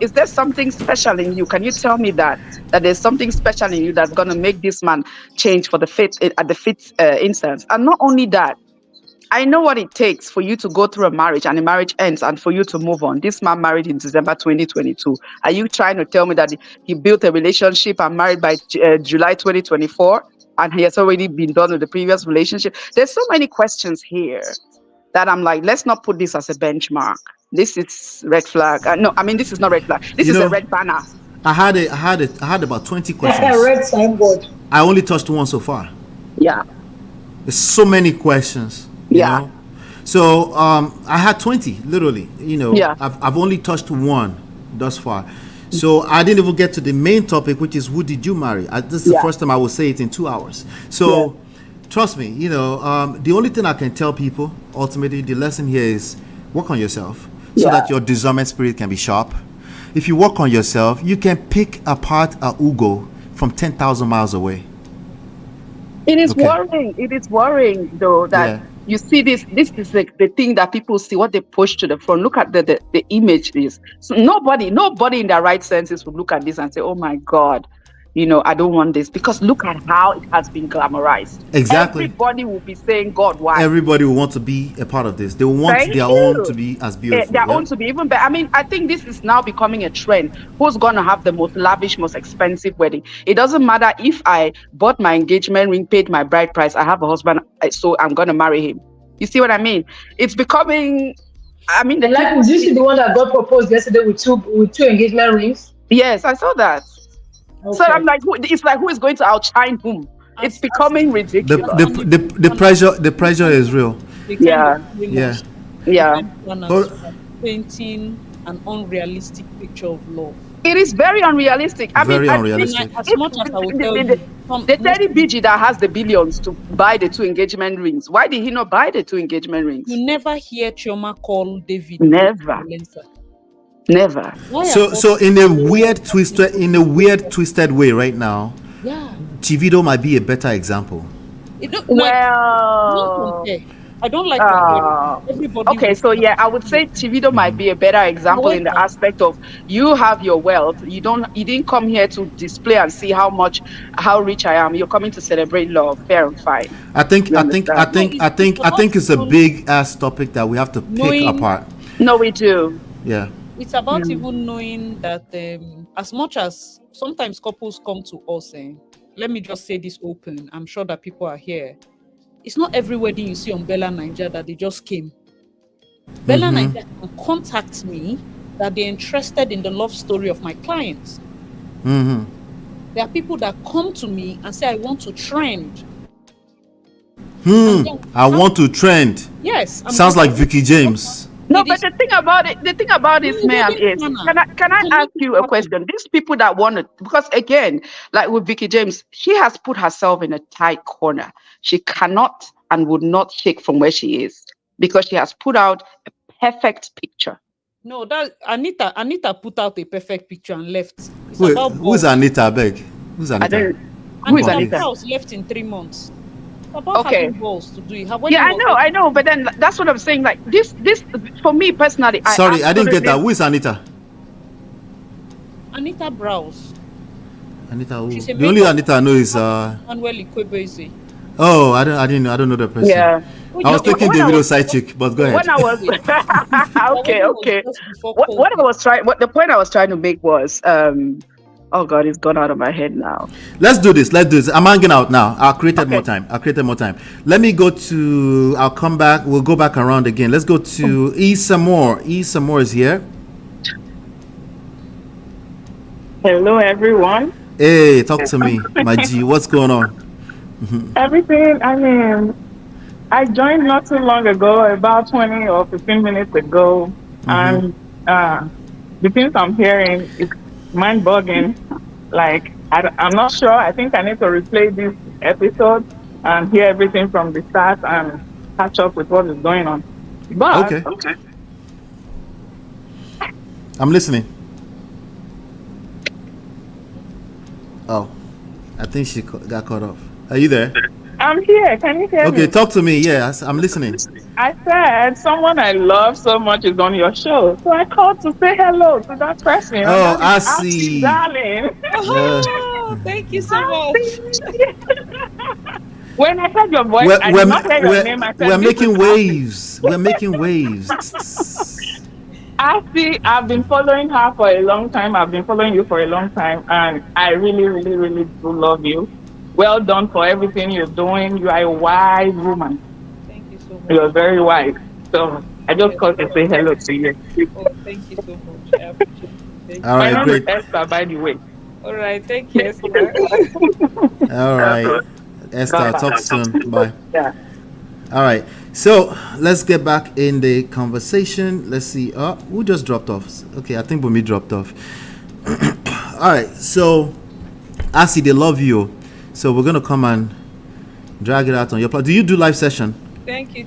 Is there something special in you? Can you tell me that there's something special in you that's going to make this man change for the fifth instance? And not only that, I know what it takes for you to go through a marriage and the marriage ends and for you to move on. This man married in December 2022. Are you trying to tell me that he built a relationship and married by July 2024 and he has already been done with the previous relationship? There's so many questions here that I'm like, let's not put this as a benchmark. This is red flag. No, I mean, this is not red flag. This is a red banner. I had about 20 questions. A red signboard. I only touched one so far. Yeah. There's so many questions. You know? So I had 20, literally. I've only touched one thus far. So I didn't even get to the main topic, which is who did you marry? This is the first time I will say it in 2 hours. So trust me, the only thing I can tell people, ultimately, the lesson here is work on yourself so that your discernment spirit can be sharp. If you work on yourself, you can pick apart a Ugo from 10,000 miles away. It is Okay. worrying. It is worrying, though, that Yeah. you see this. This is like the thing that people see, what they push to the front. Look at the images. So nobody in their right senses would look at this and say, "Oh my God, I don't want this," because look at how it has been glamorized. Exactly. Everybody will be saying, "God, why?" Everybody will want to be a part of this. They want Thank their own you. to be as beautiful. Their Yeah. own to be even better. I mean, I think this is now becoming a trend. Who's gonna have the most lavish, most expensive wedding? It doesn't matter if I bought my engagement ring, paid my bride price, I have a husband, so I'm gonna marry him. You see what I mean? It's becoming. I mean, the Like, people. did you see the one that got proposed yesterday with two engagement rings? Yes, I saw that. So I'm Okay. like, it's like, who is going to outshine whom? It's becoming The ridiculous. the pressure is real. They kind Yeah. of blame Yeah. us. Yeah. They blame us for painting an unrealistic picture of love. It is very unrealistic. I mean, Very I think unrealistic. As if much as I will tell the, you, some the most Teddy BG that has the billions to buy the 2 engagement rings, why did he not buy the 2 engagement rings? you never hear Chioma call David Never. Never. So in a weird twisted way right now, Yeah. Chivido might be a better example. It don't, Well, I don't like comparing. Everybody okay, will so yeah, I would say Chivido might be a better example in the However, aspect of you have your wealth. You didn't come here to display and see how rich I am. You're coming to celebrate love, fair and fine. I think You I think I understand? think I think I think it's a big ass topic that we have to pick knowing- apart. No, we do. Yeah. it's about even knowing that as much as sometimes couples come to us, let me just say this open. I'm sure that people are here. It's not every wedding you see on Bella Nigeria that they just came. Bella Nigeria can contact me that they're interested in the love story of my clients. There are people that come to me and say, I want to trend. I want to trend. Yes. Sounds like Veekee James. No, but the thing about this, ma'am, is can I ask you a question? These people that want to, because again, like with Veekee James, she has put herself in a tight corner. She cannot and would not shake from where she is because she has put out a perfect picture. No, that Anita put out a perfect picture and left. It's Wait, about who's Anita? Beg. Who's Anita? Who is Anita? House left in 3 months. It's about Okay. having balls to do it. Yeah, I know, but then that's what I'm saying. Like this for me personally. Sorry, I didn't get that. Who is Anita? Anita Browse. Anita who? She's a The only makeup- Anita I know is Manuel Ikwebeze. Oh, I don't know the person. Yeah. I was thinking Davido's side chick, but go ahead. When I was okay. The point I was trying to make was oh God, it's gone out of my head now. Let's do this. I'm hanging out now. I created more time. Let me go to. I'll come back. We'll go back around again. Let's go to Issa Moore. Issa Moore is here. Hello, everyone. Hey, talk to me, my G. What's going on? Everything. I mean, I joined not too long ago, about 20 or 15 minutes ago, and the things I'm hearing is mind-boggling. Like, I'm not sure. I think I need to replay this episode and hear everything from the start and catch up with what is going on. But Okay. I'm listening. Oh, I think she got cut off. Are you there? I'm here. Can you hear me? Okay, talk to me. Yeah, I'm listening. I said someone I love so much is on your show, so I called to say hello to that person. Oh, I see. Darling. Oh, thank you so much. When I heard your voice, I did not hear your name. I said, we're "This making is waves. We're making waves. I've been following her for a long time. I've been following you for a long time, and I really, really, really do love you. Well done for everything you're doing. You are a wise woman. Thank you so much. You're very wise. So I just called to say hello to you. Oh, thank you so much. I appreciate it. All right, My name great. is Esther, by the way. All right, thank you. All right, Esther, talk soon. Bye. Yeah. All right, so let's get back in the conversation. Let's see. Who just dropped off? Okay, I think Bumi dropped off. All right, so Asi, they love you. So we're gonna come and drag it out on your platform. Do you do live session? Thank you.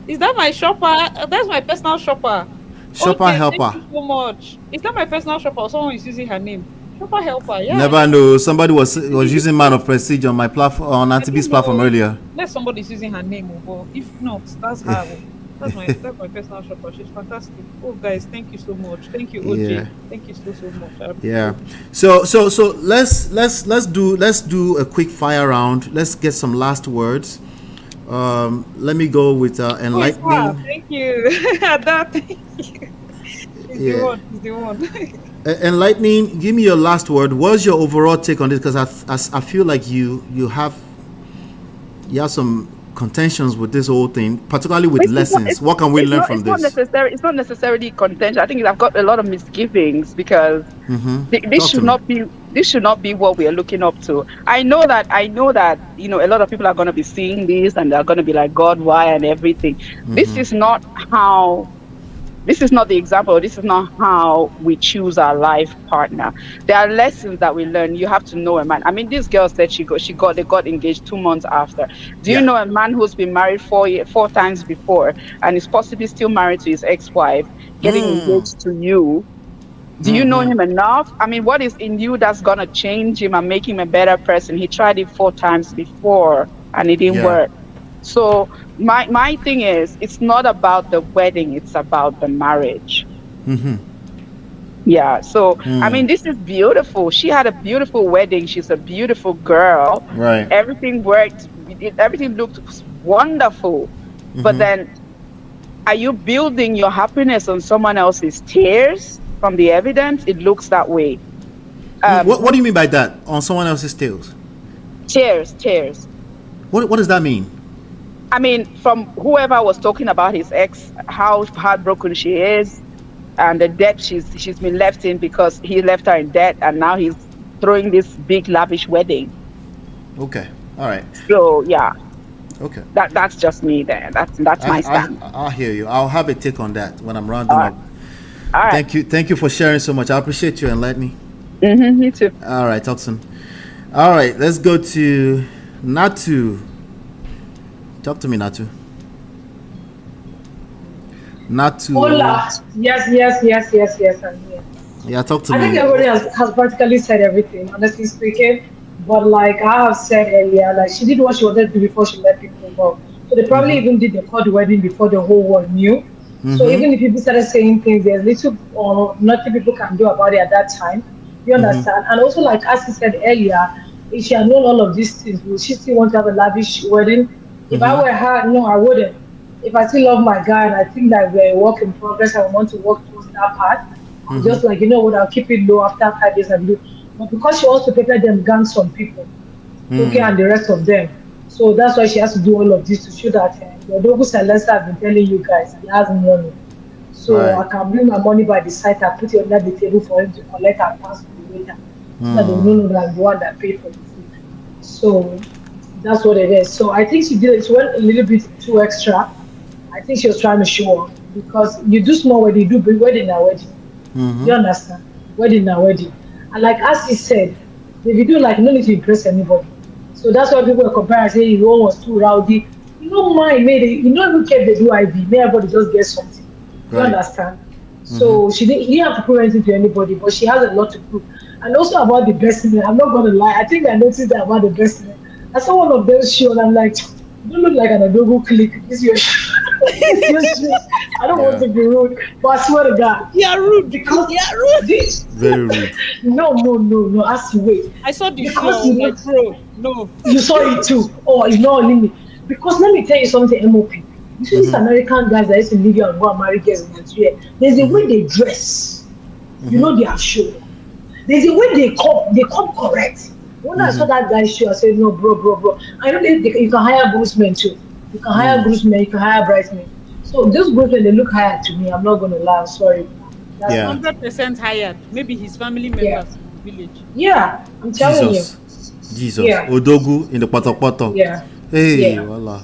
Is that my shopper? That's my personal shopper. Shopper helper. Thank you so much. Is that my personal shopper or someone is using her name? Proper helper, yeah. Never know. Somebody was using Man of Prestige on my platform, on Auntie B's platform earlier. Unless somebody's using her name, but if not, that's her. That's my personal shopper. She's fantastic. Oh, guys, thank you so much. Thank you, OJ. Yeah. Thank you so much. Yeah. So let's do a quick fire round. Let's get some last words. Let me go with enlightening. Thank you. That, thank you. He's the one. Enlightening. Give me your last word. What's your overall take on this? Because I feel like you have some contentions with this whole thing, particularly with lessons. What can we learn from this? It's not necessarily contention. I think I've got a lot of misgivings because this should not be what we are looking up to. I know that a lot of people are going to be seeing this and they're going to be like, God, why, and everything. This is not the example. This is not how we choose our life partner. There are lessons that we learn. You have to know a man. I mean, this girl said they got engaged 2 months after. Do you know a man who's been married 4 times before and is possibly still married to his ex-wife, getting engaged to you? Do you know him enough? I mean, what is in you that's gonna change him and make him a better person? He tried it 4 times before and it didn't work. So my thing is, it's not about the wedding, it's about the marriage. Yeah. So I mean, this is beautiful. She had a beautiful wedding. She's a beautiful girl. Right. Everything worked. Everything looked wonderful. But then, are you building your happiness on someone else's tears? From the evidence, it looks that way. What do you mean by that? On someone else's tears? Tears. What does that mean? I mean, from whoever was talking about his ex, how heartbroken she is, and the debt she's been left in because he left her in debt, and now he's throwing this big lavish wedding. Okay, all right. So yeah. Okay. That's just me there. That's my stand. I'll hear you. I'll have a take on that when I'm rounding up. All right. Thank you for sharing so much. I appreciate you, enlightening. Me too. All right, talk soon. All right, let's go to Natu. Talk to me, Natu. Hola. Yes, I'm here. Yeah, talk to me. I think everybody has practically said everything, honestly speaking. But like I have said earlier, like she did what she wanted to do before she let people go. So they probably even did the court wedding before the whole world knew. So even if people started saying things, there's little or nothing people can do about it at that time. You understand? And also, like as you said earlier, if she had known all of these things, would she still want to have a lavish wedding? If I were her, no, I wouldn't. If I still love my guy and I think that we're a work in progress, I want to work towards that part. Just like, you know what, I'll keep it low after 5 years and do. But because she also prepared them gangs some people, okay, and the rest of them. So that's why she has to do all of this to show that the Dogu Celeste have been telling you guys he has money. So I can bring my money by the side and put it under the table for him to collect and pass to the waiter. So that they know that I'm the one that paid for the food. So that's what it is. So I think she went a little bit too extra. I think she was trying to show off because you do small wedding, you do big wedding and wedding. You understand? Wedding and wedding. And like as he said, if you do like no need to impress anybody. So that's why people are comparing and saying one was too rowdy. You don't mind, you don't even care if they do IV. May everybody just get something. You understand? So he didn't have to prove anything to anybody, but she has a lot to prove. And also about the destiny, I'm not gonna lie. I think I noticed that about the destiny. I saw one of those shows and I'm like, you don't look like an Adogo click. This your I don't want to be rude, but I swear to God. You're rude because you're rude. This very rude. No. I have to wait. I saw the show. No. You saw it too. Oh, it's not limit. Because let me tell you something, MOP. You see these American guys that used to leave you and go and marry girls in Nigeria. There's a way they dress. You know they are show. There's a way they come correct. When I saw that guy show, I said, no, bro. I know you can hire groomsmen too. You can hire groomsmen, you can hire bridesmen. So those groomsmen, they look hired to me. I'm not going to lie, I'm sorry. That's 100% hired. Maybe his family members in the village. Yeah, I'm telling you. Jesus. Yeah. Odogu in the poto. Yeah. Hey, voila.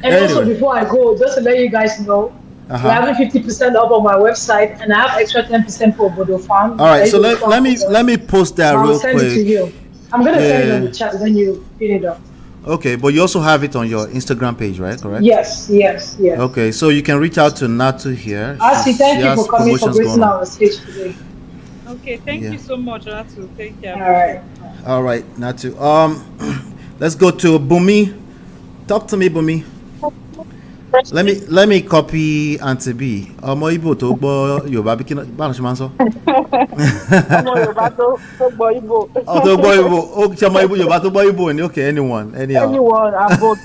And also before I go, just to let you guys know, we're having 50% off on my website, and I have extra 10% for Bodo Farm. All right, so let me post that real quick. I'll send it to you. I'm gonna send it on the chat when you fill it up. Okay, but you also have it on your Instagram page, right? Correct? Yes. Okay, so you can reach out to Natu here. Asi, thank you for coming for gracing our stage today. Okay, thank you so much, Ratu. Thank you. I All appreciate right. it. All right, Natu. Let's go to Bumi. Talk to me, Bumi. Let me copy Auntie B. Ọmọ Ibo tó gbọ́ Yorùbá bí kí báwo ṣe máa ń sọ? ọmọ Yorùbá tó gbọ́ Igbo. Ọ tó gbọ́ Ibo, ó ṣe ọmọ Ibo Yorùbá tó gbọ́ Ibo ni okay, anyone, anyhow. Anyone and both.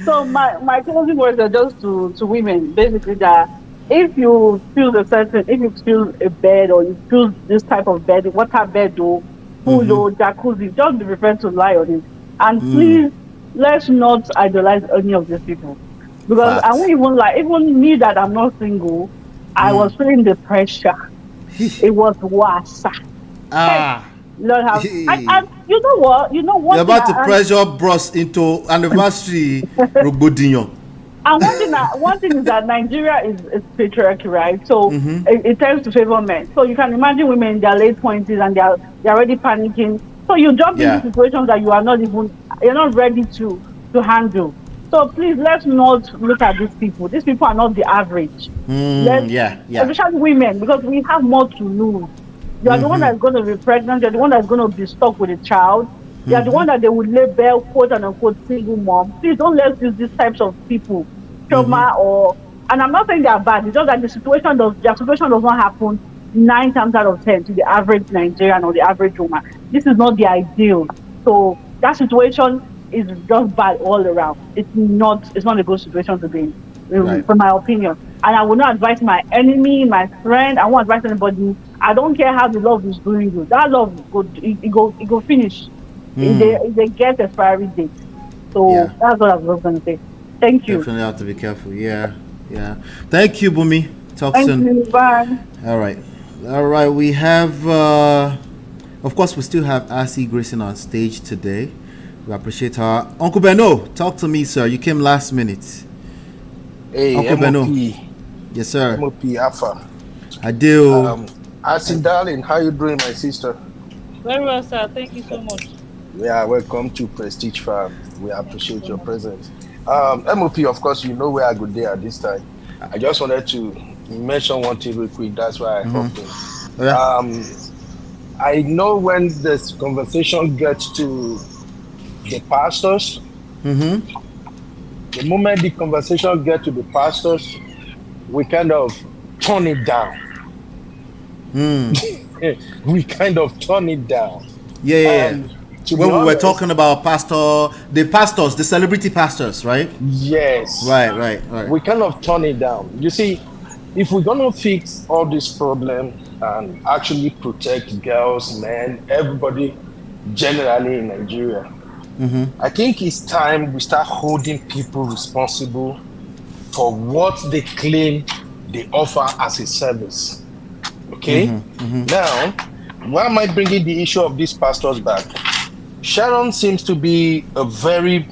So my closing words are just to women, basically that if you feel if you feel a bed or you feel this type of bed, water bed or pool or jacuzzi, just be prepared to lie on it. And please, let's not idolize any of these people. Because I won't even lie, even me that I'm not single, I was feeling the pressure. It was worse. Lord have, and you know what? You're about to pressure bros into anniversary Rugbodinho. And one thing is that Nigeria is patriarchy, right? So it tends to favor men. So you can imagine women in their late 20s and they're already panicking. So you jump into situations that you're not ready to handle. So please, let's not look at these people. These people are not the average. Especially women, because we have more to lose. You are the one that's going to be pregnant. You're the one that's going to be stuck with a child. You're the one that they would label quote and unquote single mom. Please don't let's use these types of people, trauma and I'm not saying they are bad. It's just that their situation does not happen 9 times out of 10 to the average Nigerian or the average woman. This is not the ideal. So that situation is just bad all around. It's not a good situation to be in, from my opinion. And I will not advise my enemy, my friend. I won't advise anybody. I don't care how the love is doing you. That love go finish. If they get expiry date. So that's what I was going to say. Thank you. Definitely have to be careful. Yeah. Thank you, Bumi. Talk soon. Thank you. Bye. All right. We have, of course, we still have RC Grayson on stage today. We appreciate her. Uncle Beno, talk to me, sir. You came last minute. Hey, Uncle MOP. Beno. Yes, sir. MOP Alpha. I do. RC darling, how you doing, my sister? Very well, sir. Thank you so much. Yeah, welcome to Prestige Farm. We appreciate your presence. MOP, of course, you know where I go there at this time. I just wanted to mention one thing real quick. That's why I hopped in. I know when this conversation gets to the pastors, the moment the conversation gets to the pastors, we kind of turn it down. We kind of turn it down. Yeah. When we were talking about the celebrity pastors, right? Yes. Right. We kind of turn it down. You see, if we're going to fix all this problem and actually protect girls, men, everybody generally in Nigeria, I think it's time we start holding people responsible for what they claim they offer as a service. Okay? Now, why am I bringing the issue of these pastors back? Sharon seems to be a very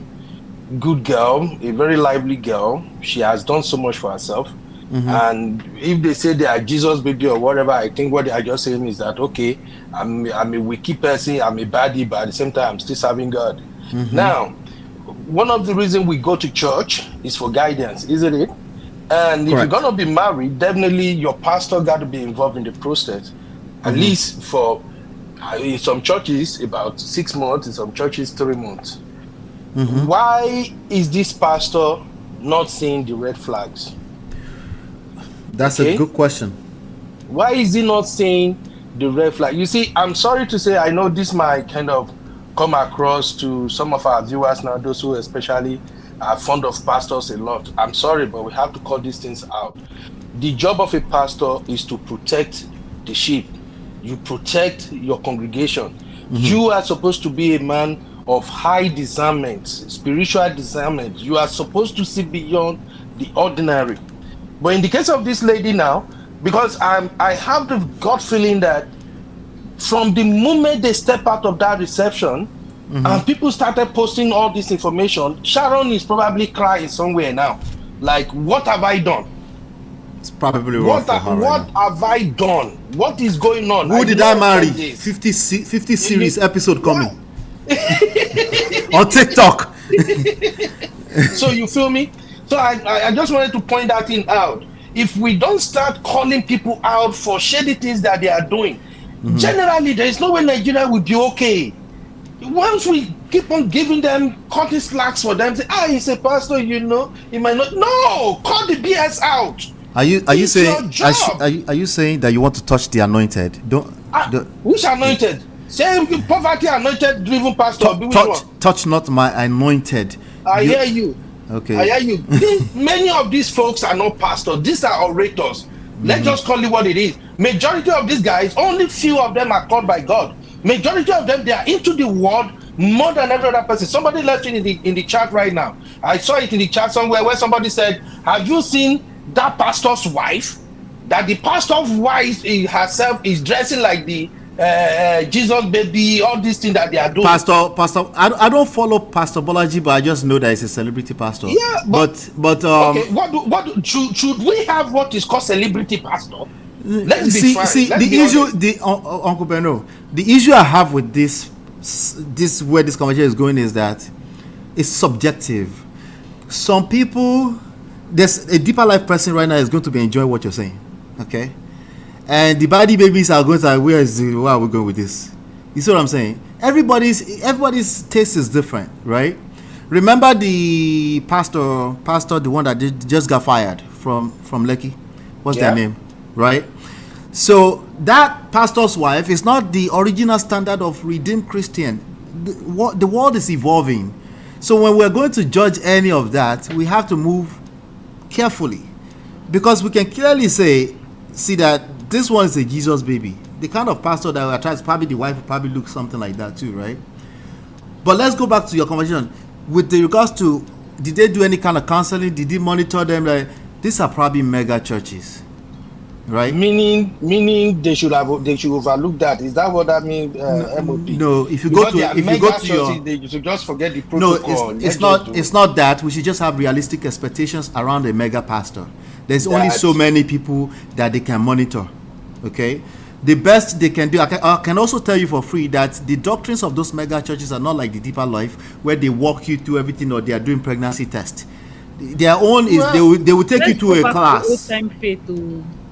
good girl, a very lively girl. She has done so much for herself. And if they say they are Jesus baby or whatever, I think what they are just saying is that, okay, I'm a wicked person, I'm a baddie, but at the same time, I'm still serving God. Now, one of the reasons we go to church is for guidance, isn't it? And if you're going to be married, definitely your pastor got to be involved in the process. At least for, in some churches, about 6 months, in some churches, 3 months. Why is this pastor not seeing the red flags? That's a good question. Why is he not seeing the red flag? You see, I'm sorry to say, I know this might kind of come across to some of our viewers now, those who especially are fond of pastors a lot. I'm sorry, but we have to call these things out. The job of a pastor is to protect the sheep. You protect your congregation. You are supposed to be a man of high discernment, spiritual discernment. You are supposed to see beyond the ordinary. But in the case of this lady now, because I have the gut feeling that from the moment they step out of that reception and people started posting all this information, Sharon is probably crying somewhere now. Like, what have I done? It's probably rough for her What have I done? What is going on? Who did I marry? 50 series episode coming on TikTok. So you feel me? So I just wanted to point that thing out. if we don't start calling people out for shady things that they are doing, generally there is no way Nigeria will be okay. Once we keep on giving them cutting slacks for them, say, he's a pastor, he might not. No, cut the BS out. Are you It's saying your job. are you saying that you want to touch the anointed? Don't Which anointed? Say poverty anointed driven pastor. touch not my anointed. I hear you. Okay. I hear you. Many of these folks are not pastors. These are orators. Let's just call it what it is. Majority of these guys, only few of them are called by God. Majority of them, they are into the word more than every other person. Somebody left it in the chat right now. I saw it in the chat somewhere where somebody said, have you seen that pastor's wife? That the pastor's wife herself is dressing like the Jesus baby, all these things that they are doing. Pastor, I don't follow Pastor Bolaji, but I just know that he's a celebrity pastor. Yeah, but okay, what should we have what is called celebrity pastor? Let's be frank. See, the issue, Uncle Beno, the issue I have with this where this conversation is going is that it's subjective. Some people, there's a deeper life person right now is going to be enjoying what you're saying, okay? And the body babies are going to, where are we going with this? You see what I'm saying? Everybody's taste is different, right? Remember the pastor, the one that just got fired from Lekki? What's their name? Right? So that pastor's wife is not the original standard of redeemed Christian. The world is evolving. So when we're going to judge any of that, we have to move carefully, because we can clearly see that this one is a Jesus baby. The kind of pastor that we attract, probably the wife will probably look something like that too, right? But let's go back to your conversation with regards to, did they do any kind of counseling? Did they monitor them? Like, these are probably mega churches, right? Meaning they should overlook that. Is that what that means? MOP? No, if you go to your, they should just forget the protocol. No, it's not that. We should just have realistic expectations around a mega pastor. There's only so many people that they can monitor. Okay, the best they can do. I can also tell you for free that the doctrines of those mega churches are not like the Deeper Life, where they walk you through everything, or they are doing pregnancy tests. Their own is they will take you to a class. Old time faith.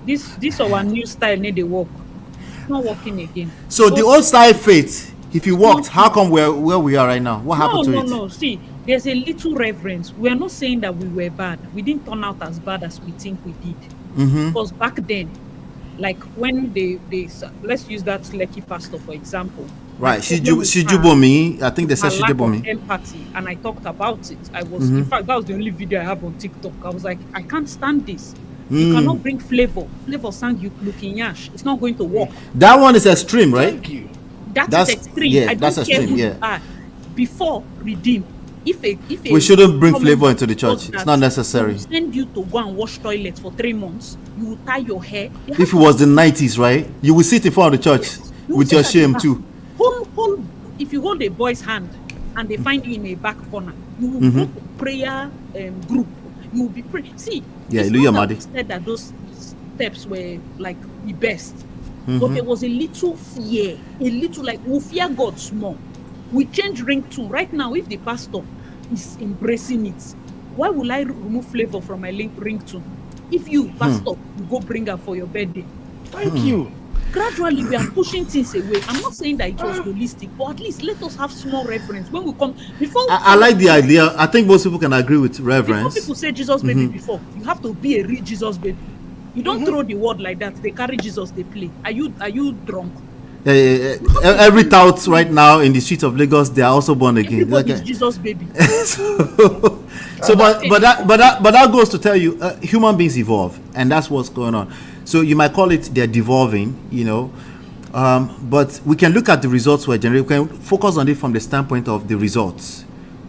This our new style. Need they work. It's not working again. So the old style faith, if you walked, how come where we are right now? What happened to it? No. See, there's a little reverence. We are not saying that we were bad. We didn't turn out as bad as we think we did. Because back then, like when they let's use that Lekki pastor for example. Right, Shijubomi. I think they said Shijubomi. Empathy, and I talked about it. I was in fact, that was the only video I have on TikTok. I was like, I can't stand this. You cannot bring flavor. Flavor sang you looking yash. It's not going to work. That one is extreme, right? Thank you. That's extreme. Yeah, I don't that's care extreme. who Yeah. you are. Before redeem, if we shouldn't bring flavor into the church. It's not necessary. Send you to go and wash toilets for 3 months. You will tie your hair. If it was the 90s, right? You will sit in front of the church with your shame too. If you hold a boy's hand and they find you in a back corner, you will go to prayer group. You will be praying. See, it's not that we said that those steps were like the best, but there was a little fear, a little like we fear God small. We change ringtone right now. If the pastor is embracing it, why will I remove flavor from my ringtone? If you, pastor, you go bring her for your birthday. Thank you. Gradually, we are pushing things away. I'm not saying that it was holistic, but at least let us have small reverence when we come. Before I like the idea. I think most people can agree with reverence. Before people say Jesus baby, before you have to be a real Jesus baby. You don't throw the word like that. They carry Jesus, they play. Are you drunk? Every tout right now in the streets of Lagos, they are also born again. Everybody's Jesus baby. But that goes to tell you, human beings evolve, and that's what's going on. So you might call it they're devolving, but we can look at the results we're generating. We can focus on it from the standpoint of the results.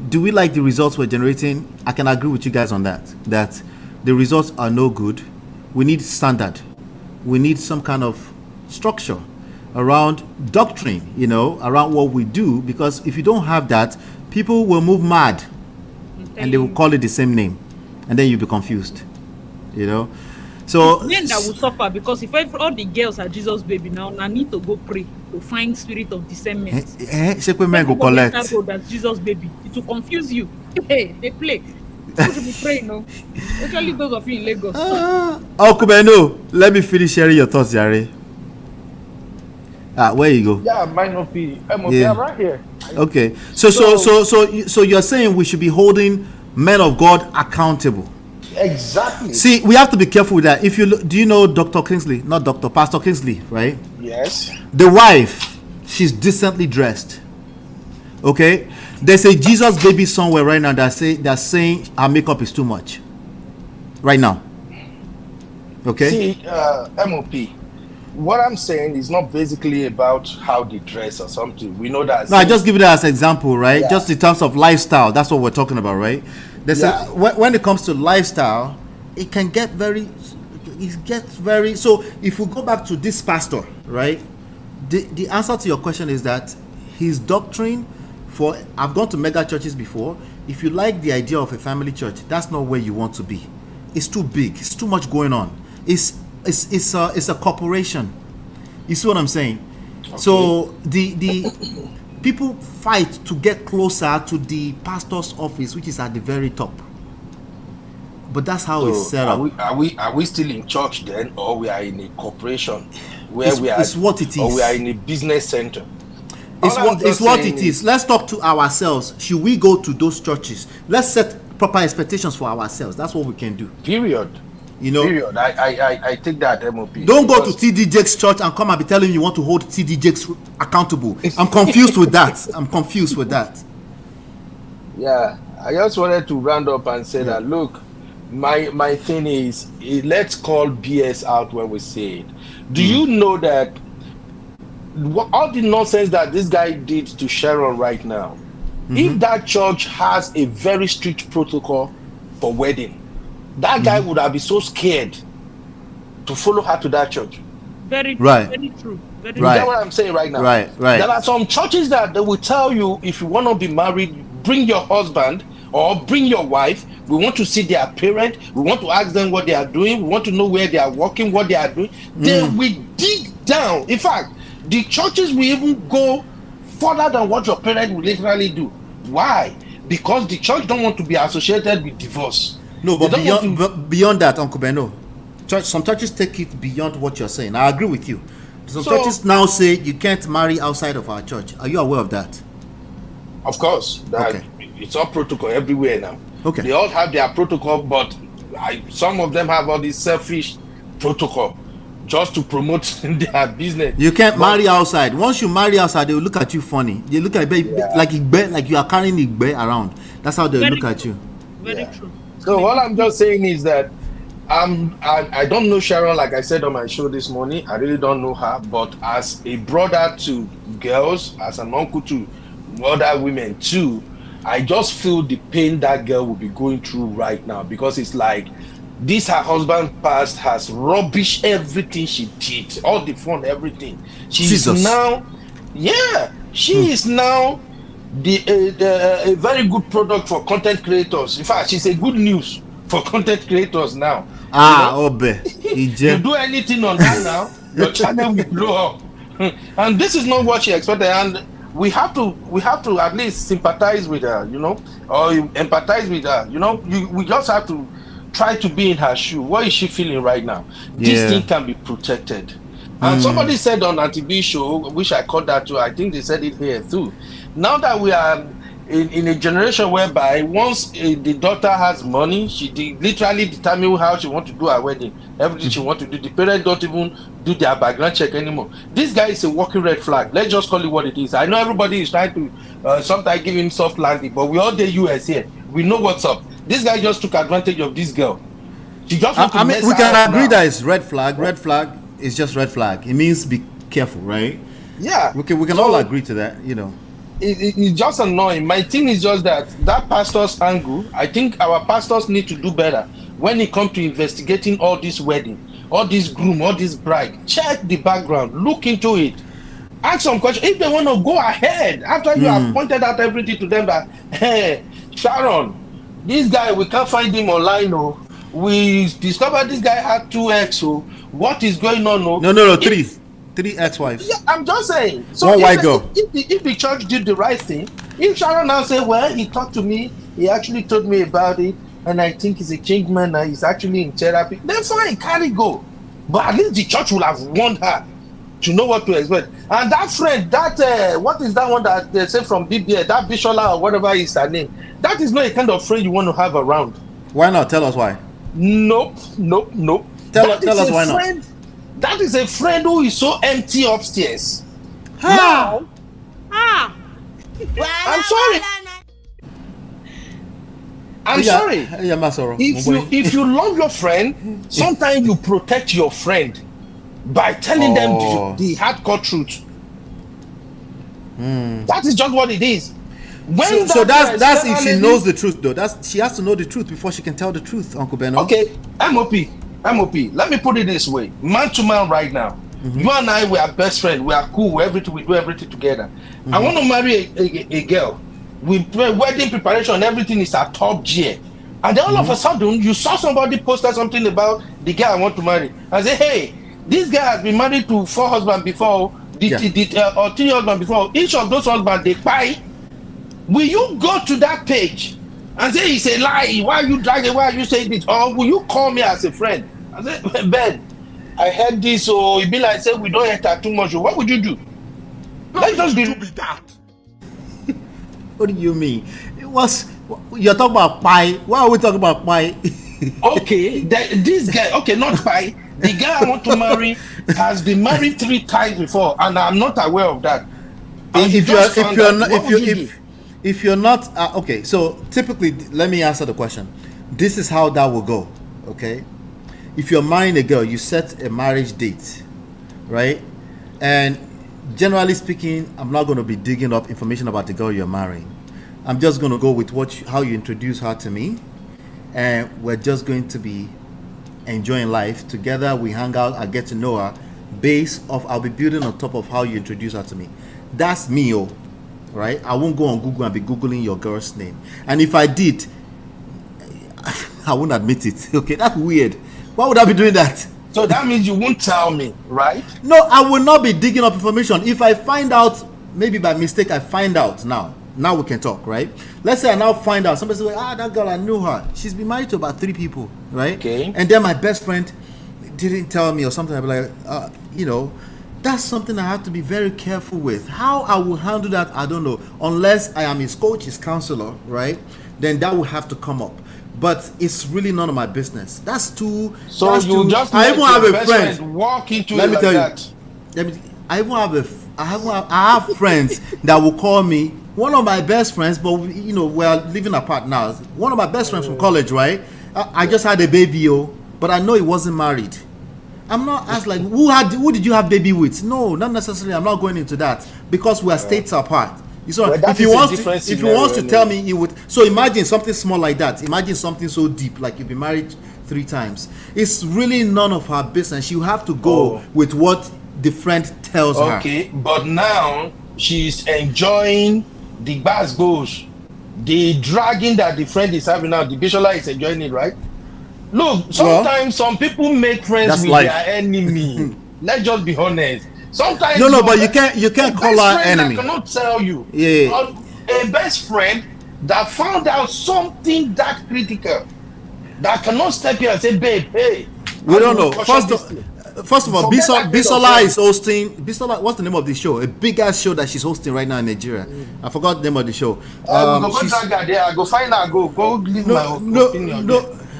Do we like the results we're generating? I can agree with you guys on that the results are no good. We need standard. We need some kind of structure around doctrine, around what we do, because if you don't have that, people will move mad and they will call it the same name, and then you'll be confused, So men that will suffer, because if all the girls are Jesus baby now, I need to go pray to find spirit of discernment. Men go collect. That's Jesus baby. It will confuse you. Hey, they play. People should be praying, no? Especially those of you in Lagos. Okubeno, let me finish sharing your thoughts, Yari. Where you go? Yeah, might not be MOP. Yeah. I'm right here. Okay. So you're saying we should be holding men of God accountable. Exactly. See, we have to be careful with that. If you look, do you know Dr. Kingsley? Not Dr. Pastor Kingsley, right? Yes. The wife, she's decently dressed. Okay. There's a Jesus baby somewhere right now that saying her makeup is too much. Right now. Okay. See, MOP. What I'm saying is not basically about how they dress or something. We know that. No, I just give it as an example, right? Yeah. Just in terms of lifestyle. That's what we're talking about, right? When it comes to lifestyle, it can get very. So if we go back to this pastor, right? The answer to your question is that his doctrine I've gone to mega churches before. If you like the idea of a family church, that's not where you want to be. It's too big. It's too much going on. It's a corporation. You see what I'm saying? Okay. So the people fight to get closer to the pastor's office, which is at the very top. But that's how it's set up. Are we still in church then, or we are in a corporation where it's what it is, or we are in a business center? It's what it is. Let's talk to ourselves. Should we go to those churches? Let's set proper expectations for ourselves. That's what we can do. Period. You know. Period. I take that MOP. Don't go to TD Jakes church and come and be telling you want to hold TD Jakes accountable. I'm confused with that. Yeah, I just wanted to round up and say that look, my thing is, let's call BS out when we say it. Do you know that all the nonsense that this guy did to Sharon right now, if that church has a very strict protocol for wedding, that guy would have been so scared to follow her to that church. Very true. Right. Very true. Very You get what I'm saying right now? Right. There are some churches that they will tell you, if you want to be married, bring your husband or bring your wife. We want to see their parent. We want to ask them what they are doing. We want to know where they are working, what they are doing. They will dig down. In fact, the churches will even go further than what your parents will literally do. Why? Because the church don't want to be associated with divorce. No, but beyond that, Uncle Beno, some churches take it beyond what you're saying. I agree with you. Some churches now say you can't marry outside of our church. Are you aware of that? Of course. It's all protocol everywhere now. Okay. They all have their protocol, but some of them have all this selfish protocol just to promote their business. You can't marry outside. Once you marry outside, they will look at you funny. They look at you like you are carrying Igbe around. That's how they look at you. Very true. So all I'm just saying is that I don't know Sharon, like I said on my show this morning. I really don't know her, but as a brother to girls, as an uncle to other women too, I just feel the pain that girl will be going through right now, because it's like this her husband past has rubbished everything she did, all the fun, everything. She's now, she is now a very good product for content creators. In fact, she's a good news for content creators now. You do anything on that now, your channel will blow up. And this is not what she expected. And we have to at least sympathize with her, or empathize with her. We just have to try to be in her shoe. What is she feeling right now? This thing can be protected. And somebody said on Auntie B show, which I caught that too, I think they said it here too. Now that we are in a generation whereby once the daughter has money, she literally determine how she want to do her wedding, everything she want to do. The parents don't even do their background check anymore. This guy is a walking red flag. Let's just call it what it is. I know everybody is trying to sometimes give him soft landing, but we all the US here. We know what's up. This guy just took advantage of this girl. She just we can agree that it's red flag. Red flag is just red flag. It means be careful, right? Yeah. We can all agree to that, It's just annoying. My thing is just that pastor's angle, I think our pastors need to do better when it comes to investigating all this wedding, all this groom, all this bride. Check the background, look into it, ask some questions. If they want to go ahead after you have pointed out everything to them that, hey, Sharon, this guy, we can't find him online. No, we discovered this guy had 2 ex. So what is going on? No, 3 ex-wives. Yeah, I'm just saying. So one white girl. If the church did the right thing, if Sharon now say, well, he talked to me, he actually told me about it, and I think he's a changed man and he's actually in therapy, then fine, carry go. But at least the church will have warned her to know what to expect. And that friend, that what is that one that they say from BBA, that Bishola or whatever is her name, that is not a kind of friend you want to have around. Why not? Tell us why. Nope. Tell us why not. That is a friend who is so empty upstairs. Now, I'm sorry. If you love your friend, sometimes you protect your friend by telling them the hardcore truth. That is just what it is. So that's if she knows the truth, though. She has to know the truth before she can tell the truth, Uncle Beno. Okay, MOP. Let me put it this way: man to man, right now, you and I, we are best friends. We are cool. We do everything together. I want to marry a girl. With wedding preparation, everything is at top gear. And then all of a sudden, you saw somebody posted something about the guy I want to marry. I say, hey, this guy has been married to 4 husbands before, or 3 husbands before. Each of those husbands, they buy. Will you go to that page and say it's a lie? Why are you dragging? Why are you saying this? Or will you call me as a friend? I say, Ben, I heard this, so it be like, say, we don't enter too much. What would you do? Let's just be that. What do you mean? You're talking about pie. Why are we talking about pie? Okay, this guy, okay, not pie. The guy I want to marry has been married 3 times before, and I'm not aware of that. If you're not okay, so typically, let me answer the question. This is how that will go. Okay, if you're marrying a girl, you set a marriage date, right? And generally speaking, I'm not going to be digging up information about the girl you're marrying. I'm just going to go with how you introduce her to me, and we're just going to be enjoying life together. We hang out, I get to know her based off, I'll be building on top of how you introduce her to me. That's me, right? I won't go on Google and be Googling your girl's name. And if I did, I won't admit it. Okay, that's weird. Why would I be doing that? So that means you won't tell me, right? No, I will not be digging up information. If I find out, maybe by mistake, I find out now we can talk, right? Let's say I now find out, somebody says, that girl, I knew her. She's been married to about 3 people, right? Okay. And then my best friend didn't tell me or something. I'd be like, that's something I have to be very careful with. How I will handle that, I don't know. Unless I am his coach, his counselor, right? Then that will have to come up. But it's really none of my business. That's too. So that's you too, just I even have a friend walk into let it me like tell that. You. I have friends that will call me. One of my best friends, but we're living apart now. One of my best friends from college, right? I just had a baby, but I know he wasn't married. I'm not asked like who did you have baby with? No, not necessarily. I'm not going into that because we are states apart. So if he wants to tell me, he would. So imagine something small like that. Imagine something so deep, like you've been married 3 times. It's really none of her business. You have to go with what the friend tells her. Okay, but now she's enjoying the bass goes, the dragging that the friend is having now. The Bishola is enjoying it, right? Look, sometimes some people make friends with their enemy. Let's just be honest. Sometimes but you can't call her enemy. I cannot tell you. Yeah. A best friend that found out something that critical that cannot step here and say, babe, hey. We don't know. First of all, Bisola is hosting. Bisola, what's the name of the show? A big ass show that she's hosting right now in Nigeria. I forgot the name of the show. I go find her. Go leave my opinion.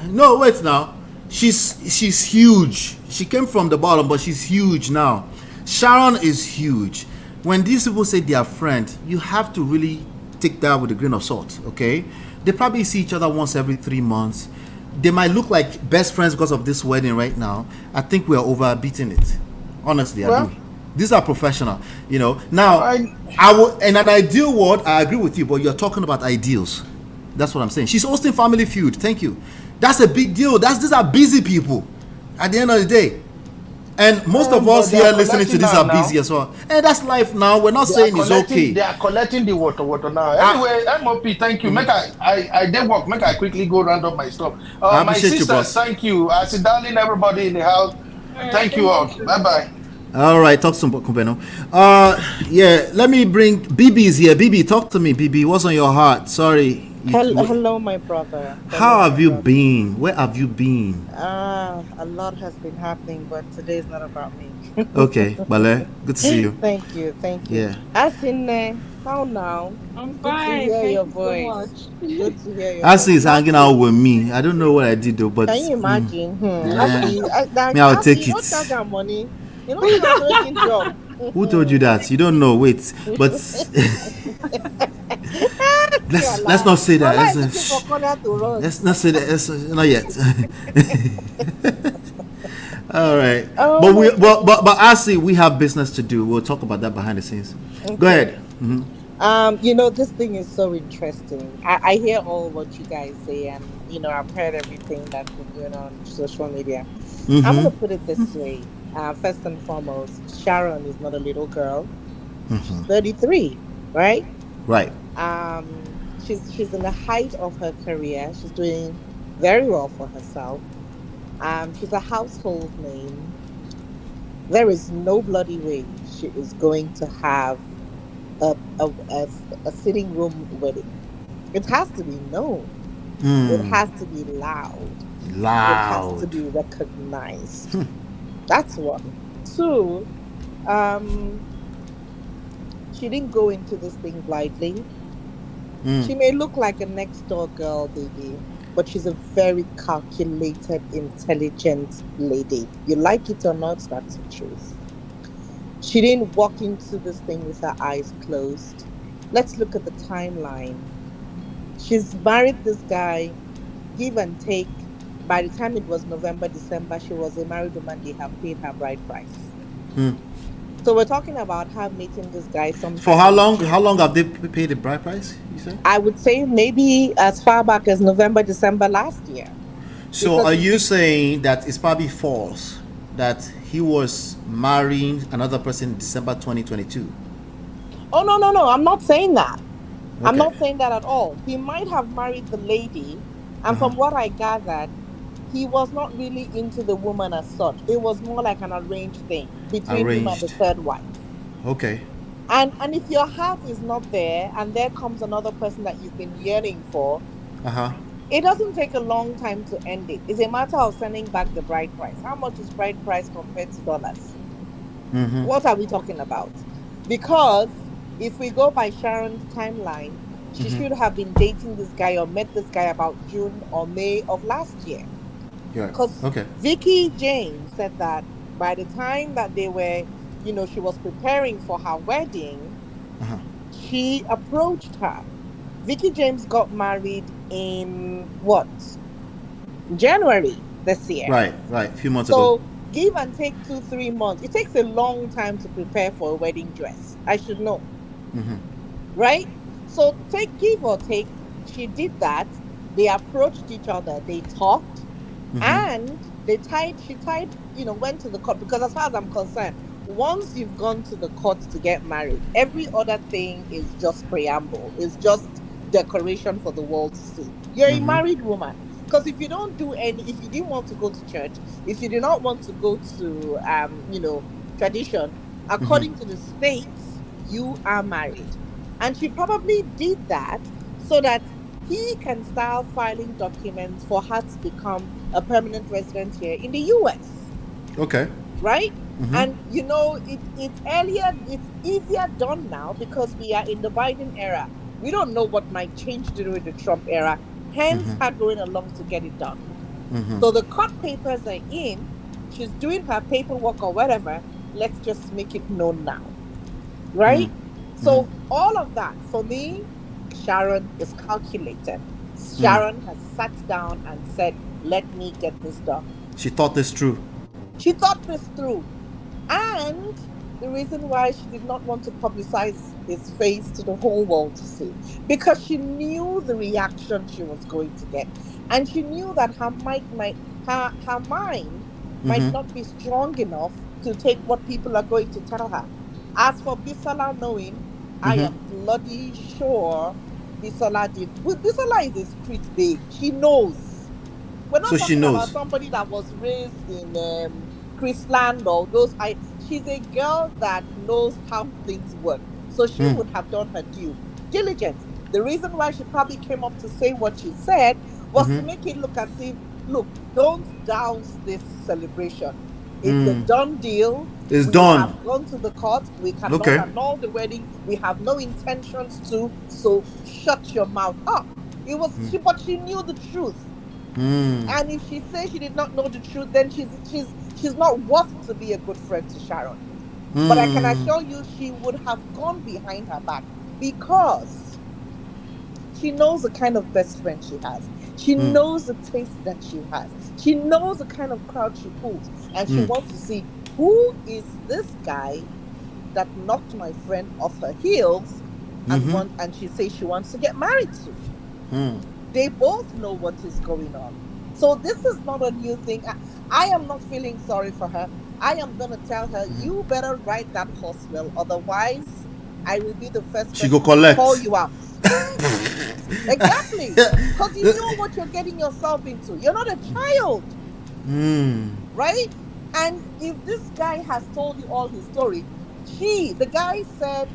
No, wait now. She's huge. She came from the bottom, but she's huge now. Sharon is huge. When these people say they are friends, you have to really take that with a grain of salt, okay? They probably see each other once every 3 months. They might look like best friends because of this wedding right now. I think we are overbeating it. Honestly, I do. These are professional, Now, I would, in an ideal world, I agree with you, but you're talking about ideals. That's what I'm saying. She's hosting Family Feud. Thank you. That's a big deal. These are busy people at the end of the day. And most of us here listening to this are busy as well. And that's life now. We're not saying it's okay. They are collecting the water now. Anyway, MOP, thank you. Make I did work. Make I quickly go round up my stuff. My sisters, thank you. I see darling everybody in the house. Thank you all. Bye-bye. All right, talk to Kumbeno. Let me bring BB is here. BB, talk to me. BB, what's on your heart? Sorry, Hello, my brother. Hello, How my have you brother. been? Where have you been? A lot has been happening, but today is not about me. Okay, Bale, good to see you. Thank you, thank you. Yeah. Asine, how now? I'm Good to fine. hear Thank your you so voice. much. Good to hear your voice. Asi is hanging out Asi, with me. I don't know what I did though, but can you imagine? yeah, Asi, like me I'll Asi, take you don't it. charge her money. You don't see us making job. Who told you that? You don't know. Wait, but See, let's Ola. not say that. Ola is looking for corner to run. Let's not say that. Not yet. All right, Oh but my we goodness. but Asi, we have business to do. We'll talk about that behind the scenes. Go Okay. ahead. Mm-hmm. This thing is so interesting. I hear all what you guys say, and I've heard everything that's been going on social media. I'm gonna Mm-hmm. put it this way. First and foremost, Sharon is not a little girl. She's Mm-hmm. 33, right? Right. She's in the height of her career. She's doing very well for herself. She's a household name. There is no bloody way she is going to have a sitting room wedding. It has to be known. It Mm. has to be loud. It has to Loud. be recognized. That's one. Two, um, she didn't go into this thing blindly. Mm. She may look like a next door girl baby, but she's a very calculated, intelligent lady. You like it or not, that's the truth. She didn't walk into this thing with her eyes closed. Let's look at the timeline. She's married this guy, give and take. By the time it was November, December, she was a married woman. They have paid her bride price. Mm. So we're talking about her meeting this guy For sometime how in long? How June. long have they paid the bride price? You said. I would say maybe as far back as November, December last year. So Because are if you you, saying that it's probably false that he was marrying another person in December 2022? oh, no, no, no, I'm not saying that. I'm Okay. not saying that at all. He might have married the lady, Uh and huh. from what I gathered, he was not really into the woman as such. It was more like an arranged thing between him and the Arranged. third wife. Okay. And if your heart is not there, and there comes another person that you've been yearning for, Uh huh. it doesn't take a long time to end it. It's a matter of sending back the bride price. How much is bride price compared to dollars? Mm-hmm. What are we talking about? Because if we go by Sharon's timeline, she Mm-hmm. should have been dating this guy or met this guy about June or May of last year. Yeah. Because Okay. Veekee James said that by the time that they were, she was preparing for her wedding, Uh huh. she approached her. Veekee James got married in what? January this year. Right. Right. A few months ago. So give and take 2, 3 months. It takes a long time to prepare for a wedding dress. I should know, Mm-hmm. right? So give or take, she did that. They approached each other, they talked, Mm-hmm. and she tied, went to the court. Because as far as I'm concerned, once you've gone to the court to get married, every other thing is just preamble, it's just decoration for the world to see. You're a Mm-hmm. married woman. Because if you didn't want to go to church, if you did not want to go to tradition, Mm-hmm. according to the states, you are married. And she probably did that so that he can start filing documents for her to become a permanent resident here in the US, Okay. right? Mm-hmm. And it's easier done now because we are in the Biden era. We don't know what might change during the Trump era, hence Mm-hmm. her going along to get it done. Mm-hmm. So the court papers are in, she's doing her paperwork or whatever. Let's just make it known now, right? Mm-hmm. So all of that for me, Sharon is calculated. Mm. Sharon has sat down and said, let me get this done. She thought this through. She thought this through. And the reason why she did not want to publicize his face to the whole world to see, because she knew the reaction she was going to get. And she knew that her mind might Mm-hmm. not be strong enough to take what people are going to tell her. As for Bisola knowing, I Mm-hmm. am bloody sure Bisola did. Bisola is a street babe. She knows. We're So not she talking about knows. somebody that was raised in Chrisland or those. She's a girl that knows how things work. So she Mm. would have done her due diligence. The reason why she probably came up to say what she said was to make it look as if, look, don't douse this celebration. It's a done deal. It's We done. have gone to the court. We cannot Okay. annul the wedding. We have no intentions to. So shut your mouth up. It was she, but she knew the truth. And if she says she did not know the truth, then she's not worth to be a good friend to Sharon. But I can assure you, she would have gone behind her back because she knows the kind of best friend she has. She knows the taste that she has. She knows the kind of crowd she pulls. And she wants to see, who is this guy that knocked my friend off her heels and she says she wants to get married to. They both know what is going on. So this is not a new thing. I am not feeling sorry for her. I am going to tell her, you better ride that horse well. Otherwise, I will be the first She person go collect. to call you out. Exactly. Because you know what you're getting yourself into. You're not a child. Right? And if this guy has told you all his story, the guy said,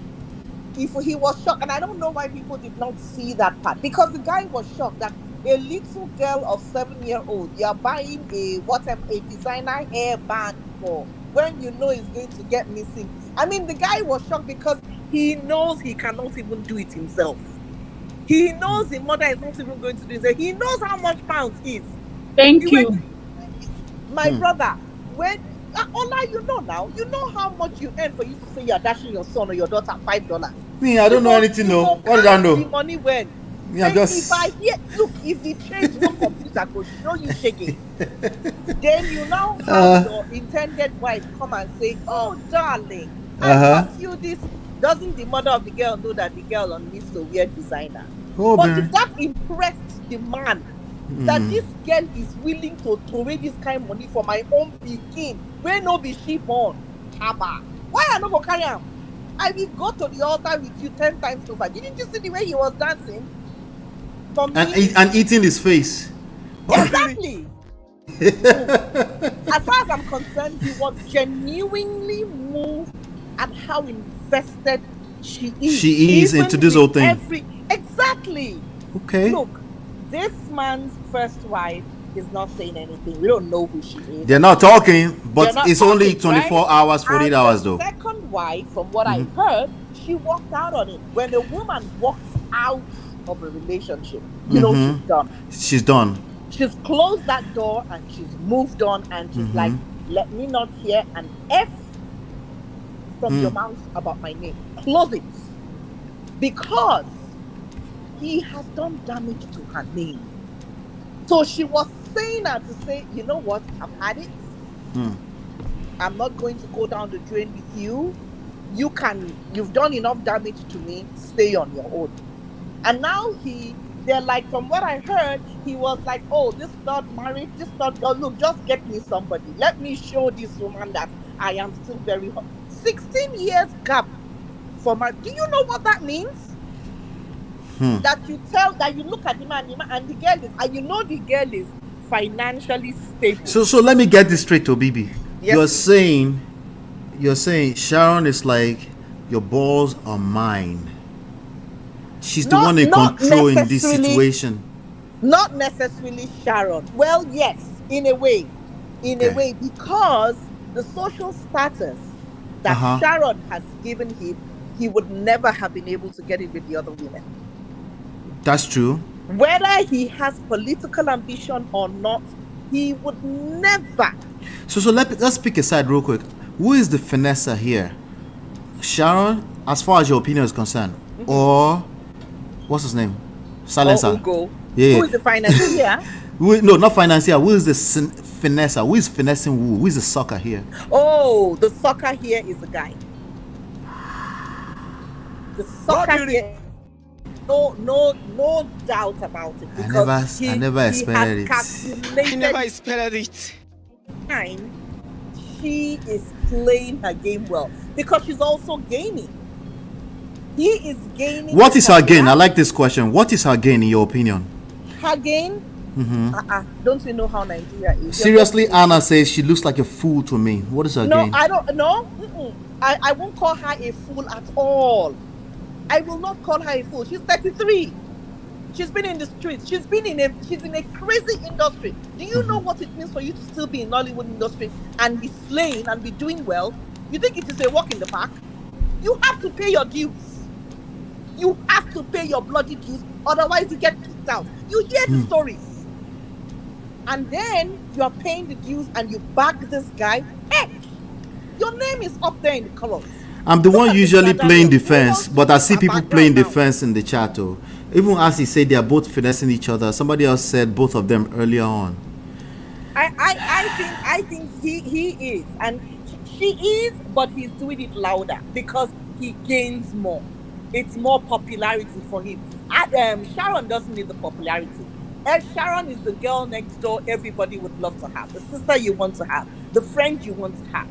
if he was shocked, and I don't know why people did not see that part, because the guy was shocked that a little girl of 7-year-old, you're buying a designer hair band for when you know it's going to get missing. I mean, the guy was shocked because he knows he cannot even do it himself. He knows the mother is not even going to do it. He knows how much pounds is. Thank you. My brother, when Ola, you know now, you know how much you earn for you to say you're dashing your son or your daughter $5. Me, I don't know anything. No, what did I know? The money when? Me, I just... If I hear, look, if the change no computer go show you shaking, then you now have your intended wife come and say, "Oh, darling, I bought you this." Doesn't the mother of the girl know that the girl needs to wear designer? But that impressed the man. That this girl is willing to throw this kind of money for my own pikin, where no be she born. Haba. Why I not go carry him? I will go to the altar with you 10 times over. Didn't you see the way he was dancing? And eating his face. Exactly. As far as I'm concerned, he was genuinely moved at how invested she is. She is into this whole thing. Exactly. Okay. Look. This man's first wife is not saying anything. We don't know who she is. They're not talking, but it's only 24 hours, 48 hours though. The second wife, from what I heard, she walked out on it. When a woman walks out of a relationship, you know she's done. She's done. She's closed that door and she's moved on and she's like, let me not hear an F from your mouth about my name. Close it. Because he has done damage to her name. So she was saying that to say, you know what, I've had it. I'm not going to go down the drain with you. You've done enough damage to me. Stay on your own. And now they're like, from what I heard, he was like, oh, this third marriage, this third girl, look, just get me somebody. Let me show this woman that I am still very hot. 16 years gap for my, do you know what that means? That you look at the man and the girl is, and you know the girl is financially stable. So let me get this straight, Obibi. Yes. You're saying Sharon is like, your balls are mine. She's the one in control in this situation. Not necessarily Sharon. Well, yes, in a way, because the social status that Sharon has given him, he would never have been able to get it with the other women. That's true. Whether he has political ambition or not, he would never. So let's pick a side real quick. Who is the finesser here? Sharon, as far as your opinion is concerned, or what's his name? Silencer. Ugo. Yeah. Who is the financier? No, not financier. Who is the finesser? Who is finessing who? Who is the sucker here? Oh, the sucker here is the guy. The sucker here. No doubt about it. Because I never expected it. I never expected it. She is playing her game well because she's also gaining. He is gaining. What is her gain? I like this question. What is her gain in your opinion? Her gain? Don't you know how Nigeria is? Seriously, Anna says she looks like a fool to me. What is her gain? No, I don't know. I won't call her a fool at all. I will not call her a fool. She's 33. She's been in the streets. She's in a crazy industry. Do you know what it means for you to still be in Nollywood industry and be slaying and be doing well? You think it is a walk in the park? You have to pay your dues. You have to pay your bloody dues, otherwise you get kicked out. You hear the stories. And then you're paying the dues and you bag this guy. Heck, your name is up there in the colors. I'm the Look one at Mr. usually playing Daniel. Who defense, wants to but I use see her people background playing now? defense in the chat. Oh, even as he said, they are both finessing each other. Somebody else said both of them earlier on. I think he is, and she is, but he's doing it louder because he gains more. It's more popularity for him. Sharon doesn't need the popularity. Sharon is the girl next door everybody would love to have, the sister you want to have, the friend you want to have.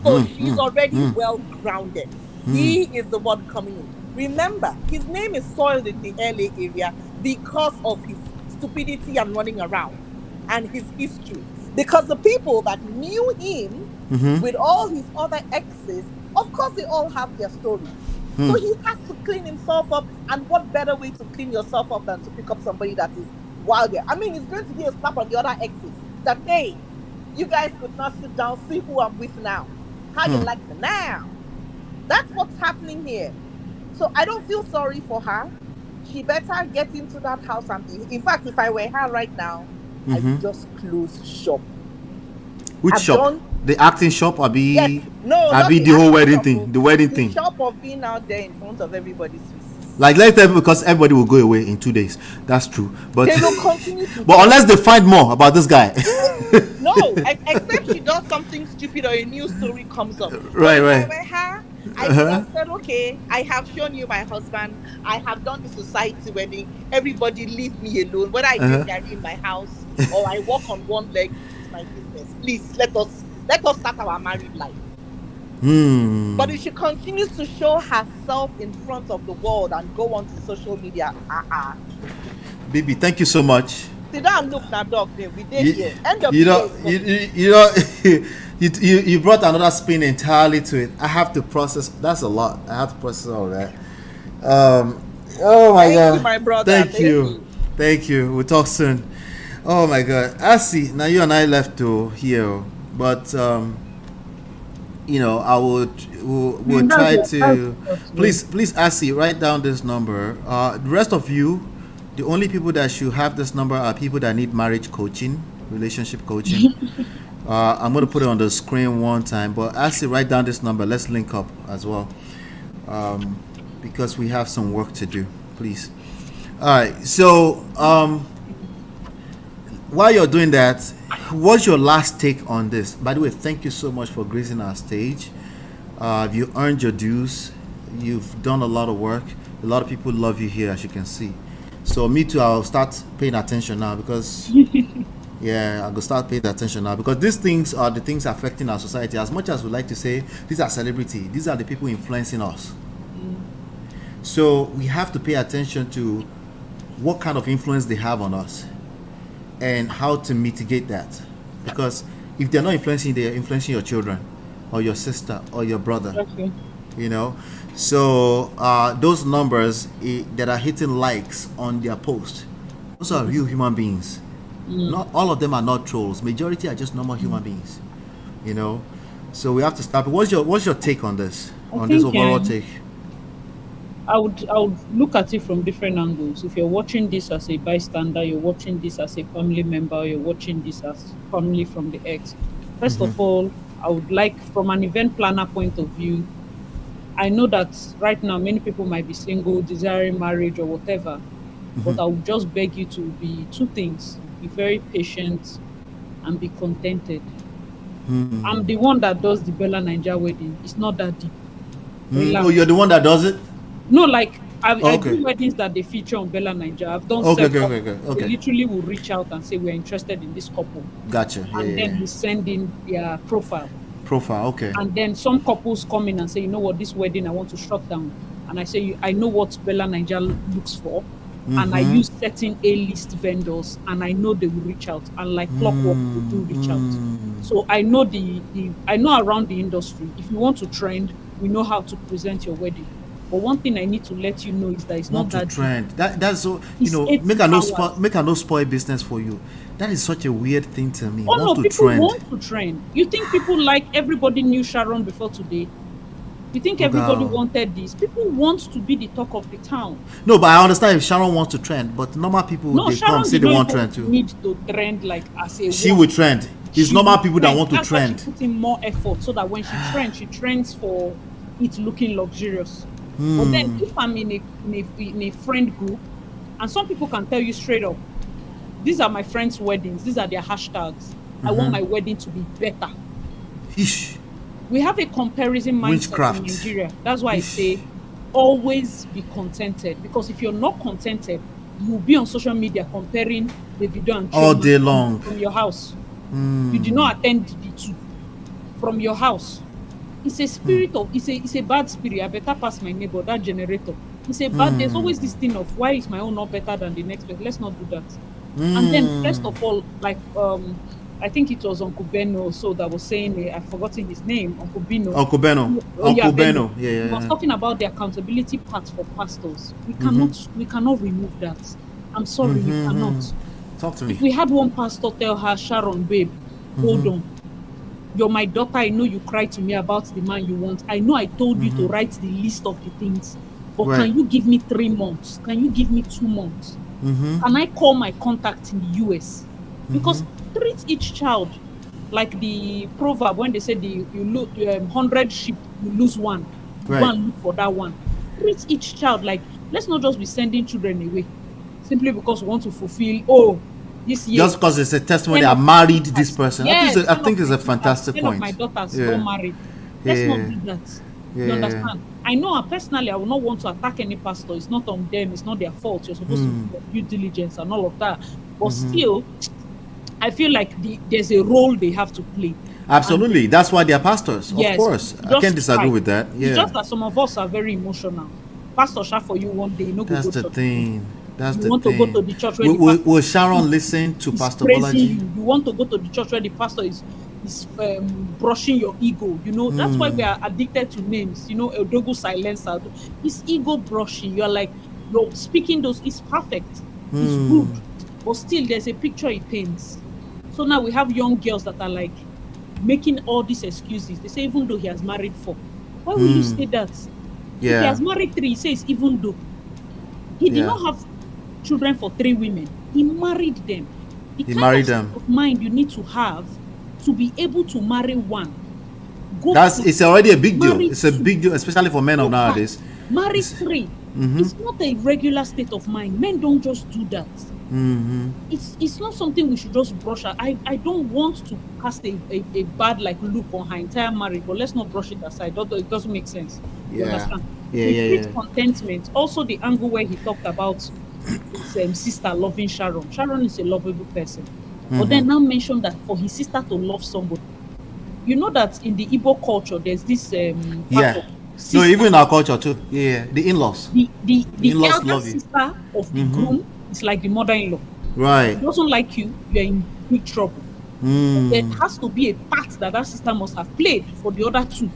So she's already well grounded. He is the one coming in. Remember, his name is soiled in the LA area because of his stupidity and running around and his history. Because the people that knew him with all his other exes, of course, they all have their story. So he has to clean himself up. And what better way to clean yourself up than to pick up somebody that is wilder? I mean, it's going to be a slap on the other exes that, hey, you guys could not sit down, see who I'm with now. How you like me now? That's what's happening here. So I don't feel sorry for her. She better get into that house and be. In fact, if I were her right now, I would just close shop. Which shop? The acting shop, or be? Yes. No, I not be the whole wedding shop, thing. The wedding the thing. shop of being out there in front of everybody's faces. Like, let's tell people, because everybody will go away in 2 days. That's true. But they will continue to. But unless they find more about this guy. No, except she does something stupid or a new story comes up. Right. If I were her, I could have said, okay, I have shown you my husband. I have done the society wedding. Everybody leave me alone. Whether I drink Gary in my house or I walk on one leg, it is my business. Please, let us start our married life. But if she continues to show herself in front of the world and go onto social media, Baby, thank you so much. Sit down, look now, dog. There, we did here. End of you the know, you brought another spin entirely to it. I have to process. That's a lot. I have to process all that. Oh my God! Thank you, my brother. Thank you. We'll talk soon. Oh my God! I see. Now you and I left to here, but you know, we'll try to. Please, Asi, write down this number. The rest of you, the only people that should have this number are people that need marriage coaching, relationship coaching. I'm going to put it on the screen one time, but Asi, write down this number. Let's link up as well, because we have some work to do. Please. All right. So while you're doing that, what's your last take on this? By the way, thank you so much for gracing our stage. You earned your dues. You've done a lot of work. A lot of people love you here, as you can see. So me too, I'll start paying attention now because yeah, I'll start paying attention now because these things are the things affecting our society. As much as we like to say these are celebrity, these are the people influencing us. So we have to pay attention to what kind of influence they have on us and how to mitigate that. Because if they're not influencing, they're influencing your children or your sister or your brother. Okay. You know, so those numbers that are hitting likes on their post, those are real human beings. Not all of them are not trolls. Majority are just normal human beings. You know, so we have to stop. What's your take on this? This overall take? I would look at it from different angles. If you're watching this as a bystander, you're watching this as a family member, you're watching this as family from the ex. First of all, I would like, from an event planner point of view, I know that right now many people might be single, desiring marriage or whatever, but I would just beg you to be two things: be very patient and be contented. I'm the one that does the Bella Nigeria wedding. It's not that deep. Oh, you're the one that does it? No, like I do weddings that they feature on Bella Nigeria. I've done several. Okay. They literally will reach out and say, we're interested in this couple. Gotcha. And then we send in their profile. Okay. And then some couples come in and say, you know what, this wedding I want to shut down. And I say, I know what Bella Nigeria looks for. And I use certain A-list vendors, and I know they will reach out. And like clockwork, they do reach out. So I know I know around the industry, if you want to trend, we know how to present your wedding. But one thing I need to let you know is that it's Want not to that trend. That's so, you It's know, 8 hours. make a no spoil business for you. That is such a weird thing to me. Oh Want no, to people trend. want to trend. You think people like everybody knew Sharon before today? You think Oh, everybody God. wanted this? People want to be the talk of the town. No, but I understand if Sharon wants to trend, but normal people, No, they come Sharon say did they not want even trend too. need to trend like as a She want. will trend. It's She normal will people that trend. want to That's why she trend. put in more effort so that when she trends for it looking luxurious. But then Hmm. if I'm in a friend group, and some people can tell you straight up, these are my friends' weddings, these are their hashtags. I want my wedding to be better. Ish. We have a comparison mindset in Witchcraft. Nigeria. That's why I Ish. say always be contented. Because if you're not contented, you'll be on social media comparing the video and All Chioma day long. from your house. You did Hmm. not attend the two from your house. It's a spirit of it's a bad spirit. I better pass my neighbor, that generator. It's a bad, there's always this thing of why is my own not better than the next person? Let's not do that. And then first of all, like I think it was Uncle Beno so that was saying I've forgotten his name, Uncle Bino. Uncle Beno. Oh yeah, Uncle Beno. Beno. Yeah, He was yeah, talking about the accountability part for pastors. yeah. We cannot remove that. I'm sorry, we cannot. Talk to If me. we had one pastor tell her, Sharon, babe, hold on. You're my daughter. I know you cried to me about the man you want. I know I told you to write the list of the things, but Right. can you give me 3 months? Can you give me 2 months? Can I call my contact in the US? Because treat each child like the proverb when they say you lose 100 sheep, you lose one. You go Right. and look for that one. Treat each child like, let's not just be sending children away simply because we want to fulfill, this year Just because it's a testimony, 10 I of my married this sisters. person. Yes, I think it's a fantastic 10 of my point. daughters got Yeah. married. Let's not Yeah. do that. Yeah. You understand? I know personally, I will not want to attack any pastor. It's not on them. It's not their fault. You're supposed to do your due diligence and all of that. But still, I feel like there's a role they have to play. Absolutely. That's why they're pastors. Of Yes, course. I can't just disagree try. with that. It's Yeah. just that some of us are very emotional. Pastor shall for you one day, you know, go That's the church again. thing. That's You the want to go to thing. the church where the Will pastor Sharon listen to is Pastor praising Bolaji? you. You want to go to the church where the pastor is brushing your ego. You know, that's why we are addicted to names. You know, Eldogo silencer. It's ego brushing. You're like, you're speaking those, it's perfect. It's good. But still, there's a picture it paints. So now we have young girls that are like making all these excuses. They say, even though he has married 4. Why will you say that? If he Yeah. has married 3, he says, even though. He did Yeah. not have children for 3 women. He married them. The He kind of married state them. of mind you need to have to be able to marry 1. It's already a big deal. Marry It's a 2. big deal, especially for men of nowadays. Marry 3. It's not a regular state of mind. Men don't just do that. It's not something we should just brush out. I don't want to cast a bad look on her entire marriage, but let's not brush it aside. It doesn't make sense. You understand? Treat contentment. Also, the angle where he talked about his sister loving Sharon. Sharon is a lovable person. But then now mention that for his sister to love somebody. You know that in the Igbo culture, there's this part of sister. No, even in our culture too. Yeah. The in-laws. The in-laws elder love you. sister of the groom is like the mother-in-law. Right. If she doesn't like you're in big trouble. There has to be a part that sister must have played for the other 2.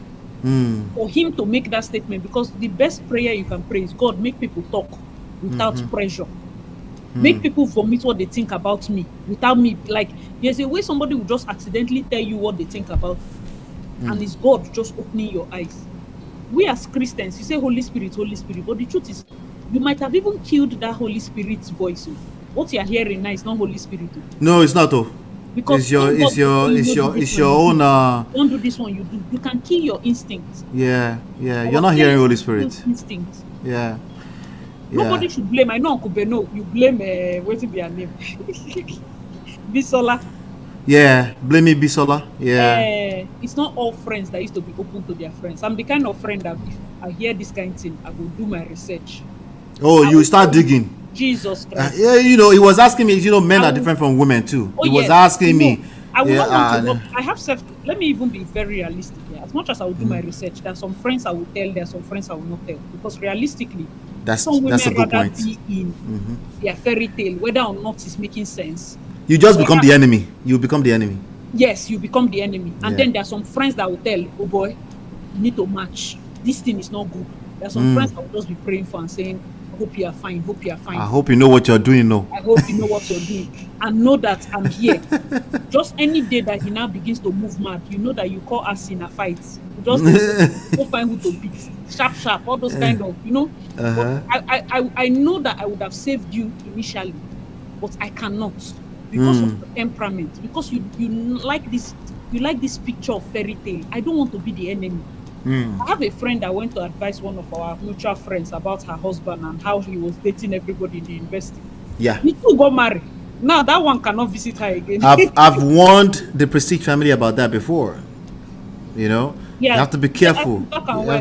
For him to make that statement, because the best prayer you can pray is, God, make people talk without pressure. Make people vomit what they think about me without me. Like, there's a way somebody will just accidentally tell you what they think about you. And it's God just opening your eyes. We as Christians, you say Holy Spirit, but the truth is, you might have even killed that Holy Spirit's voice. What you're hearing now is not Holy Spirit. No, it's not though. Because it's your own don't do this one, you do. You can kill your instinct. Yeah. You're not hearing Holy Spirit. Instinct. Yeah. Nobody should blame. I know Uncle Beno, you blame what's their name? Bisola. Yeah, blaming Bisola. Yeah. It's not all friends that used to be open to their friends. I'm the kind of friend that if I hear this kind of thing, I will do my research. Oh, you start digging. Jesus Christ. Yeah, he was asking me, men are different from women too. He was asking me. I will not want to. I have let me even be very realistic here. As much as I will do my research, there are some friends I will tell, there are some friends I will not tell. Because realistically, some women a good rather point. be in their fairy tale, whether or not it's making sense. You just become the enemy. You become the enemy. Yes, you become the enemy. And then there are some friends that will tell, oh boy, you need to match. This thing is not good. There's some friends I will just be praying for and saying, hope you are fine, hope you are fine. I hope you know what you're doing, no. I hope you know what you're doing and know that I'm here. Just any day that he now begins to move mad, you know that you call us in a fight. You just go find who to beat. Sharp, all those kind of, you know. But I know that I would have saved you initially, but I cannot because of the temperament. Because you like this picture of fairy tale. I don't want to be the enemy. I have a friend that went to advise one of our mutual friends about her husband and how he was dating everybody in the university. Yeah. He too got married. Now that one cannot visit her again. I've warned the Prestige family about that before. You know, yeah, you have to be careful.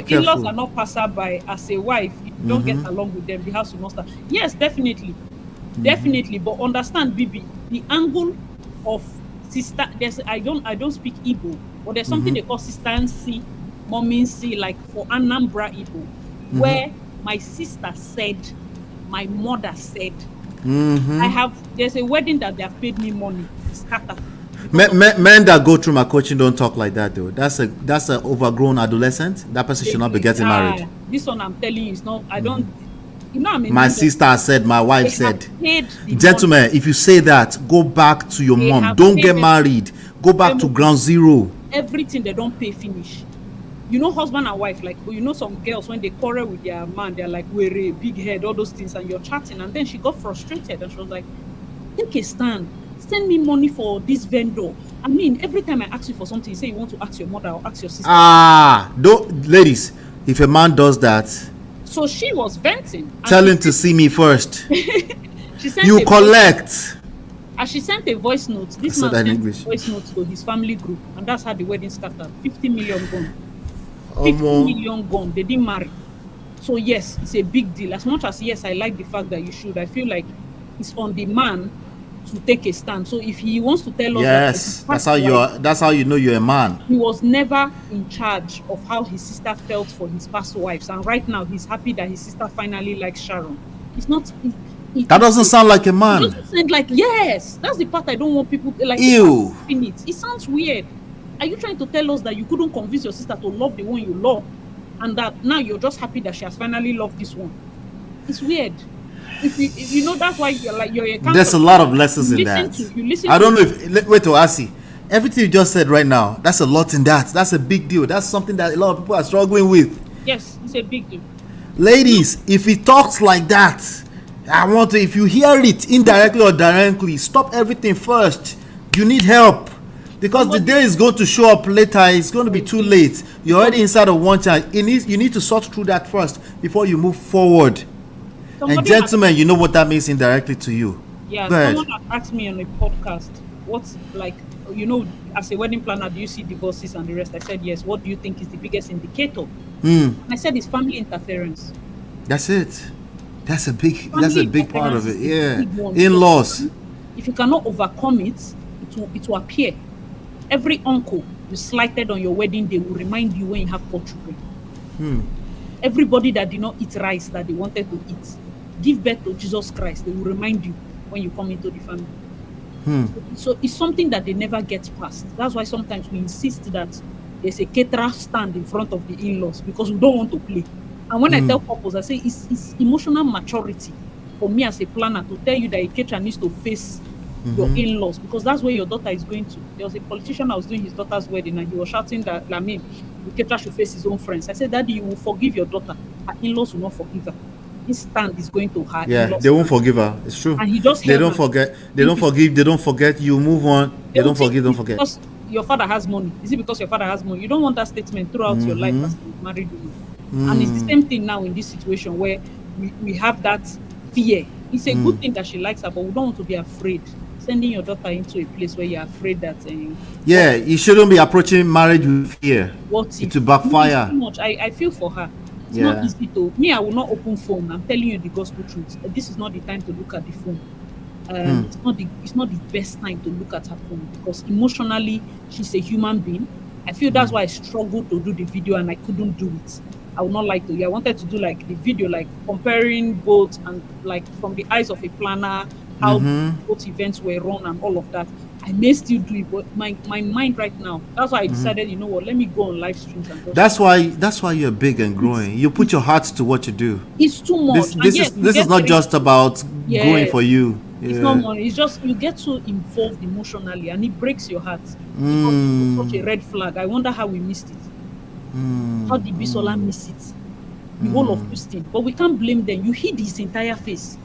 In-laws are not passerby. As a wife, if you don't get along with them, the house will not start. Yes, definitely. But understand, Bibi, the angle of sister. I don't speak Igbo, but there's something they call sistancy, momincy, like for Anambra Igbo, where my sister said, my mother said. There's a wedding that they have paid me money. Scatter. Men that go through my coaching don't talk like that though. That's an overgrown adolescent. That person should not be getting married. This one I'm telling you is not. I don't. You know, I mean, my sister said, my wife said, gentlemen, money. If you say that, go back to your mom. Don't get married. Go back to ground zero. Everything they don't pay finish. You know, husband and wife, like, you know, some girls, when they quarrel with their man, they're like, we're a big head, all those things, and you're chatting. And then she got frustrated and she was like, take a stand. Send me money for this vendor. I mean, every time I ask you for something, you say you want to ask your mother or ask your sister. Ladies, if a man does that. So she was venting. Tell him to see me first. She sent you collect. And she sent a voice note. This man sent a voice note to his family group. And that's how the wedding scattered. 50 million gone. 50 million gone. They didn't marry. So yes, it's a big deal. As much as yes, I like the fact that you should. I feel like it's on the man to take a stand. So if he wants to tell us, yes, that's how you know you're a man. He was never in charge of how his sister felt for his past wives, and right now he's happy that his sister finally likes Sharon. It's not. That doesn't sound like a man. It doesn't sound like, yes. That's the part I don't want people to like. Ew. It sounds weird. Are you trying to tell us that you couldn't convince your sister to love the one you love, and that now you're just happy that she has finally loved this one? It's weird. If you know, that's why you're a counselor. There's a lot of lessons in that. I don't know if wait till I see. Everything you just said right now, that's a lot in that. That's a big deal. That's something that a lot of people are struggling with. Yes, it's a big deal. Ladies, if he talks like that, I want to, if you hear it indirectly or directly, stop everything first. You need help. Because the day is going to show up later, it's going to be too late. You're already inside of one child. You need to sort through that first before you move forward. And gentlemen, you know what that means indirectly to you. Yeah, someone asked me on a podcast, what's like, you know, as a wedding planner, do you see divorces and the rest? I said, yes. What do you think is the biggest indicator? And I said, it's family interference. That's it. That's a big part of it. Yeah. In-laws. If you cannot overcome it, it will appear. Every uncle you slighted on your wedding day will remind you when you have 4 children. Everybody that did not eat rice that they wanted to eat, give birth to Jesus Christ, they will remind you when you come into the family. So it's something that they never get past. That's why sometimes we insist that there's a caterer stand in front of the in-laws because we don't want to play. And when I tell couples, I say it's emotional maturity for me as a planner to tell you that a caterer needs to face your in-laws, because that's where your daughter is going to. There was a politician that was doing his daughter's wedding and he was shouting that the caterer should face his own friends. I said, Daddy, you will forgive your daughter. Her in-laws will not forgive her. This stand is going to her. Yeah, they won't forgive her. It's true. And he just they don't forget. They don't forgive. They don't forget. You move on. They don't forgive. Don't forget. Because your father has money. Is it because your father has money? You don't want that statement throughout your life as a married woman. And it's the same thing now in this situation where we have that fear. It's a good thing that she likes her, but we don't want to be afraid. Sending your daughter into a place where you're afraid that you shouldn't be approaching marriage with fear. What if to backfire? Too much. I feel for her. It's not easy to me. I will not open phone. I'm telling you the gospel truth. This is not the time to look at the phone. It's not the best time to look at her phone because emotionally she's a human being. I feel that's why I struggled to do the video and I couldn't do it. I would not like to. I wanted to do like the video, like comparing both and like from the eyes of a planner, how both events were run and all of that. I may still do it, but my mind right now, that's why I decided, you know what, let me go on live streams and just. That's why you're big and growing. You put your heart to what you do. It's too much. And This yes, you is get not very, just about growing for you. it's not money. It's just you get so involved emotionally, and it breaks your heart because it was such a red flag. I wonder how we missed it. How did Bisola miss it? The whole of this thing, but we can't blame them. You hid his entire face.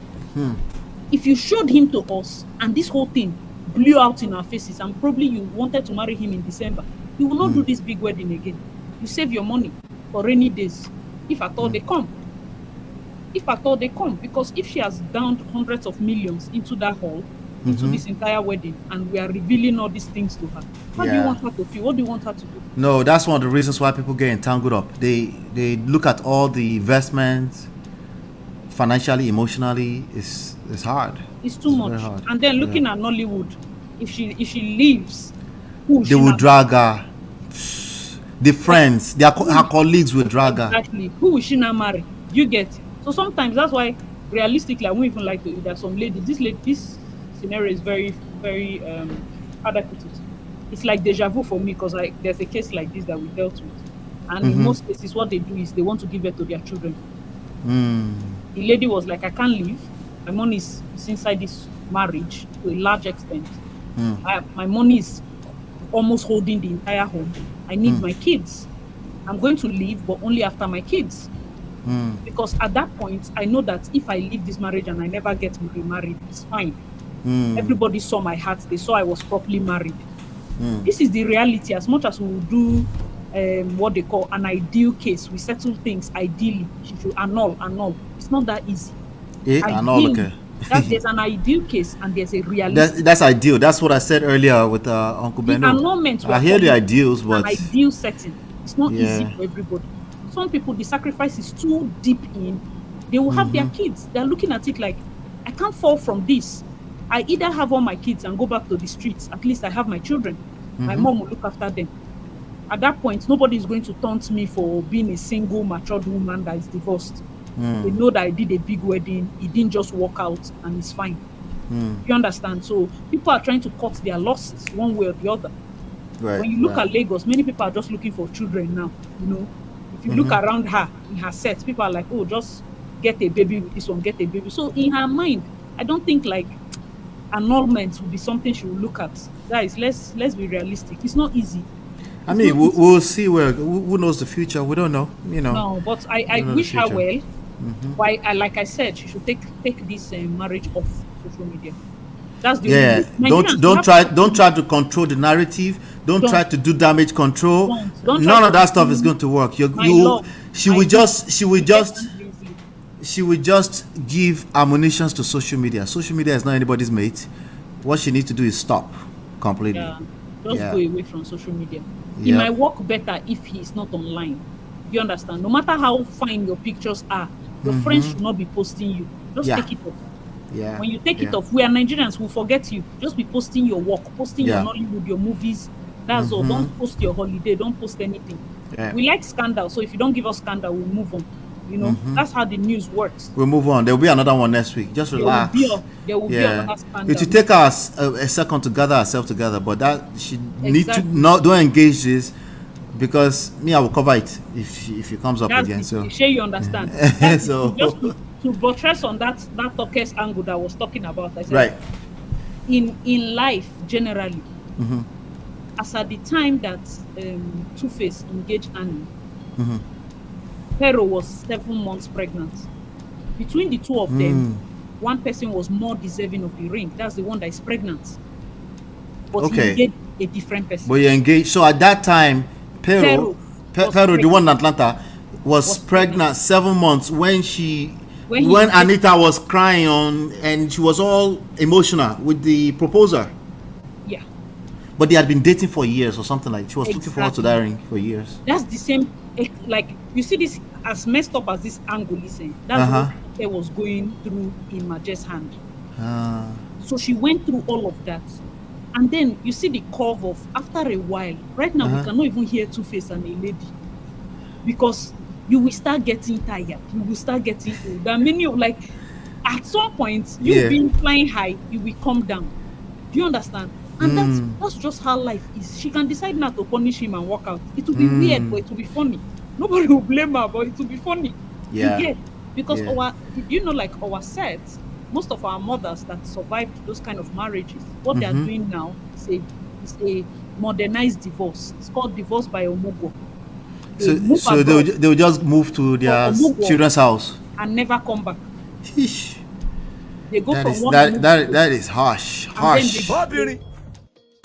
If you showed him to us, and this whole thing blew out in our faces, and probably you wanted to marry him in December, you will not do this big wedding again. You save your money for rainy days, if at all they come. If at all they come, because if she has downed hundreds of millions into that hall, into this entire wedding, and we are revealing all these things to her, how do you want her to feel? What do you want her to do? No, that's one of the reasons why people get entangled up. They look at all the investments, financially, emotionally. It's hard. It's too much. Hard. And then looking at Nollywood, if she leaves, they will drag her. The friends, her colleagues will drag her. Exactly. Who will she now marry? You get. So sometimes that's why, realistically, I won't even like to. There's some ladies. This scenario is very, very how do I put it? It's like deja vu for me, because there's a case like this that we dealt with, and in most cases, what they do is they want to give birth to their children. The lady was like, I can't leave. My money is inside this marriage to a large extent. My money is almost holding the entire home. I need my kids. I'm going to leave, but only after my kids. Because at that point, I know that if I leave this marriage and I never get remarried, it's fine. Everybody saw my heart. They saw I was properly married. This is the reality. As much as we will do what they call an ideal case, we settle things ideally. She should annul. It's not that easy. Annul, okay. There's an ideal case and there's a realistic. That's ideal. That's what I said earlier with Uncle Beno. Annulment. I hear the ideals, but an ideal setting. It's not easy for everybody. Some people, the sacrifice is too deep in. They will have their kids. They're looking at it like, I can't fall from this. I either have all my kids and go back to the streets. At least I have my children. My mom will look after them. At that point, nobody is going to taunt me for being a single, matured woman that is divorced. They know that I did a big wedding. It didn't just work out, and it's fine. You understand? So people are trying to cut their losses one way or the other. Right, when you look at Lagos, many people are just looking for children now. You know, if you look around her in her set, people are like, oh, just get a baby with this one, get a baby. So in her mind, I don't think like annulment will be something she will look at. Guys, let's be realistic. It's not easy. I mean, we'll see who knows the future. We don't know, you know. No, but I wish her well. Why, like I said, she should take this marriage off social media. That's the don't try to control the narrative. Don't try to do damage control. None of that stuff is going to work. She will just give ammunitions to social media. Social media is not anybody's mate. What she needs to do is stop completely. Just go away from social media. It might work better if he is not online. You understand? No matter how fine your pictures are, your friends should not be posting you. Just take it off. When you take it off, we are Nigerians who forget you. Just be posting your work, posting your Nollywood, your movies. That's all. Don't post your holiday. Don't post anything. We like scandal, so if you don't give us scandal, we'll move on. You know, that's how the news works. We'll move on. There will be another one next week. Just relax. There will be another scandal. It will take us a second to gather ourselves together, but that she need to don't engage this, because I will cover it if it comes up again. So sure you understand. So just to buttress on that Tokes angle that I was talking about, I said, in life generally, as at the time that Two-Face engaged Annie, Pero was 7 months pregnant. Between the two of them, one person was more deserving of the ring. That's the one that is pregnant. But he engaged a different person. But you engaged. So at that time, Pero the one in Atlanta, was pregnant 7 months when Anita was crying and she was all emotional with the proposal. Yeah. But they had been dating for years or something like. She was looking forward to that ring for years. That's the same. Like, you see this, as messed up as this angle is, that's what Ike was going through in Maje's hand. So she went through all of that. And then you see the curve of, after a while, right now we cannot even hear Two-Face and a lady. Because you will start getting tired. You will start getting old. There are many, like, At some point, you being flying high, you will come down. Do you understand? And that's just how life is. She can decide not to punish him and walk out. It will be weird, but it will be funny. Nobody will blame her, but it will be funny. You Yeah. get, because Yeah. like our sets, most of our mothers that survived those kind of marriages, what they are doing now is a modernized divorce. It's called divorce by omugo. They move So abroad they'll just move to their omugo children's house. and never come back. Sheesh. They go That from is one that is harsh. and Harsh. then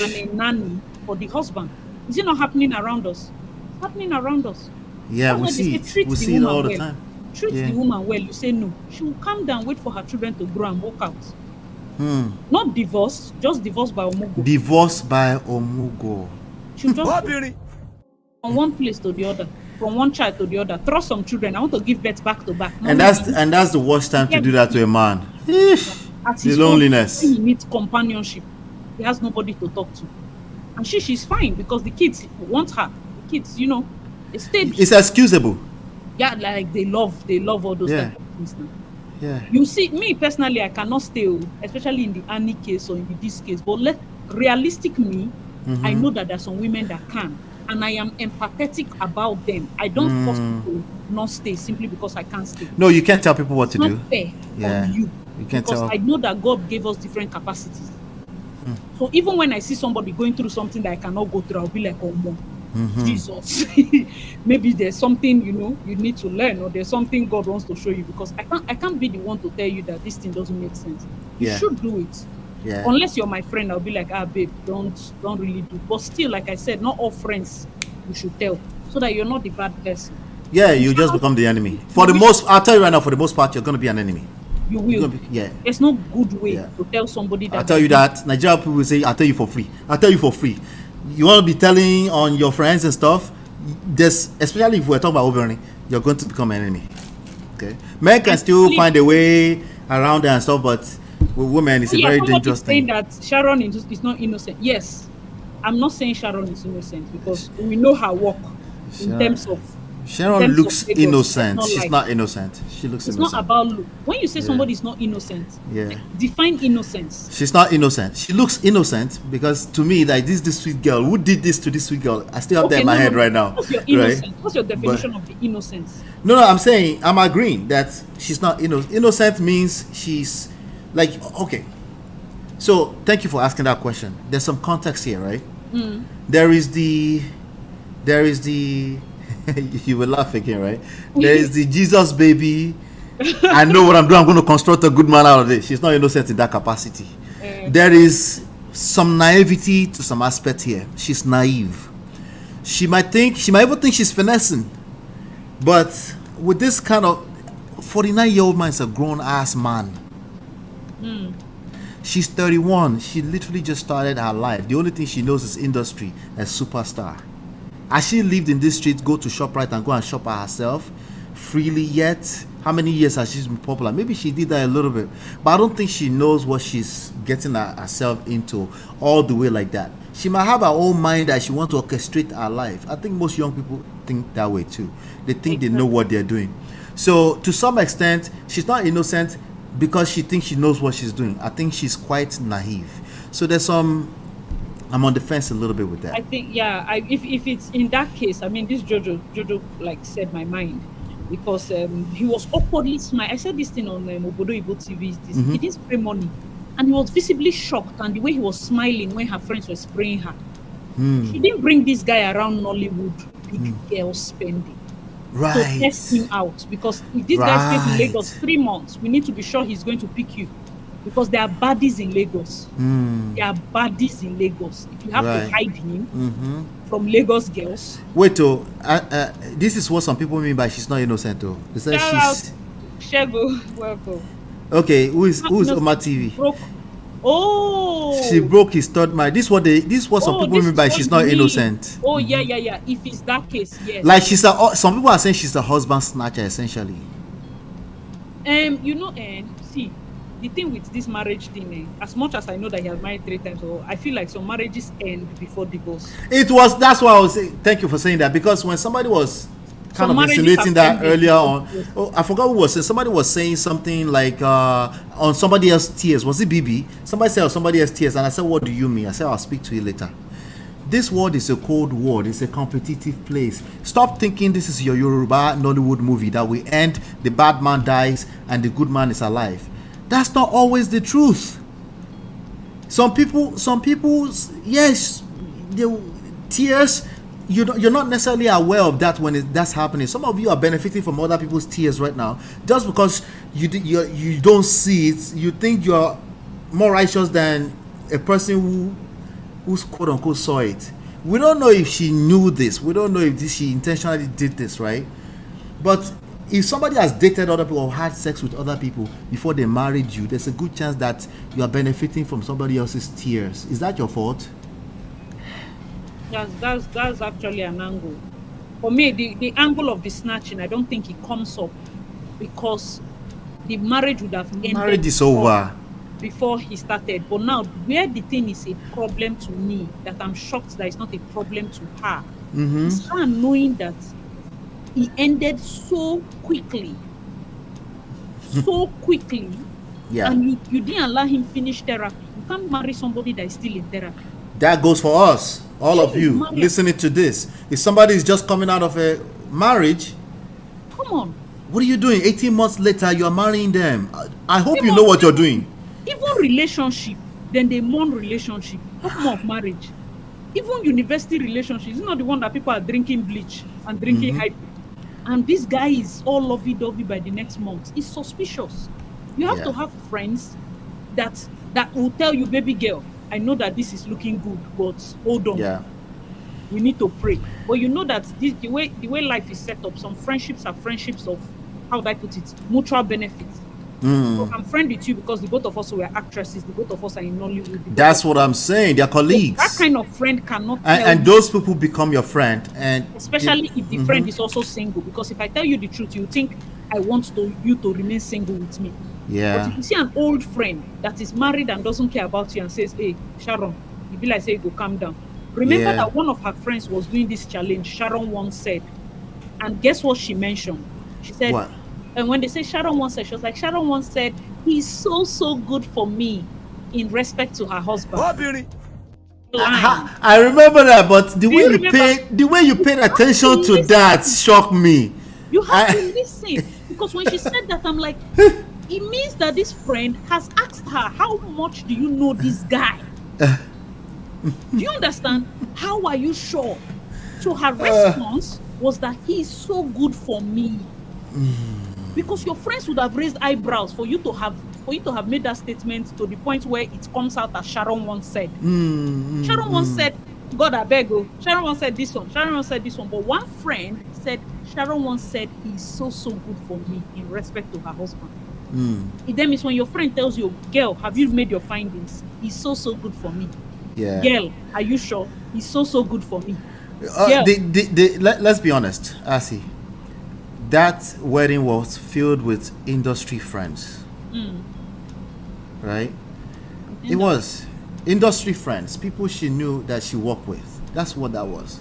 and a nanny for the husband. Is it not happening around us? It's happening around us. Yeah, That's we why they see say it. treat We the see it woman all the well. time. Treat Yeah. the woman well. You say no. She will calm down, wait for her children to grow and walk out. Not divorce, just divorce by omugo. Divorce by omugo. She'll just go from one place to the other, from one child to the other. Throw some children. I want to give birth back to back. And that's the worst time to do that to a man. At The his loneliness. When he needs companionship, he has nobody to talk to. And she's fine because the kids want her. The kids, they stayed. It's excusable. Yeah, like they love all those type of things now. Yeah. You see, me personally, I cannot stay, especially in the Annie case or in this case. But realistic me, I know that there's some women that can, and I am empathetic about them. I don't force people not stay simply because I can't stay. No, you can't tell people what to It's do. not fair on you. You can't because tell. I know that God gave us different capacities. So even when I see somebody going through something that I cannot go through, I'll be like, oh, mom, Jesus, maybe there's something you need to learn, or there's something God wants to show you, because I can't be the one to tell you that this thing doesn't make sense. You should do it. Yeah. Unless you're my friend, I'll be like, babe, don't really do. But still, like I said, not all friends you should tell, so that you're not the bad person. Yeah, you just become the enemy. I'll tell you right now, for the most part, you're going to be an enemy. You will. There's no good way to tell somebody that. I'll tell you that. Nigerian people will say, I'll tell you for free. I'll tell you for free. You want to be telling on your friends and stuff, especially if we're talking about overearning, you're going to become an enemy. Okay? Men can still find a way around it and stuff, but with women, it's a very dangerous thing. Saying that Sharon is not innocent. Yes. I'm not saying Sharon is innocent, because we know her work in terms of. Sharon looks innocent. She's not innocent. She looks innocent. It's not about look. When you say somebody is not innocent, define innocence. She's not innocent. She looks innocent because to me, like this sweet girl, who did this to this sweet girl? I still have that in my head right now. What's your innocence? Right? What's your definition of the innocence? No, I'm agreeing that she's not innocent. Innocent means she's like, okay. So thank you for asking that question. There's some context here, right? There is the you will laugh again, right? There is the Jesus baby. I know what I'm doing. I'm going to construct a good man out of it. She's not innocent in that capacity. There is some naivety to some aspect here. She's naive. She might even think she's finessing. But with this kind of 49-year-old man is a grown ass man. She's 31. She literally just started her life. The only thing she knows is industry as superstar. Has she lived in this street, go to ShopRite and go and shop by herself freely yet? How many years has she been popular? Maybe she did that a little bit, but I don't think she knows what she's getting herself into all the way like that. She might have her own mind that she wants to orchestrate her life. I think most young people think that way too. They think they know what they're doing. So to some extent, she's not innocent because she thinks she knows what she's doing. I think she's quite naive. So I'm on the fence a little bit with that. I think, if it's in that case, I mean, this Jojo like said my mind, because he was awkwardly smiling. I said this thing on Obodo Ibo TV. He didn't spray money, and he was visibly shocked. And the way he was smiling when her friends were spraying her, she didn't bring this guy around Nollywood big girl spending to test him out. Because if this guy stays in Lagos 3 months, we need to be sure he's going to pick you. Because there are baddies in Lagos. There are baddies in Lagos. If you have to hide him from Lagos girls. Wait, this is what some people mean by she's not innocent. They say she's. Shego, welcome. Okay, who's Oma TV? She broke his third marriage. This is what some people mean by she's not innocent. Oh yeah. If it's that case, yes. Like some people are saying she's a husband snatcher essentially. See. The thing with this marriage thing, as much as I know that he has married 3 times, I feel like some marriages end before divorce. That's why I was saying, thank you for saying that, because when somebody was kind of insinuating that earlier on. Oh, I forgot who was saying. Somebody was saying something like on somebody else's tears. Was it BB? Somebody said on somebody else's tears, and I said, "What do you mean?" I said, "I'll speak to you later." This world is a cold world. It's a competitive place. Stop thinking this is your Yoruba Nollywood movie that we end, the bad man dies and the good man is alive. That's not always the truth. Some people, yes, the tears. You're not necessarily aware of that when that's happening. Some of you are benefiting from other people's tears right now just because you don't see it. You think you're more righteous than a person who's quote unquote saw it. We don't know if she knew this. We don't know if she intentionally did this, right? But if somebody has dated other people or had sex with other people before they married you, there's a good chance that you are benefiting from somebody else's tears. Is that your fault? That's actually an angle. For me, the angle of the snatching, I don't think it comes up because the marriage would have ended. Marriage is over before he started. But now, where the thing is a problem to me, that I'm shocked that it's not a problem to her, is her knowing that he ended so quickly. Yeah. And you didn't allow him finish therapy. You can't marry somebody that is still in therapy. That goes for us, all of you listening to this. If somebody is just coming out of a marriage, come on. What are you doing? 18 months later, you are marrying them. I hope you know what you're doing. Even relationship, then they mourn relationship. Talk more of marriage. Even university relationships, it's not the one that people are drinking bleach and drinking hype. And this guy is all lovey-dovey by the next month. It's suspicious. You have to have friends that will tell you, baby girl, I know that this is looking good, but hold on. Yeah. We need to pray. But you know that the way life is set up, some friendships are friendships of, how would I put it, mutual benefits. So I'm friend with you because the both of us were actresses, the both of us are in Nollywood. That's what I'm saying. They're colleagues. That kind of friend cannot and those people become your friend. And especially if the friend is also single. Because if I tell you the truth, you think I want you to remain single with me. Yeah. But if you see an old friend that is married and doesn't care about you and says, hey, Sharon, you be like, say, go calm down. Remember that one of her friends was doing this challenge, Sharon once said. And guess what she mentioned? She said, what? And when they say Sharon once said, she was like, Sharon once said, he's so good for me in respect to her husband. I remember that, but the way you paid attention to that shocked me. You have to listen. Because when she said that, I'm like, it means that this friend has asked her, how much do you know this guy? Do you understand? How are you sure? So her response was that he is so good for me. Because your friends would have raised eyebrows for you to have made that statement to the point where it comes out as Sharon once said. Sharon once said, God, I beg you. Sharon once said this one. Sharon once said this one. But one friend said, Sharon once said, he's so good for me in respect to her husband. It then means when your friend tells you, girl, have you made your findings? He's so good for me. Yeah. Girl, are you sure? He's so good for me. Let's be honest, Asi. That wedding was filled with industry friends. Right? It was industry friends, people she knew that she worked with. That's what that was.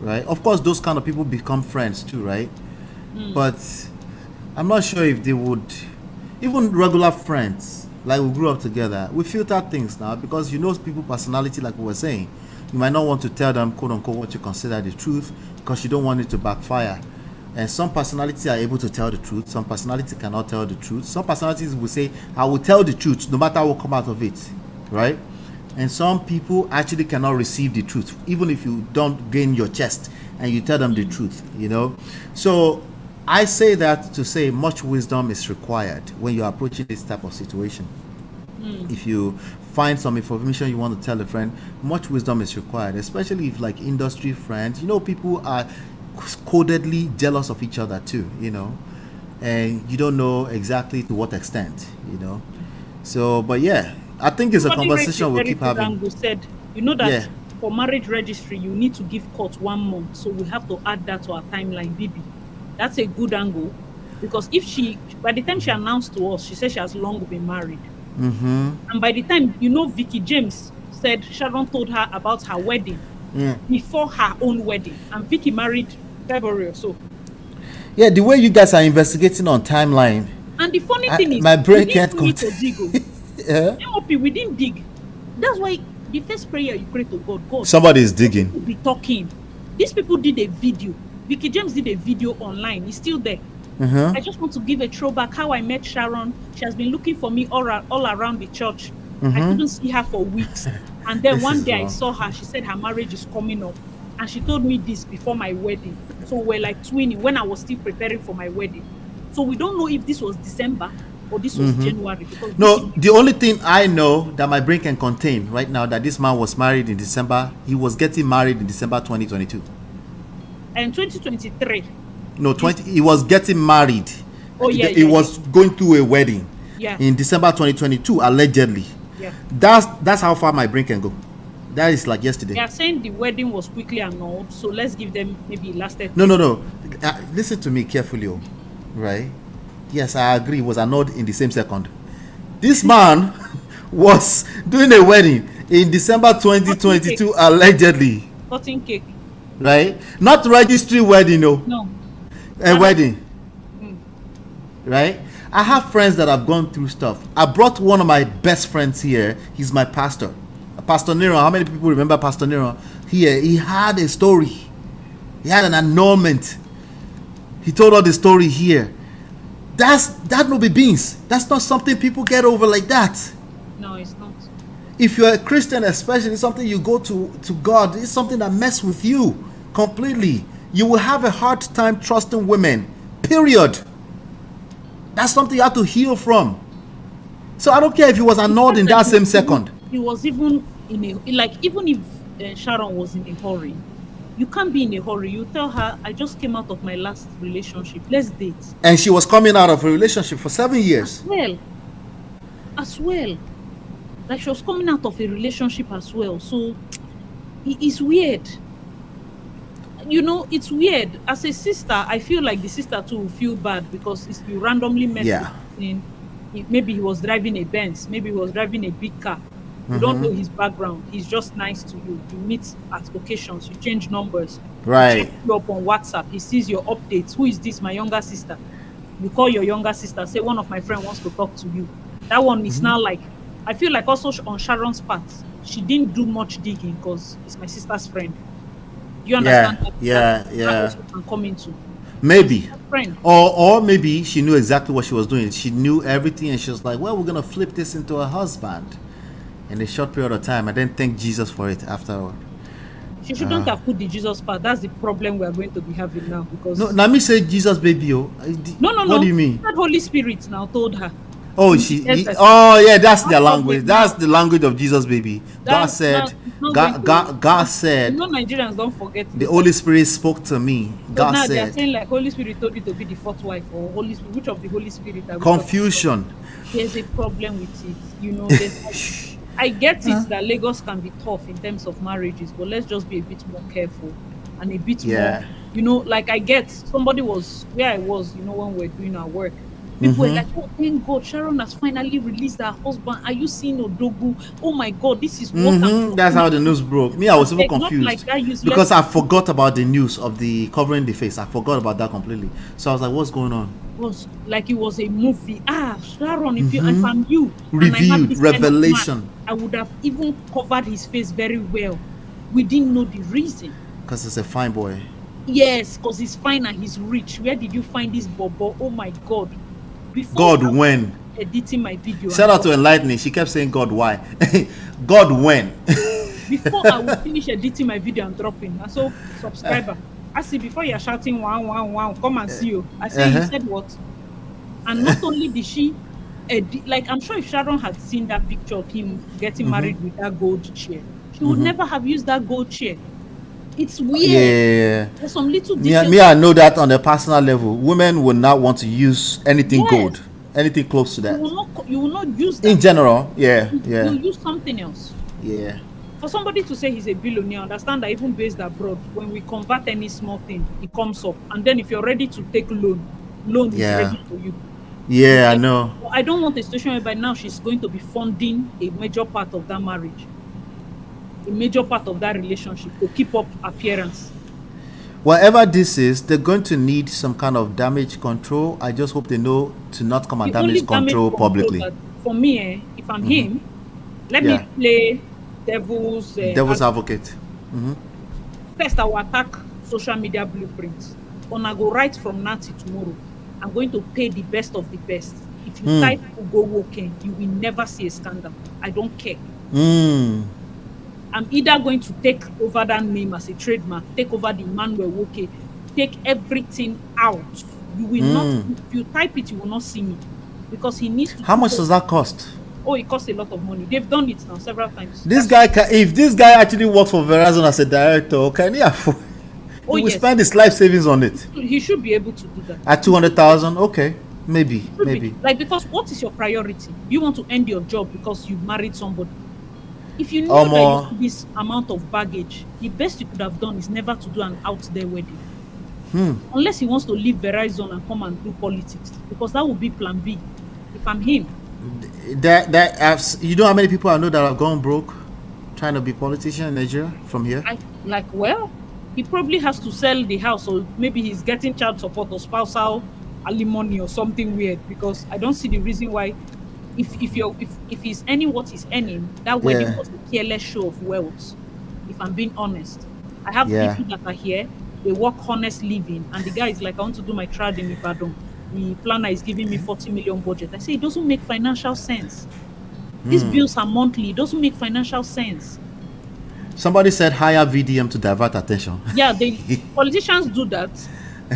Right? Of course, those kind of people become friends too, right? But I'm not sure if they would, even regular friends, like we grew up together, we filter things now because you know people's personality, like we were saying. You might not want to tell them, quote unquote, what you consider the truth because you don't want it to backfire. And some personalities are able to tell the truth. Some personalities cannot tell the truth. Some personalities will say, I will tell the truth no matter what come out of it. Right? And some people actually cannot receive the truth, even if you don't gain your chest and you tell them the truth, you know. So I say that to say much wisdom is required when you're approaching this type of situation. If you find some information you want to tell a friend, much wisdom is required, especially if like industry friends, you know, people are codedly jealous of each other too, you know, and you don't know exactly to what extent, you know. So, but yeah, I think it's a conversation we'll keep having. Who said, you know that for marriage registry, you need to give court 1 month, so we have to add that to our timeline, baby. That's a good angle, because if by the time she announced to us, she said she has long been married. And by the time, you know, Veekee James said Sharon told her about her wedding before her own wedding, and Veekee married February or so. Yeah, the way you guys are investigating on timeline, And the funny thing is, my brain we can't didn't need to contain. dig. Yeah. MOP, we didn't dig. That's why the first prayer you pray to God, God, Somebody is for people digging. to be talking. These people did a video. Veekee James did a video online. It's still there. I just want to give a throwback how I met Sharon. She has been looking for me all around the church. I couldn't see her for weeks. And then This one is day I wrong. saw her. She said her marriage is coming up. And she told me this before my wedding. So we're like twinning when I was still preparing for my wedding. So we don't know if this was December or this was January because No, the only thing I know that my brain can contain right now that this man was married in December. He was getting married in December 2022. and 2023. No, 20. He was getting married. Oh yeah, He was going through a wedding yeah, in December 2022, allegedly. yeah. That's how far my brain can go. That is like yesterday. They are saying the wedding was quickly annulled, so let's give them maybe it lasted. No. Listen to me carefully, right? Yes, I agree. It was annulled in the same second. This man was doing a wedding in December 2022, allegedly. Cutting cake. Right? Not registry wedding, no. No. A wedding. Right? I have friends that have gone through stuff. I brought one of my best friends here. He's my pastor. Pastor Nero. How many people remember Pastor Nero? He had a story. He had an annulment. He told all the story here. That no be beans. That's not something people get over like that. No, it's not. If you're a Christian, especially something you go to God, it's something that messes with you completely. You will have a hard time trusting women. Period. That's something you have to heal from. So I don't care if he was annulled in that same second. He was even even if Sharon was in a hurry, you can't be in a hurry. You tell her, I just came out of my last relationship. Let's date. And she was coming out of a relationship for 7 years. As well. Like she was coming out of a relationship as well. So it's weird. You know, it's weird. As a sister, I feel like the sister too will feel bad because if you randomly met him, maybe he was driving a Benz, maybe he was driving a big car. You don't know his background. He's just nice to you. You meet at occasions. You change numbers. Right. He checks you up on WhatsApp. He sees your updates. Who is this? My younger sister. You call your younger sister. Say one of my friends wants to talk to you. That one is now like. I feel like also on Sharon's part, she didn't do much digging because it's my sister's friend. Do you understand? Yeah. Can come into. Maybe. Or maybe she knew exactly what she was doing. She knew everything and she was like, well, we're going to flip this into a husband in a short period of time. I didn't thank Jesus for it afterward. She shouldn't have put the Jesus part. That's the problem we are going to be having now. Because no, let me say Jesus baby. No. What do you mean? That Holy Spirit now told her. That's their language. That's the language of Jesus baby. God said, no, Nigerians don't forget. The Holy Spirit spoke to me. God now said. They're saying like Holy Spirit told you to be the fourth wife or Holy Spirit. Which of the Holy Spirit are we confusion. There's a problem with it. You know, I get it that Lagos can be tough in terms of marriages, but let's just be a bit more careful and a bit more. You know, like I get somebody was where I was. You know, when we're doing our work. People were like, oh, thank God, Sharon has finally released her husband. Are you seeing Odogu? Oh my God, this is what that's how the news broke. Me, I was even confused like because I forgot about the news of the covering the face. I forgot about that completely. So I was like, what's going on? It was like it was a movie. Sharon, if I'm you, revealed revelation. Man, I would have even covered his face very well. We didn't know the reason. Because he's a fine boy. Yes, because he's fine and he's rich. Where did you find this bobo? Oh my God. God when editing my video. Shout out to Enlightening. She kept saying God why. God when. Before I would finish editing my video and dropping. I saw subscriber. I see before you're shouting wow, come and see you. I say you said what? And not only did she edit, like I'm sure if Sharon had seen that picture of him getting married with that gold chair, she would never have used that gold chair. It's weird. Yeah. There's some little details. Me, I know that on a personal level, women will not want to use anything gold, anything close to that. You will not use that. In general, yeah. You'll use something else. Yeah. For somebody to say he's a billionaire, understand that even based abroad, when we convert any small thing, it comes up. And then if you're ready to take loan is ready for you. Yeah, I know. I don't want a situation whereby now she's going to be funding a major part of that marriage. A major part of that relationship to keep up appearance. whatever this is, they're going to need some kind of damage control. I just hope they know to not come and The only damage damage control control publicly. that for me, if I'm him, let Yeah. me play devil's Devil's advocate. First, I will attack social media blueprints. On I go right from now till tomorrow. I'm going to pay the best of the best. If you type Ugo Woken, you will never see a scandal. I don't care. I'm either going to take over that name as a trademark, take over the Manuel Woke, take everything out. You will not, if you type it, you will not see me. Because he needs to. How much does that cost? Oh, it costs a lot of money. They've done it now several times. This guy, if this guy actually works for Verizon as a director, can he afford? He will spend his life savings on it. He should be able to do that. At 200,000, okay, maybe. Like, because what is your priority? You want to end your job because you married somebody. If you knew that you have this amount of baggage, the best you could have done is never to do an out there wedding. Unless he wants to leave Verizon and come and do politics, because that would be plan B. If I'm him. You know how many people I know that have gone broke trying to be politician in Nigeria from here? Well, he probably has to sell the house, or maybe he's getting child support or spousal alimony or something weird, because I don't see the reason why if he's earning what he's earning, that wedding was a careless show of wealth. If I'm being honest. I have people that are here, they work honest living, and the guy is like, I want to do my trad in Ibadan. The planner is giving me 40 million budget. I say it doesn't make financial sense. These bills are monthly. It doesn't make financial sense. Somebody said hire VDM to divert attention. Yeah, politicians do that.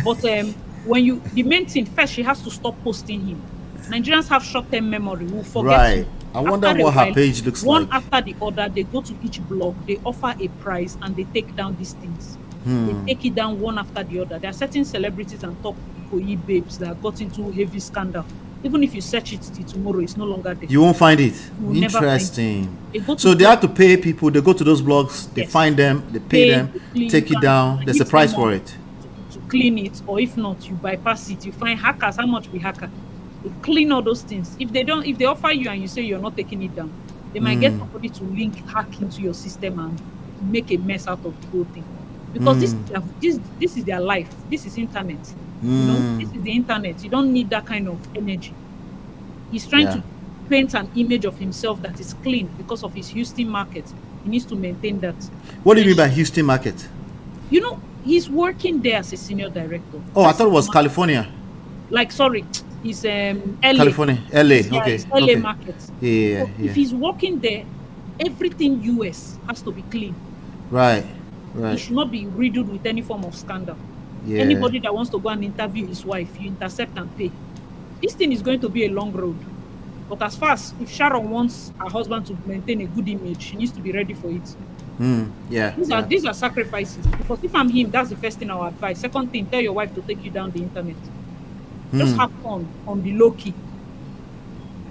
But the main thing, first, she has to stop posting him. Nigerians have short-term memory. We'll forget him. I wonder what her page looks like. One after the other, they go to each blog, they offer a price, and they take down these things. They take it down one after the other. There are certain celebrities and top Koi babes that got into heavy scandal. Even if you search it till tomorrow, it's no longer there. You won't find it. Interesting. So they have to pay people. They go to those blogs, they find them, they pay them, take it down. There's a price for it. To clean it, or if not, you bypass it. You find hackers. How much we hacker? They clean all those things. If they offer you and you say you're not taking it down, they might get somebody to hack into your system and make a mess out of the whole thing. Because this is their life. This is internet. You know, this is the internet. You don't need that kind of energy. He's trying to paint an image of himself that is clean because of his Houston market. He needs to maintain that. What do you mean by Houston market? You know, he's working there as a senior director. Oh, I thought it was California. He's LA. California, LA. Okay. It's LA market. Yeah. If he's working there, everything US has to be clean. Right. He should not be riddled with any form of scandal. Yeah. Anybody that wants to go and interview his wife, you intercept and pay. This thing is going to be a long road. But as far as if Sharon wants her husband to maintain a good image, she needs to be ready for it. These are sacrifices. Because if I'm him, that's the first thing I would advise. Second thing, tell your wife to take you down the internet. Just have fun on the low key.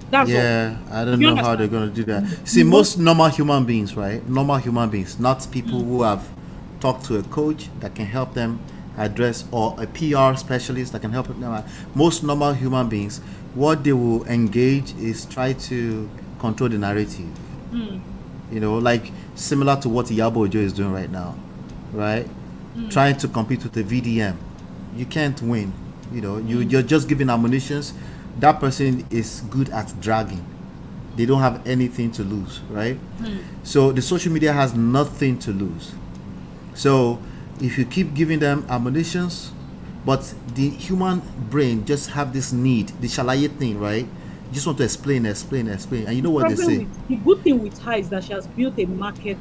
That's all. I don't know how they're going to do that. See, most normal human beings, right? Normal human beings, not people who have talked to a coach that can help them address, or a PR specialist that can help them. Most normal human beings, what they will engage is try to control the narrative. You know, like similar to what Iyabo Ojo is doing right now, right? Trying to compete with the VDM. You can't win. You know, you're just giving ammunitions. That person is good at dragging. They don't have anything to lose, right? So the social media has nothing to lose. So if you keep giving them ammunitions, but the human brain just have this need, the shalaye thing, right? You just want to explain, and you know what they say. The good thing with her is that she has built a market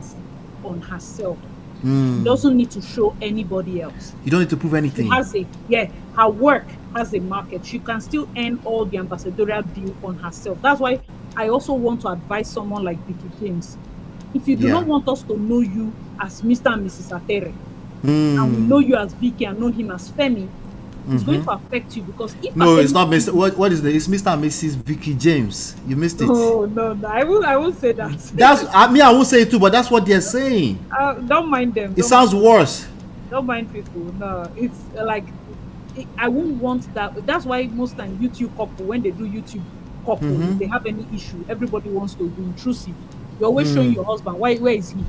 on herself. She doesn't need to show anybody else. You don't need to prove anything. She has her work has a market. She can still earn all the ambassadorial deal on herself. That's why I also want to advise someone like Veekee James. If you do not want us to know you as Mr. and Mrs. Atere, and we know you as Veekee and know him as Femi, it's going to affect you, because if it's not Mr. What is the? It's Mr. and Mrs. Veekee James. You missed it. No, I will say that. That's I won't say it too, but that's what they're saying. Don't mind them. It sounds worse. Don't mind people. No, it's like I won't want that. That's why most time YouTube couple, when they do YouTube couple, if they have any issue, everybody wants to be intrusive. You're always showing your husband. Where is he?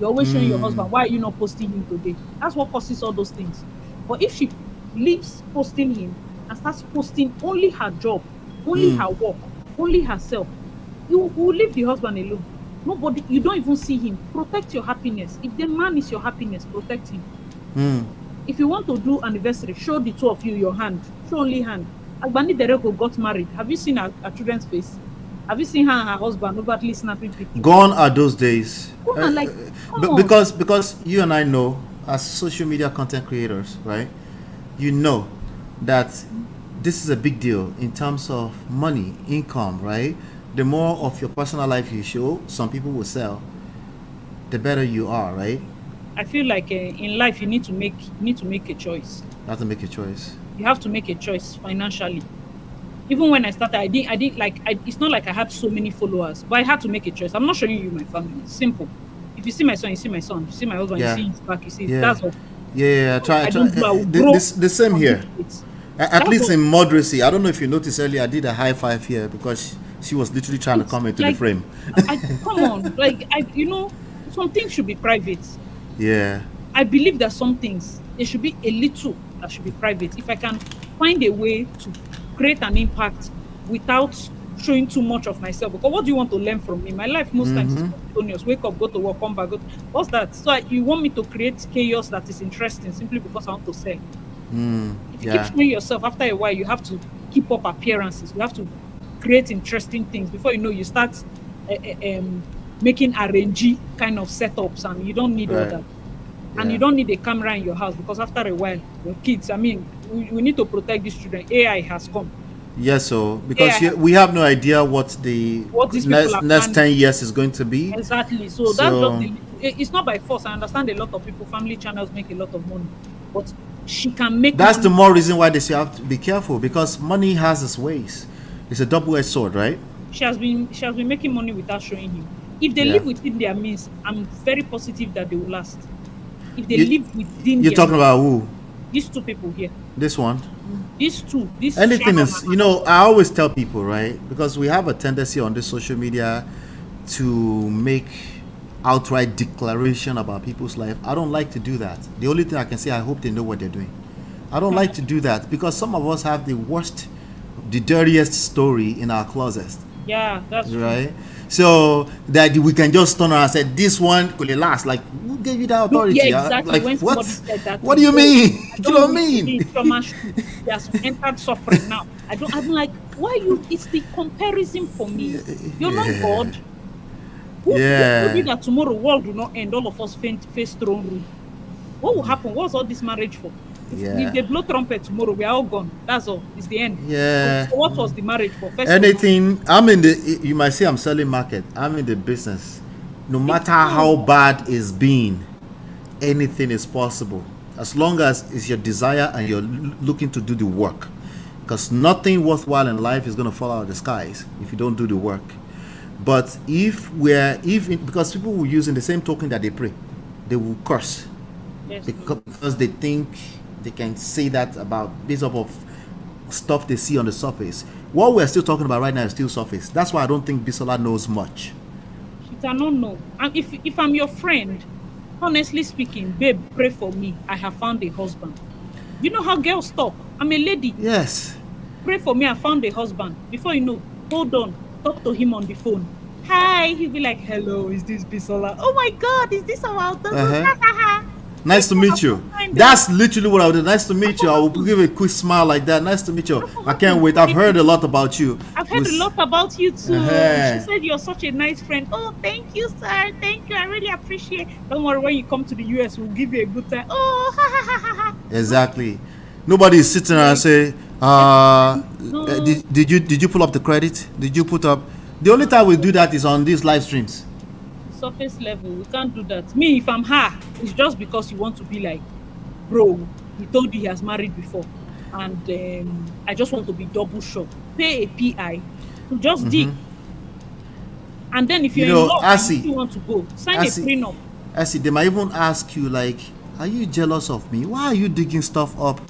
You're always showing your husband. Why are you not posting him today? That's what causes all those things. But if she leaves posting him and starts posting only her job, only her work, only herself, you will leave the husband alone. Nobody, you don't even see him. Protect your happiness. If the man is your happiness, protect him. If you want to do anniversary, show the two of you your hand. Show only hand. Agbani Dereko got married. Have you seen her children's face? Have you seen her and her husband overtly snapping pictures? Gone are those days. Like, because you and I know, as social media content creators, right? You know that this is a big deal in terms of money, income, right? The more of your personal life you show, some people will sell, the better you are, right? I feel like in life you need to make a choice. You have to make a choice. You have to make a choice financially. Even when I started, I didn't like. It's not like I had so many followers, but I had to make a choice. I'm not showing you my family. It's simple. If you see my son, you see my son. You see my husband, you see his back. You see that's all. Yeah. Try. The same here. At least in moderacy. I don't know if you noticed earlier. I did a high five here because she was literally trying to come into the frame. Come on, some things should be private. Yeah. I believe that some things there should be a little that should be private. If I can find a way to create an impact without showing too much of myself, because what do you want to learn from me? My life most times is spontaneous. Wake up, go to work, come back. What's that? So you want me to create chaos that is interesting simply because I want to sell? If you keep showing yourself, after a while you have to keep up appearances. You have to create interesting things. Before you know, you start making arrangey kind of setups, and you don't need all that. And you don't need a camera in your house, because after a while, your kids, we need to protect these children. AI has come. Yes, so because we have no idea what the next 10 years is going to be. Exactly. So that's just it's not by force. I understand a lot of people, family channels make a lot of money, but she can make. That's the more reason why they say have to be careful, because money has its ways. It's a double-edged sword, right? She has been making money without showing him. If they live within their means, I'm very positive that they will last. If they live within, you're talking about who? These two people here. This one. These two. This anything is, I always tell people, right? Because we have a tendency on this social media to make outright declaration about people's life. I don't like to do that. The only thing I can say, I hope they know what they're doing. I don't like to do that because some of us have the worst, the dirtiest story in our closet. Yeah, that's right. True. So that we can just turn around and say this one could last. Like, who gave you that authority? Yeah, exactly. Like, what do you mean? You know what I mean? They have entered suffering now. I'm like, why you? It's the comparison for me. You're not God. Who told you that tomorrow world will not end? All of us face throne room. What will happen? What's all this marriage for? If they blow trumpet tomorrow, we are all gone. That's all. It's the end. Yeah. So what was the marriage for? Anything. I'm in the. You might say I'm selling market. I'm in the business. No matter how bad it's been, anything is possible as long as it's your desire and you're looking to do the work. Because nothing worthwhile in life is going to fall out of the skies if you don't do the work. But because people will use in the same token that they pray, they will curse. Yes. Because they think they can say that about based off of stuff they see on the surface. What we're still talking about right now is still surface. That's why I don't think Bisola knows much. She cannot know. And if I'm your friend, honestly speaking, babe, pray for me. I have found a husband. You know how girls talk. I'm a lady. Yes. Pray for me. I found a husband. Before you know, hold on. Talk to him on the phone. Hi. He'll be like, hello, is this Bisola? Oh my God, is this our daughter? Nice to meet you. That's literally what I would do. Nice to meet you. I will give a quick smile like that. Nice to meet you. I can't wait. I've heard a lot about you. I've heard a lot about you too. She said you're such a nice friend. Oh, thank you, sir. Thank you. I really appreciate it. Don't worry, when you come to the US, we'll give you a good time. Oh, ha ha ha ha. Exactly. Nobody is sitting there and say, did you pull up the credit? Did you put up? The only time we do that is on these live streams. Surface level, we can't do that. Me, if I'm her, it's just because you want to be like, bro, he told you he has married before, and I just want to be double sure. Pay a PI to just dig, and then if you're in love and you want to go, sign a prenup. I see. They might even ask you like, "Are you jealous of me? Why are you digging stuff up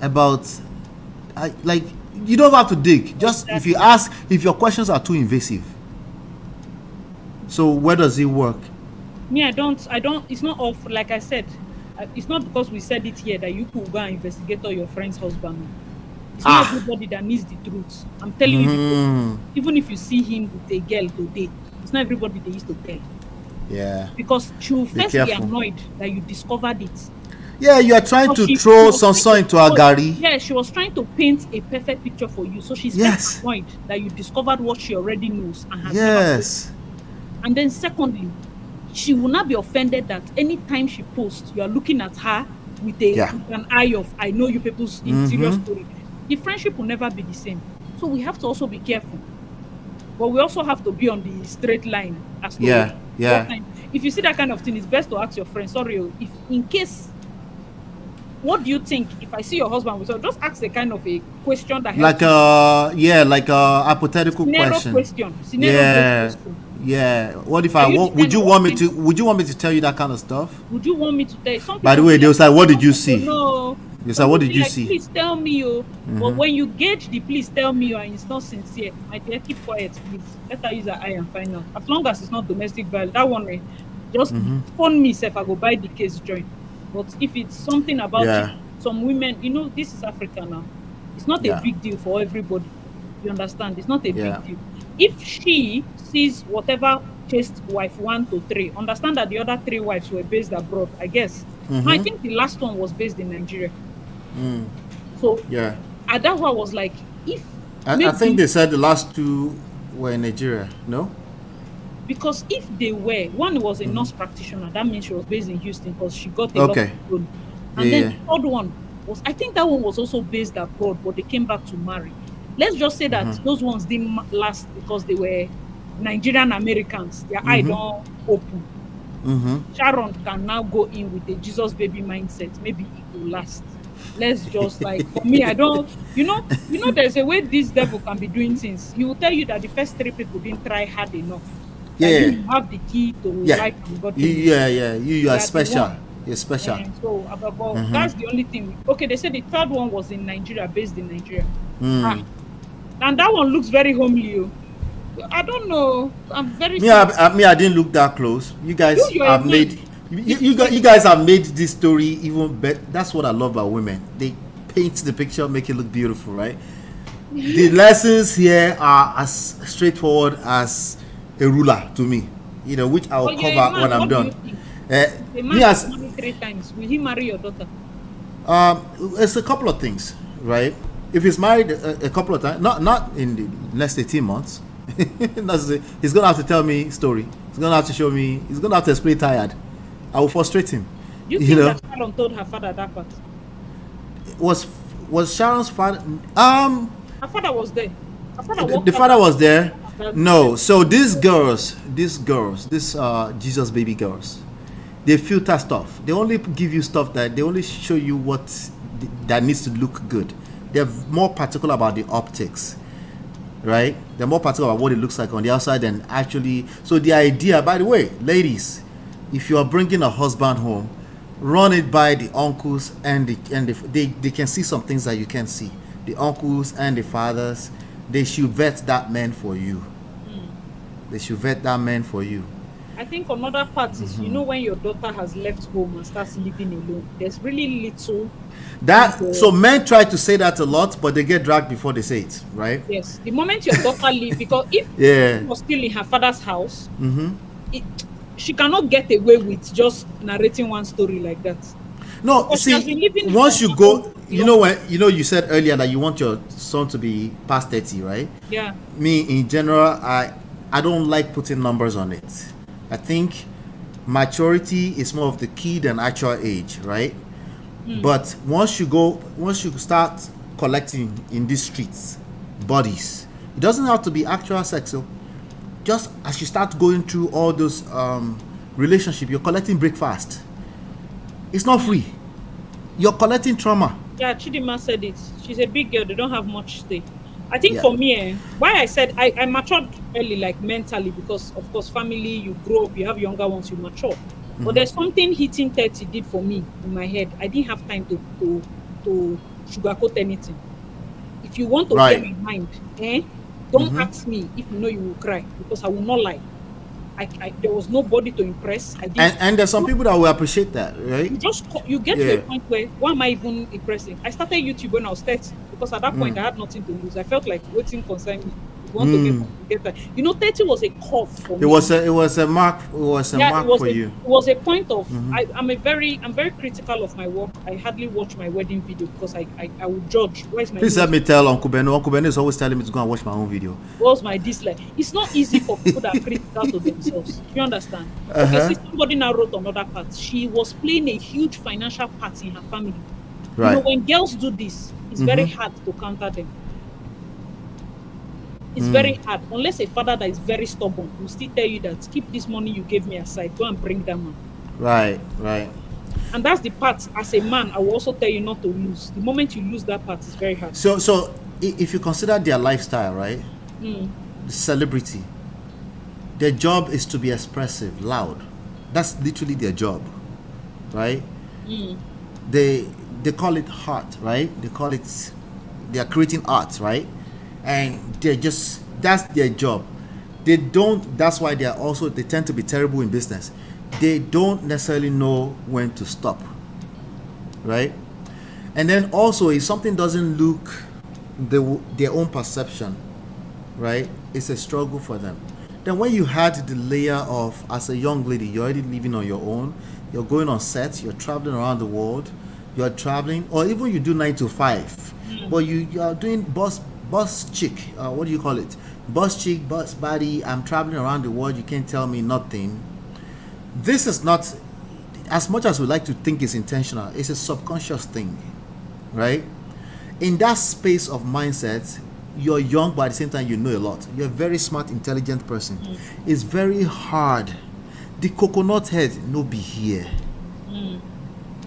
about?" You don't have to dig. Just if you ask, if your questions are too invasive. So where does it work? Me, I don't. It's not off. Like I said, it's not because we said it here that you could go and investigate all your friend's husband. No. It's not everybody that needs the truth. I'm telling you the truth. Even if you see him with a girl today, it's not everybody they used to tell. Yeah. Because she will Be first be careful. annoyed that you discovered it. Yeah, you are trying So to she throw was some trying sun to- into a gari. Yeah, she was trying to paint a perfect picture for you. So she's first Yes. annoyed that you discovered what she already knows and has never told Yes. you. And then secondly, she will not be offended that anytime she posts, you are looking at her with Yeah. an eye of I know you people's interior story. The friendship will never be the same. So we have to also be careful. But we also have to be on the straight line as to Yeah. what Yeah. kind. If you see that kind of thing, it's best to ask your friend, sorry, if in case, what do you think if I see your husband with her? Just ask a kind of a question that helps Like you. like a hypothetical question. Scenario-based Yeah. question. Yeah. What if Are I you the want kind of what kind of would you want me to tell you that kind of stuff? would you want me to tell you? Some By the people way, be they like, was like, what I did you want to see? know. They Some said, what people did be you like, see? please tell me, oh. But when you gauge the please tell me, and it's not sincere, my dear, keep quiet, please. Let her use her eye and find out. As long as it's not domestic violence, that one, just phone me, if I go buy the case join. But if it's something about Yeah. some women, this is Africa now. It's not a Yeah. big deal for everybody. You understand? It's not a Yeah. big deal. If she sees whatever chased wife 1 to 3, understand that the other 3 wives were based abroad, I guess. No, I think the last one was based in Nigeria. So Yeah. at that one was like, if I think maybe they said the last 2 were in Nigeria. No? because if they were, one was a nurse practitioner, that means she was based in Houston because she got a lot Okay. of loan. Yeah. And then Yeah. the third one was, I think that one was also based abroad, but they came back to marry. Let's just say that those ones didn't last because they were Nigerian Americans. Their eye don't open. Sharon can now go in with a Jesus baby mindset. Maybe it will last. Let's just like for me, I don't, there's a way this devil can be doing things. He will tell you that the first 3 people didn't try hard enough. That Yeah. you have the key to Yeah. life and godliness. Yeah. You They are are the special. one. You're special. And so, but that's the only thing. Okay, they said the third one was in Nigeria, based in Nigeria. And that one looks very homely. Oh. I don't know. I'm very I didn't look that close. You guys you're a have man. made you guys have made this story even better. That's what I love about women. They paint the picture, make it look beautiful, right? The lessons here are as straightforward as a ruler to me. Which I will But you're a cover man. when I'm What do done. you think? A Me man as is married 3 times. Will he marry your daughter? It's a couple of things, right? If he's married a couple of times, not in the next 18 months, he's gonna have to tell me story. He's gonna have to show me. He's gonna have to explain tired. I will frustrate him. Do you think that Sharon told her father that part? Was Sharon's father? Her father was there. Her father The father was there. That- No. So these girls, these Jesus baby girls, they filter stuff. They only give you stuff that they only show you what that needs to look good. They're more particular about the optics, right? They're more particular about what it looks like on the outside than actually. So the idea, by the way, ladies, if you are bringing a husband home, run it by the uncles and they can see some things that you can't see. The uncles and the fathers, they should vet that man for you. They should vet that man for you. I think another part is, when your daughter has left home and starts living alone, there's really little. So men try to say that a lot, but they get dragged before they say it, right? Yes. The moment your daughter leaves, because if Yeah. she was still in her father's house, she cannot get away with just narrating one story like that. No, Because she has been see, living once with you her go, home you said earlier that you want your son to be past 30, right? Yeah. Me, in general, I don't like putting numbers on it. I think maturity is more of the key than actual age, right? But once you start collecting in these streets bodies, it doesn't have to be actual sex. So just as you start going through all those relationship, you're collecting breakfast. It's not free. You're collecting trauma. Yeah, Chidima said it. She's a big girl. They don't have much stay. I think Yeah. for me, why I said I matured early, like mentally, because of course, family, you grow up, you have younger ones, you mature. But there's something hitting 30 did for me in my head. I didn't have time to sugarcoat anything. If you want to Right. get my mind, don't ask me if you know you will cry, because I will not lie. there was nobody to impress. I didn't. And there's some people that will appreciate that, right? You get to a point where why am I even impressing? I started YouTube when I was 30 because at that point I had nothing to lose. I felt like waiting concern me. If you want to get that, 30 was a curve for me. It was a mark. It was a mark for you. It was a point of I'm very critical of my work. I hardly watch my wedding video because I would judge. Where's my Please let me tell Uncle Beno. Uncle Beno is always telling me to go and watch my own video. What's my dislike? It's not easy for people that are critical to themselves. You understand? Okay, see, somebody now wrote another part. She was playing a huge financial part in her family. Right. You know, when girls do this, it's very hard to counter them. It's very hard. Unless a father that is very stubborn will still tell you that keep this money you gave me aside, go and bring that man. Right. And that's the part as a man I will also tell you not to lose. The moment you lose that part, it's very hard. So if you consider their lifestyle, right? The celebrity, their job is to be expressive, loud. That's literally their job, right? They call it art, right? They are creating art, right? And that's their job. That's why they tend to be terrible in business. They don't necessarily know when to stop, right? And then also, if something doesn't look their own perception, right, it's a struggle for them. Then when you had the layer of, as a young lady, you're already living on your own, you're going on set, you're traveling around the world, you're traveling, or even you do 9 to 5, but you are doing bus chick, what do you call it? Bus chick, bus body, I'm traveling around the world, you can't tell me nothing. This is not, as much as we like to think it's intentional, it's a subconscious thing, right? In that space of mindset, you're young, but at the same time, you know a lot. You're a very smart, intelligent person. It's very hard. The coconut head no be here.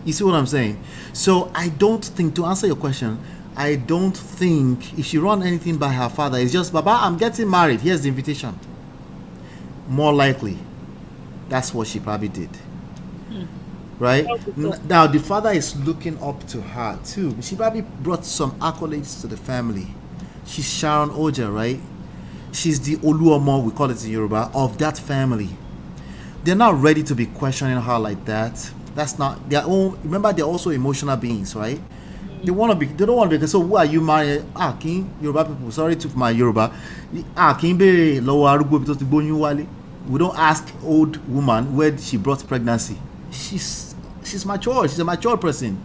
You see what I'm saying? So I don't think, to answer your question, I don't think if she run anything by her father, it's just, Baba, I'm getting married. Here's the invitation. More likely, that's what she probably did. Right? Now, the father is looking up to her too. She probably brought some accolades to the family. She's Sharon Ooja, right? She's the Oluomo, we call it in Yoruba, of that family. They're not ready to be questioning her like that. That's not their own. Remember, they're also emotional beings, right? They don't want to be. So, who are you married? King Yoruba people. Sorry to my Yoruba. King be lower because the bonu wale. We don't ask old woman where she brought pregnancy. She's mature. She's a mature person.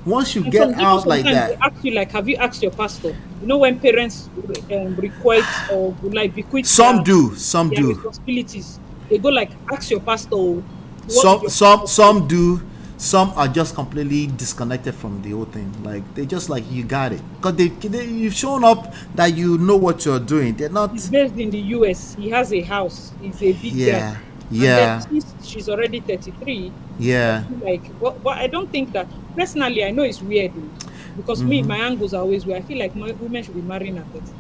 Once you get out like that, they ask you, like, have you asked your pastor? You know, when parents request or like bequeath some do responsibilities, they go like, ask your pastor. Some do. Some are just completely disconnected from the whole thing. Like, they just like, you got it, because you've shown up that you know what you're doing. They're not. He's based in the US. He has a house. He's a big guy. Yeah. She's already 33. Yeah. Like, but I don't think that, personally, I know it's weird because me, my angles are always where I feel like women should be marrying at 33.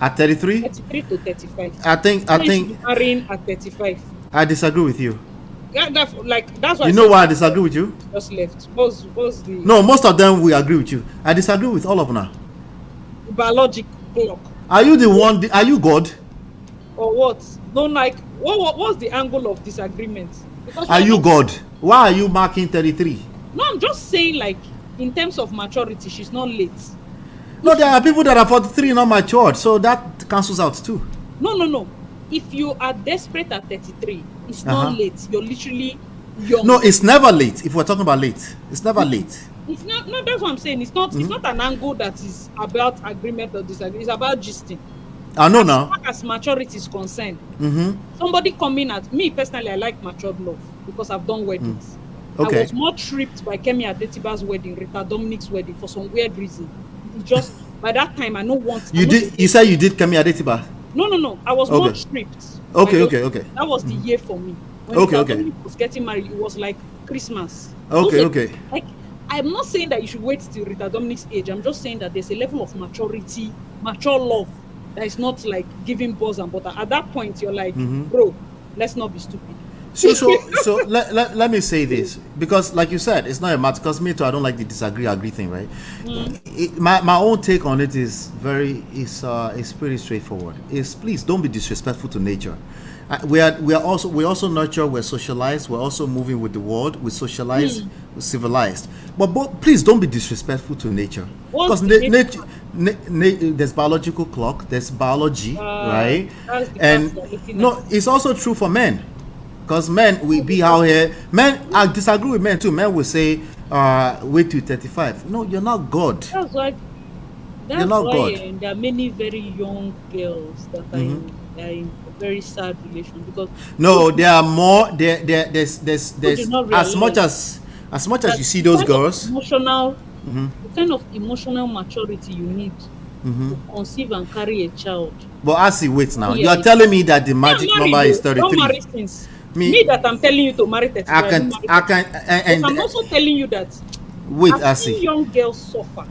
At 33? 33 to 35. I think should be marrying at 35. I disagree with you. Yeah, that's why. You know why I disagree with you? Just left. What's the? No, most of them we agree with you. I disagree with all of them now. Biological clock. Are you the one? Are you God? Or what? No, like what's the angle of disagreement? Because are you God? Why are you marking 33? No, I'm just saying, like, in terms of maturity, she's not late. No, there are people that are 43 not matured, so that cancels out too. No. If you are desperate at 33, it's not late. You're literally young. No, it's never late. If we're talking about late, it's never late. It's not. No, that's what I'm saying. It's not. It's not an angle that is about agreement or disagreement. It's about gisting. I know now. As maturity is concerned, somebody coming at me personally, I like matured love because I've done weddings. Okay. I was more tripped by Kemi Adetiba's wedding, Rita Dominic's wedding, for some weird reason. It just by that time I don't want. You said you did Kemi Adetiba. No. I was more tripped. Okay. That was the year for me. When Rita Dominic was getting married, it was like Christmas. Okay. Like, I'm not saying that you should wait till Rita Dominic's age. I'm just saying that there's a level of maturity, mature love, that is not like giving balls and butter. At that point, you're like, bro, let's not be stupid. So let me say this, because like you said, it's not a matter, because me too, I don't like the agree thing, right? My own take on it is pretty straightforward. Is please don't be disrespectful to nature. we also nurture, we're socialized, we're also moving with the world, we're socialized, we're civilized. But please don't be disrespectful to nature, because nature, there's biological clock, there's biology, right? And no, it's also true for men, because men we be out here. Men, I disagree with men too. Men will say, wait till 35. No, you're not God. That's why. That's why there are many very young girls that are in a very sad relation, because there are more. There's as much as you see those girls. The kind of emotional maturity you need to conceive and carry a child. But I see. Wait now. You are telling me that the magic number is 33. Don't marry since. Me that I'm telling you to marry 33. And I'm also telling you that. Wait, I've seen young girls suffer.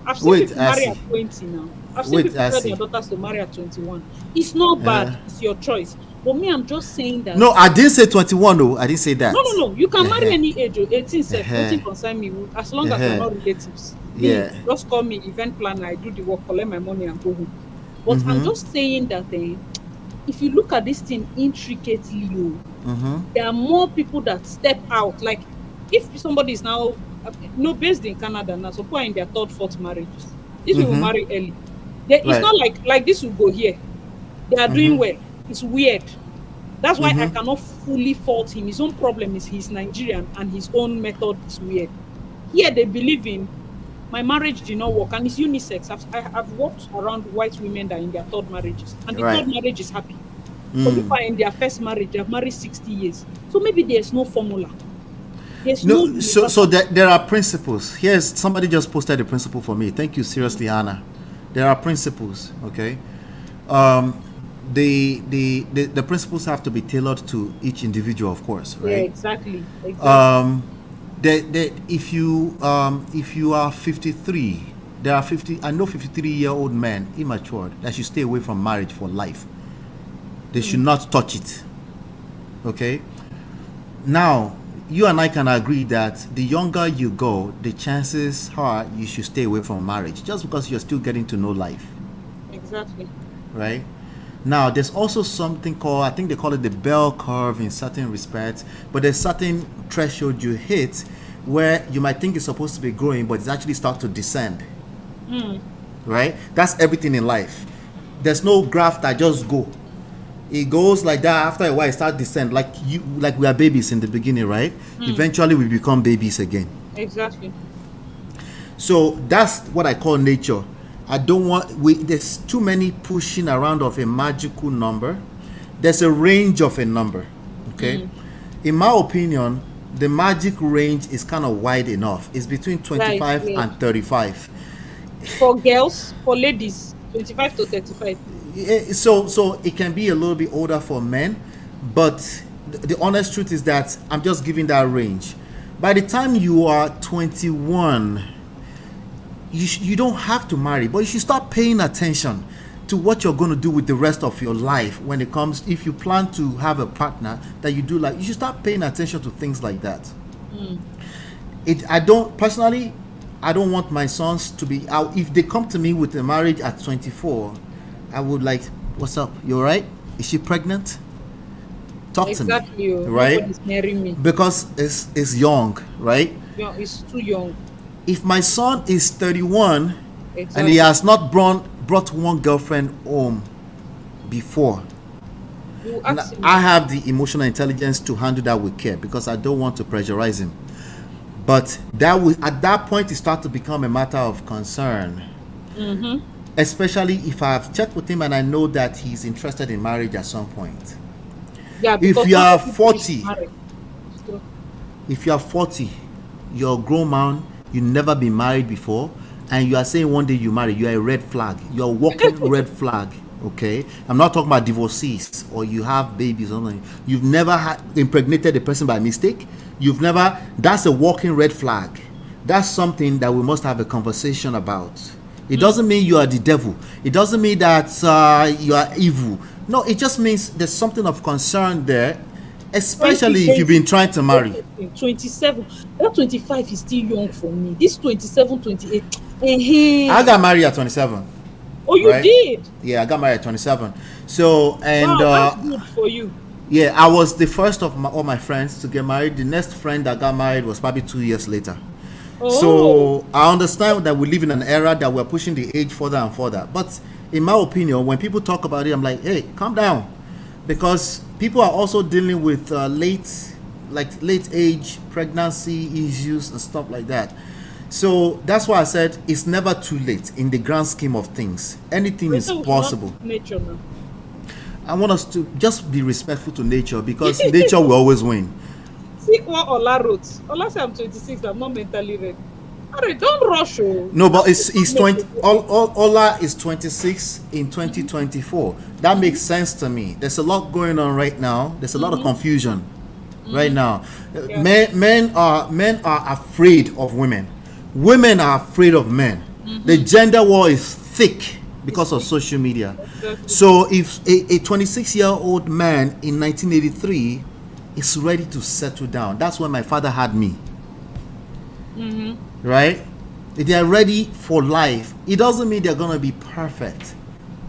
I've seen people marry at 20 now. I've seen people tell their daughters to marry at 21. It's not bad. It's your choice. But me, I'm just saying that. No, I didn't say 21. No, I didn't say that. No. You can marry any age. 18, nothing concern me. As long as we're not relatives. Just call me event planner. I do the work, collect my money, and go home. But I'm just saying that if you look at this thing intricately, there are more people that step out. Like, if somebody is now based in Canada now, so people are in their third, fourth marriages. These people marry early. It's not like this will go here. They are doing well. It's weird. That's why I cannot fully fault him. His own problem is he's Nigerian and his own method is weird. Here they believe in my marriage did not work, and it's unisex. I've walked around white women that are in their third marriages, and the third marriage is happy. So people are in their first marriage, they've married 60 years. So maybe there's no formula. So there are principles. Here's somebody just posted a principle for me. Thank you, seriously, Anna. There are principles, okay? The principles have to be tailored to each individual, of course, right? Yeah, exactly. If you are 53, there are 53-year-old men, immature, that should stay away from marriage for life. They should not touch it. Okay? Now, you and I can agree that the younger you go, the chances are you should stay away from marriage, just because you're still getting to know life. Exactly. Right? Now, there's also something called, I think they call it the bell curve in certain respects, but there's certain threshold you hit where you might think it's supposed to be growing, but it's actually start to descend. Right? That's everything in life. There's no graph that just go. It goes like that. After a while, it starts descend. Like we are babies in the beginning, right? Eventually, we become babies again. Exactly. So that's what I call nature. I don't want. There's too many pushing around of a magical number. There's a range of a number. Okay. In my opinion, the magic range is kind of wide enough. It's between 25 and 35. For girls, for ladies, 25 to 35. So it can be a little bit older for men, but the honest truth is that I'm just giving that range. By the time you are 21, you don't have to marry, but you should start paying attention to what you're going to do with the rest of your life when it comes, if you plan to have a partner that you do like, you should start paying attention to things like that. I don't want my sons to be out. If they come to me with a marriage at 24, I would like, what's up? You all right? Is she pregnant? Talk to me. Right? Nobody's marrying me. Because it's young, right? Yeah, it's too young. If my son is 31 and he has not brought one girlfriend home before, I have the emotional intelligence to handle that with care, because I don't want to pressurize him. But at that point, it starts to become a matter of concern. Especially if I have checked with him and I know that he's interested in marriage at some point. Yeah, if you are 40, you're a grown man, you've never been married before, and you are saying one day you marry, you are a red flag. You're a walking red flag. Okay, I'm not talking about divorcees or you have babies or something. You've never impregnated a person by mistake. That's a walking red flag. That's something that we must have a conversation about. It doesn't mean you are the devil. It doesn't mean that you are evil. No, it just means there's something of concern there, especially if you've been trying to marry. 27. That 25 is still young for me. This 27, 28. I got married at 27. Oh, you right? did? Yeah, I got married at 27. So, and Wow, that's good for you. yeah, I was the first of all my friends to get married. The next friend that got married was probably 2 years later. Oh. So I understand that we live in an era that we're pushing the age further and further. But in my opinion, when people talk about it, I'm like, hey, calm down, because people are also dealing with late age pregnancy issues and stuff like that. So that's why I said it's never too late in the grand scheme of things. Anything is So we should not possible. nature now. I want us to just be respectful to nature, because nature will always win. See what Ola wrote. Ola said I'm 26, I'm not mentally ready. Alright, don't rush. Oh. No, but it's 20. Ola is 26 in 2024. That makes sense to me. There's a lot going on right now. There's a lot of confusion right now. Yeah. Men are afraid of women. Women are afraid of men. The gender war is thick because of social media. Exactly. So if a 26-year-old man in 1983 is ready to settle down, that's when my father had me. Right? If they are ready for life, it doesn't mean they're going to be perfect,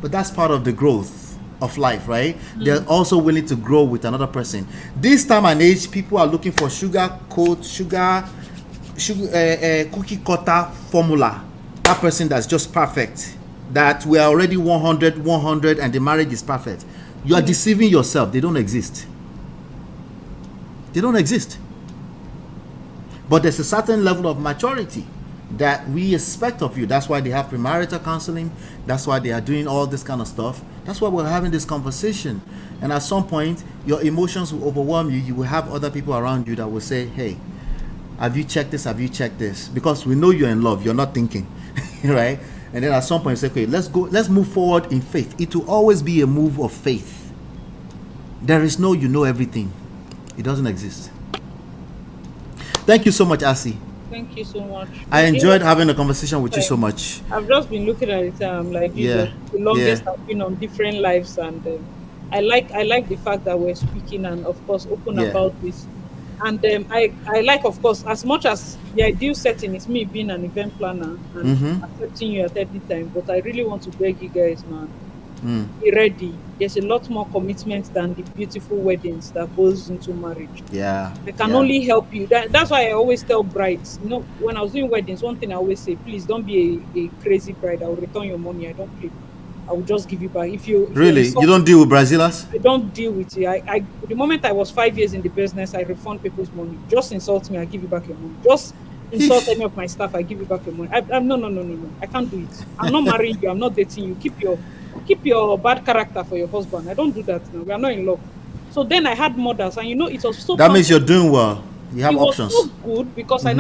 but that's part of the growth of life, right? They're also willing to grow with another person. This time and age, people are looking for sugar cookie cutter formula. That person that's just perfect, that we are already 100 and the marriage is perfect. You are deceiving yourself. They don't exist. They don't exist. But there's a certain level of maturity that we expect of you. That's why they have premarital counseling. That's why they are doing all this kind of stuff. That's why we're having this conversation. And at some point, your emotions will overwhelm you. You will have other people around you that will say, hey, have you checked this? Have you checked this? Because we know you're in love. You're not thinking, right? And then at some point, you say, okay, let's move forward in faith. It will always be a move of faith. There is no you know everything. It doesn't exist. Thank you so much, Asi. Thank you so much. I enjoyed having a conversation with you so much. I've just been looking at it. Like Yeah. the longest I've been on different lives, and I like the fact that we're speaking and of course open about this. And I like, of course, as much as the ideal setting is me being an event planner and accepting you at every time, but I really want to beg you guys, man, be ready. There's a lot more commitment than the beautiful weddings that goes into marriage. Yeah. I can only help you. That's why I always tell brides, you know, when I was doing weddings, one thing I always say, please don't be a crazy bride. I will return your money. I don't play. I will just give you back. If you don't deal with Brazilers? I don't deal with you. I the moment I was 5 years in the business, I refund people's money. Just insult me, I give you back your money. Just insult any of my staff, I give you back your money. No. I can't do it. I'm not marrying you. I'm not dating you. Keep your bad character for your husband. I don't do that now. We are not in love. So then I had mothers, and you know, it was so that means you're doing well. You have options. It was so good because I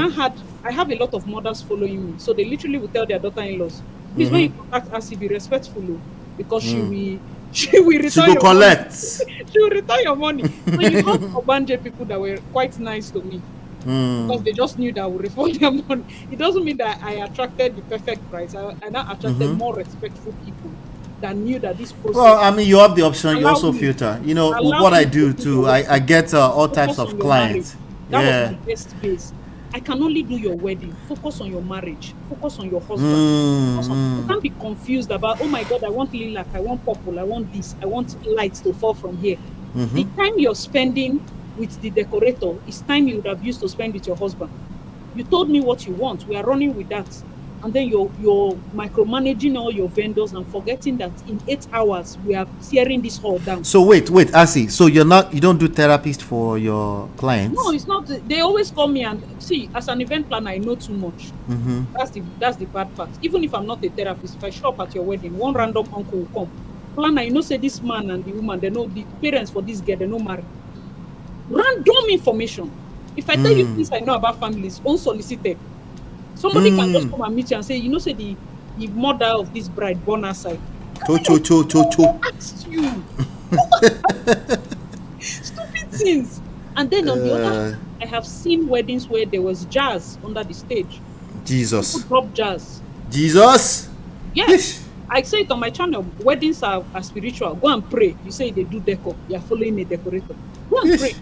have a lot of mothers following me. So they literally will tell their daughter-in-laws, please, when you contact us, be respectful, because she will return she will collect. She will return your money. So you have Obanje people that were quite nice to me. Because they just knew that I would refund their money. It doesn't mean that I attracted the perfect price. I now attracted more respectful people that knew that this process. Well, I mean, you have the option. You also filter. You know, with what I do too, I get all types of clients. That was the best base. I can only do your wedding. Focus on your marriage. Focus on your husband. You can't be confused about, oh my God, I want lilac, I want purple, I want this, I want lights to fall from here. The time you're spending with the decorator is time you would have used to spend with your husband. You told me what you want. We are running with that. And then you're micromanaging all your vendors and forgetting that in 8 hours we are tearing this hall down. So wait, Asi. So you don't do therapist for your clients? No, it's not. They always call me and see, as an event planner, I know too much. That's the bad part. Even if I'm not a therapist, if I show up at your wedding, one random uncle will come. Planner, you know, say this man and the woman, they know the parents for this girl, they know marry. Random information. If I tell you things I know about families, unsolicited. Somebody can just come and meet you and say, you know, say the mother of this bride born outside. Cho. Asked you. Stupid things. And then on the other, I have seen weddings where there was jazz under the stage. Jesus. People drop jazz. Jesus. Yes. I say it on my channel. Weddings are spiritual. Go and pray. You say they do decor. You are following a decorator. Go and pray.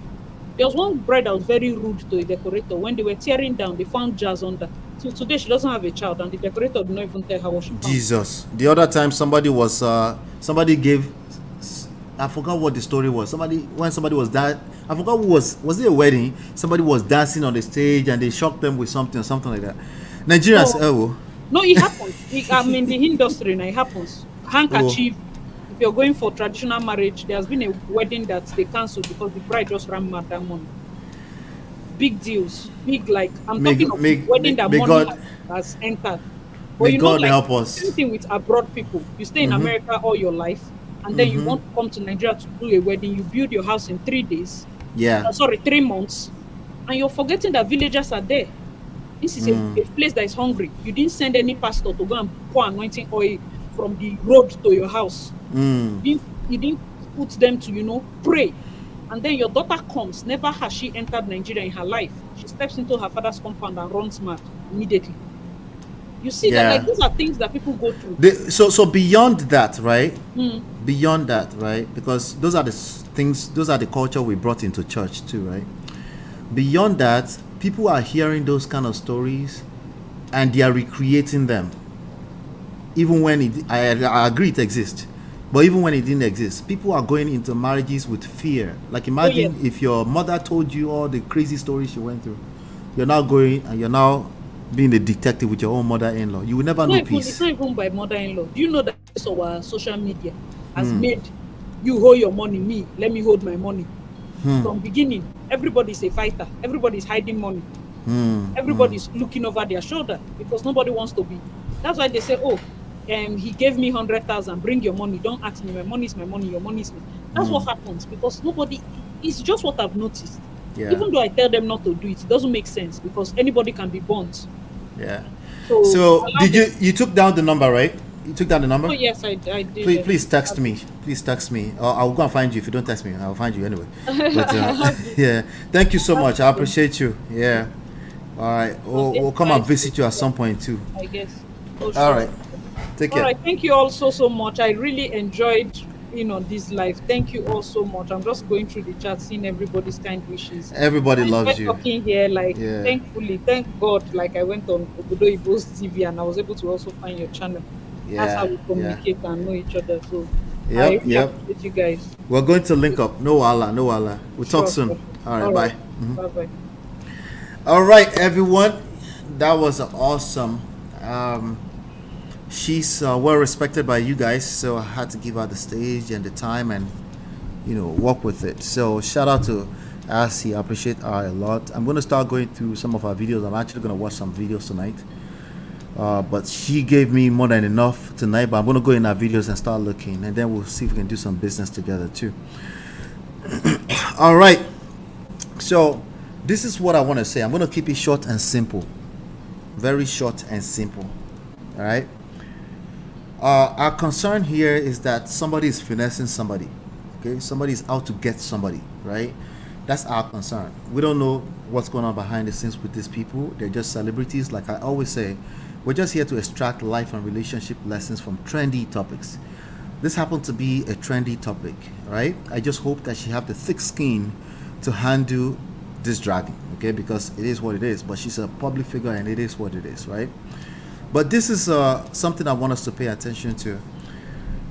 There was one bride that was very rude to a decorator. When they were tearing down, they found jazz under. till today she doesn't have a child, and the decorator did not even tell her what she found. Jesus. The other time somebody gave, I forgot what the story was. When somebody was that, I forgot who was it a wedding? Somebody was dancing on the stage and they shocked them with something like that. Nigerians, No, it happens. I'm in the industry now. It happens. Handkerchief. If you're going for traditional marriage, there's been a wedding that they cancelled because the bride just ran mad that morning. Big deals. Big, like, I'm talking of wedding that money has entered. But may you know, God like, help us. same thing with abroad people. You stay in America all your life, and then you want to come to Nigeria to do a wedding. You build your house in 3 days. Yeah. 3 months. And you're forgetting that villagers are there. This is a place that is hungry. You didn't send any pastor to go and pour anointing oil from the road to your house. You didn't put them to, pray. And then your daughter comes. Never has she entered Nigeria in her life. She steps into her father's compound and runs mad immediately. You see that, like, these are things that people go through. So beyond that, right? Beyond that, right? Because those are the things, those are the culture we brought into church too, right? Beyond that, people are hearing those kind of stories and they are recreating them. Even when I agree it exists, but even when it didn't exist, people are going into marriages with fear. Like, imagine if your mother told you all the crazy stories she went through. You're now going and you're now being a detective with your own mother-in-law. You will never know peace. It's not even by mother-in-law. Do you know that our social media has made you hold your money, me, let me hold my money? From beginning, everybody's a fighter. Everybody's hiding money. Everybody's looking over their shoulder because nobody wants to be. That's why they say, he gave me 100,000. Bring your money. Don't ask me. My money is my money. Your money is me. That's what happens because nobody. It's just what I've noticed. Yeah. Even though I tell them not to do it, it doesn't make sense because anybody can be burnt. Yeah. So did you took down the number, right? You took down the number? Oh yes, I did. Please text me. Please text me. I'll go and find you. If you don't text me, I'll find you anyway. But yeah, thank you so much. I appreciate you. Yeah. All right. We'll come and visit you at some point too. I guess. All right. Take care. All right. Thank you all so much. I really enjoyed this live. Thank you all so much. I'm just going through the chat, seeing everybody's kind wishes. Everybody loves you. Talking here, like, thankfully, thank God, like, I went on Obodo Ibo's TV and I was able to also find your channel. That's how we communicate and know each other. So I really appreciate you guys. We're going to link up. No Allah. We'll talk soon. All right. Bye. Bye. All right, everyone. That was awesome. She's well respected by you guys, so I had to give her the stage and the time and work with it. So shout out to Assi. I appreciate her a lot. I'm going to start going through some of her videos. I'm actually going to watch some videos tonight. But she gave me more than enough tonight, but I'm going to go in her videos and start looking, and then we'll see if we can do some business together too. All right. So this is what I want to say. I'm going to keep it short and simple. Very short and simple. All right. Our concern here is that somebody is finessing somebody. Okay, somebody is out to get somebody, right? That's our concern. We don't know what's going on behind the scenes with these people. They're just celebrities. Like I always say, we're just here to extract life and relationship lessons from trendy topics. This happened to be a trendy topic, right? I just hope that she have the thick skin to handle this dragon, okay? Because it is what it is. But she's a public figure and it is what it is, right? But this is something I want us to pay attention to.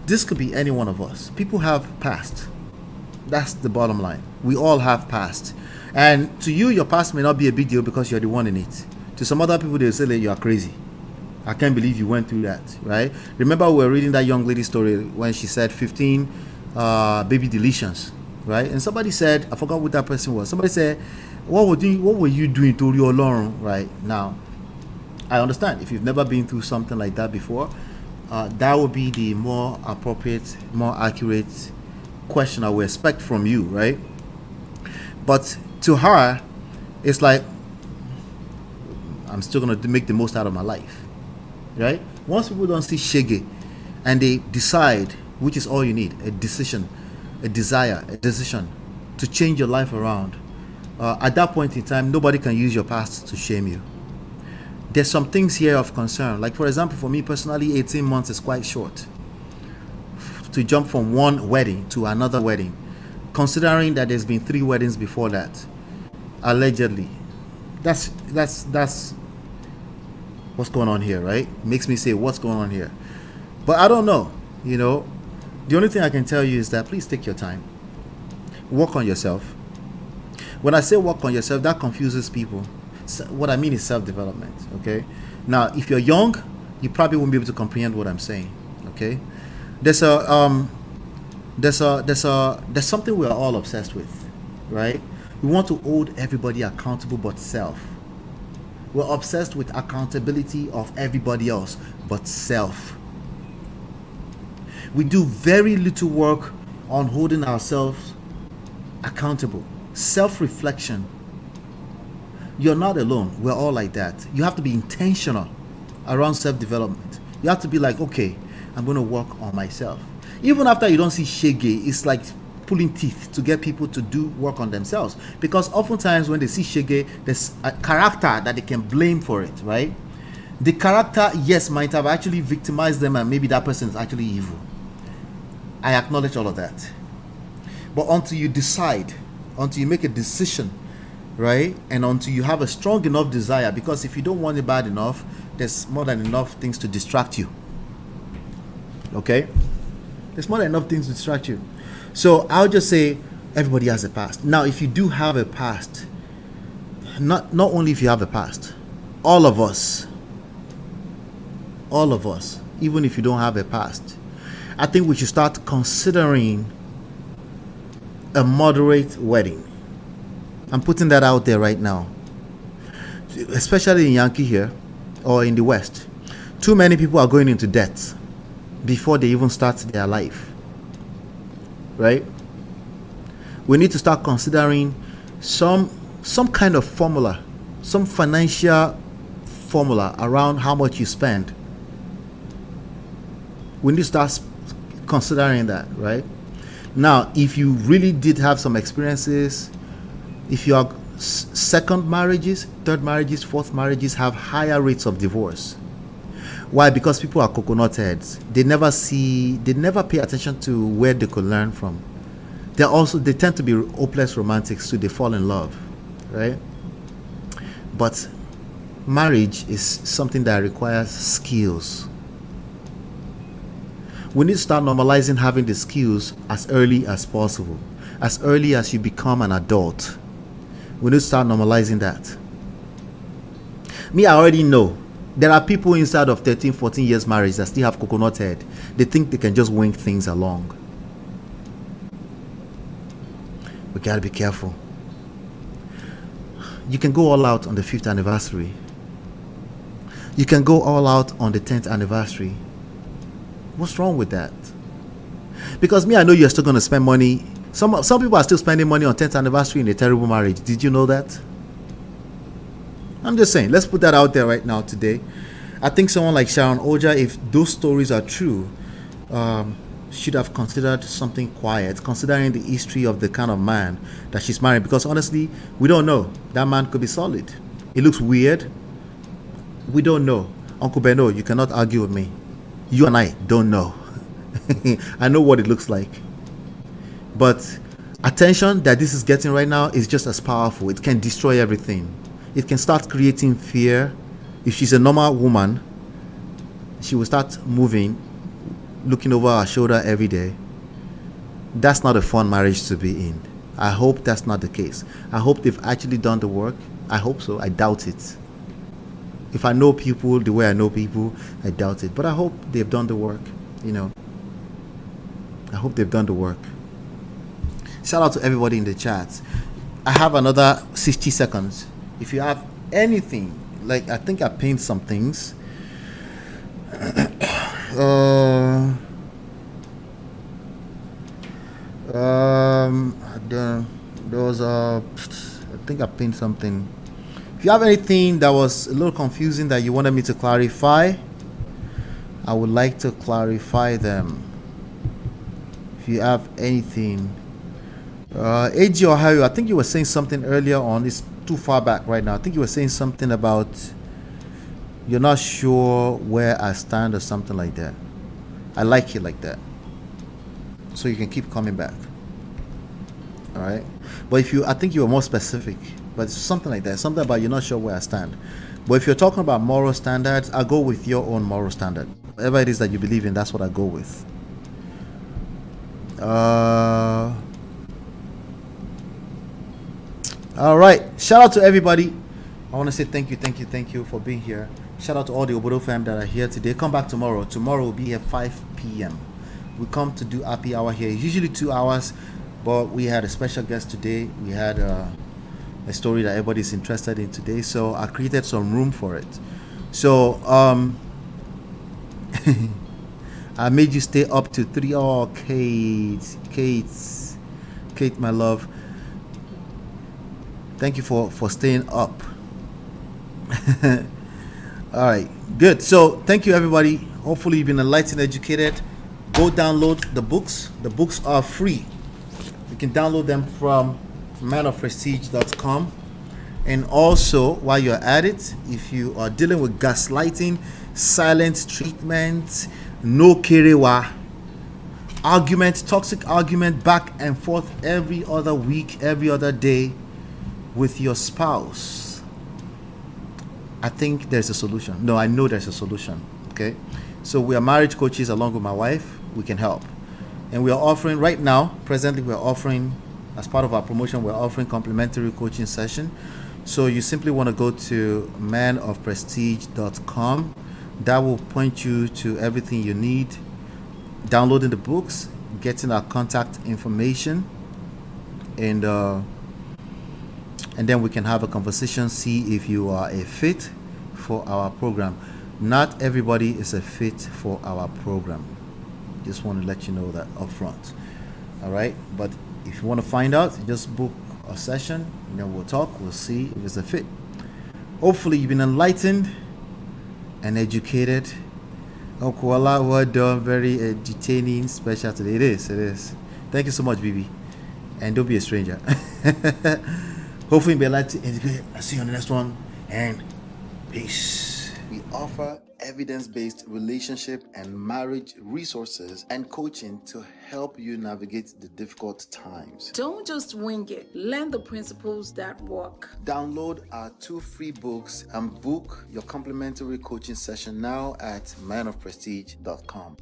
This could be any one of us. People have past. That's the bottom line. We all have past. And to you, your past may not be a big deal because you're the one in it. To some other people, they'll say that you are crazy. I can't believe you went through that, right? Remember we were reading that young lady story when she said 15 baby deletions, right? And somebody said, I forgot what that person was. Somebody said, what were you doing to your Lauren right now? I understand if you've never been through something like that before, that would be the more appropriate, more accurate question I would expect from you, right? But to her, it's like, I'm still going to make the most out of my life, right? Once people don't see shege and they decide, which is all you need, a decision, a desire, a decision to change your life around, at that point in time, nobody can use your past to shame you. There's some things here of concern. Like, for example, for me personally, 18 months is quite short to jump from one wedding to another wedding, considering that there's been 3 weddings before that, allegedly. That's what's going on here, right? Makes me say, what's going on here? But I don't know, The only thing I can tell you is that please take your time. Work on yourself. When I say work on yourself, that confuses people. So what I mean is self-development, okay? Now, if you're young, you probably won't be able to comprehend what I'm saying, okay? There's something we are all obsessed with, right? We want to hold everybody accountable but self. We're obsessed with accountability of everybody else but self. We do very little work on holding ourselves accountable. Self-reflection. You're not alone. We're all like that. You have to be intentional around self-development. You have to be like, okay, I'm going to work on myself. Even after you don't see shege, it's like pulling teeth to get people to do work on themselves. Because oftentimes when they see shege, there's a character that they can blame for it, right? The character, yes, might have actually victimized them and maybe that person is actually evil. I acknowledge all of that. But until you decide, until you make a decision, right? And until you have a strong enough desire, because if you don't want it bad enough, there's more than enough things to distract you. Okay? There's more than enough things to distract you. So I'll just say everybody has a past. Now, if you do have a past, not only if you have a past, all of us, even if you don't have a past, I think we should start considering a moderate wedding. I'm putting that out there right now. Especially in Yankee here or in the West. Too many people are going into debt before they even start their life. Right? We need to start considering some kind of formula, some financial formula around how much you spend. We need to start considering that, right? Now, if you really did have some experiences, if your second marriages, third marriages, fourth marriages have higher rates of divorce. Why? Because people are coconut heads. They never pay attention to where they could learn from. They tend to be hopeless romantics too. They fall in love, right? But marriage is something that requires skills. We need to start normalizing having the skills as early as possible. As early as you become an adult. We need to start normalizing that. Me, I already know. There are people inside of 13, 14 years marriage that still have coconut head. They think they can just wing things along. We gotta be careful. You can go all out on the 5th anniversary. You can go all out on the 10th anniversary. What's wrong with that? Because me, I know you're still going to spend money. Some people are still spending money on 10th anniversary in a terrible marriage. Did you know that? I'm just saying, let's put that out there right now today. I think someone like Sharon Ooja, if those stories are true, should have considered something quiet, considering the history of the kind of man that she's marrying. Because honestly, we don't know. That man could be solid. It looks weird. We don't know. Uncle Beno, you cannot argue with me. You and I don't know. I know what it looks like. But attention that this is getting right now is just as powerful. It can destroy everything. It can start creating fear. If she's a normal woman, she will start moving, looking over her shoulder every day. That's not a fun marriage to be in. I hope that's not the case. I hope they've actually done the work. I hope so. I doubt it. If I know people the way I know people, I doubt it. But I hope they've done the work, I hope they've done the work. Shout out to everybody in the chat. I have another 60 seconds. If you have anything, like I think I pinned some things. There was I think I pinned something. If you have anything that was a little confusing that you wanted me to clarify, I would like to clarify them. If you have anything. AG Ohio, I think you were saying something earlier on. It's too far back right now. I think you were saying something about you're not sure where I stand or something like that. I like it like that. So you can keep coming back. Alright? But I think you were more specific. but it's something like that. Something about you're not sure where I stand. But if you're talking about moral standards, I go with your own moral standard. Whatever it is that you believe in, that's what I go with. All right. Shout out to everybody. I want to say thank you for being here. Shout out to all the Obodo fam that are here today. Come back tomorrow. Tomorrow will be here 5 p.m. We come to do happy hour here. It's usually 2 hours, but we had a special guest today. We had a story that everybody's interested in today, so I created some room for it. So I made you stay up to 3. Oh, Kate, my love. Thank you for staying up. All right, good. So thank you, everybody. Hopefully you've been enlightened, educated. Go download the books. The books are free. You can download them from manofprestige.com. And also, while you're at it, if you are dealing with gaslighting, silent treatment, no kerewa, argument, toxic argument back and forth every other week, every other day with your spouse, I think there's a solution. No, I know there's a solution. Okay, so we are marriage coaches along with my wife. We can help, and we are offering right now. Presently, we are offering, as part of our promotion, we're offering complimentary coaching session. So you simply want to go to manofprestige.com. That will point you to everything you need. Downloading the books, getting our contact information, and then we can have a conversation, see if you are a fit for our program. Not everybody is a fit for our program. Just want to let you know that up front. All right, but if you want to find out, just book a session, and then we'll talk, we'll see if it's a fit. Hopefully you've been enlightened and educated. Oh, Kuala, well done. Very entertaining, special today. It is. Thank you so much, Bibi. And don't be a stranger. Hopefully you'll be enlightened. I'll see you on the next one. And peace. We offer evidence-based relationship and marriage resources and coaching to help you navigate the difficult times. Don't just wing it. Learn the principles that work. Download our 2 free books and book your complimentary coaching session now at manofprestige.com.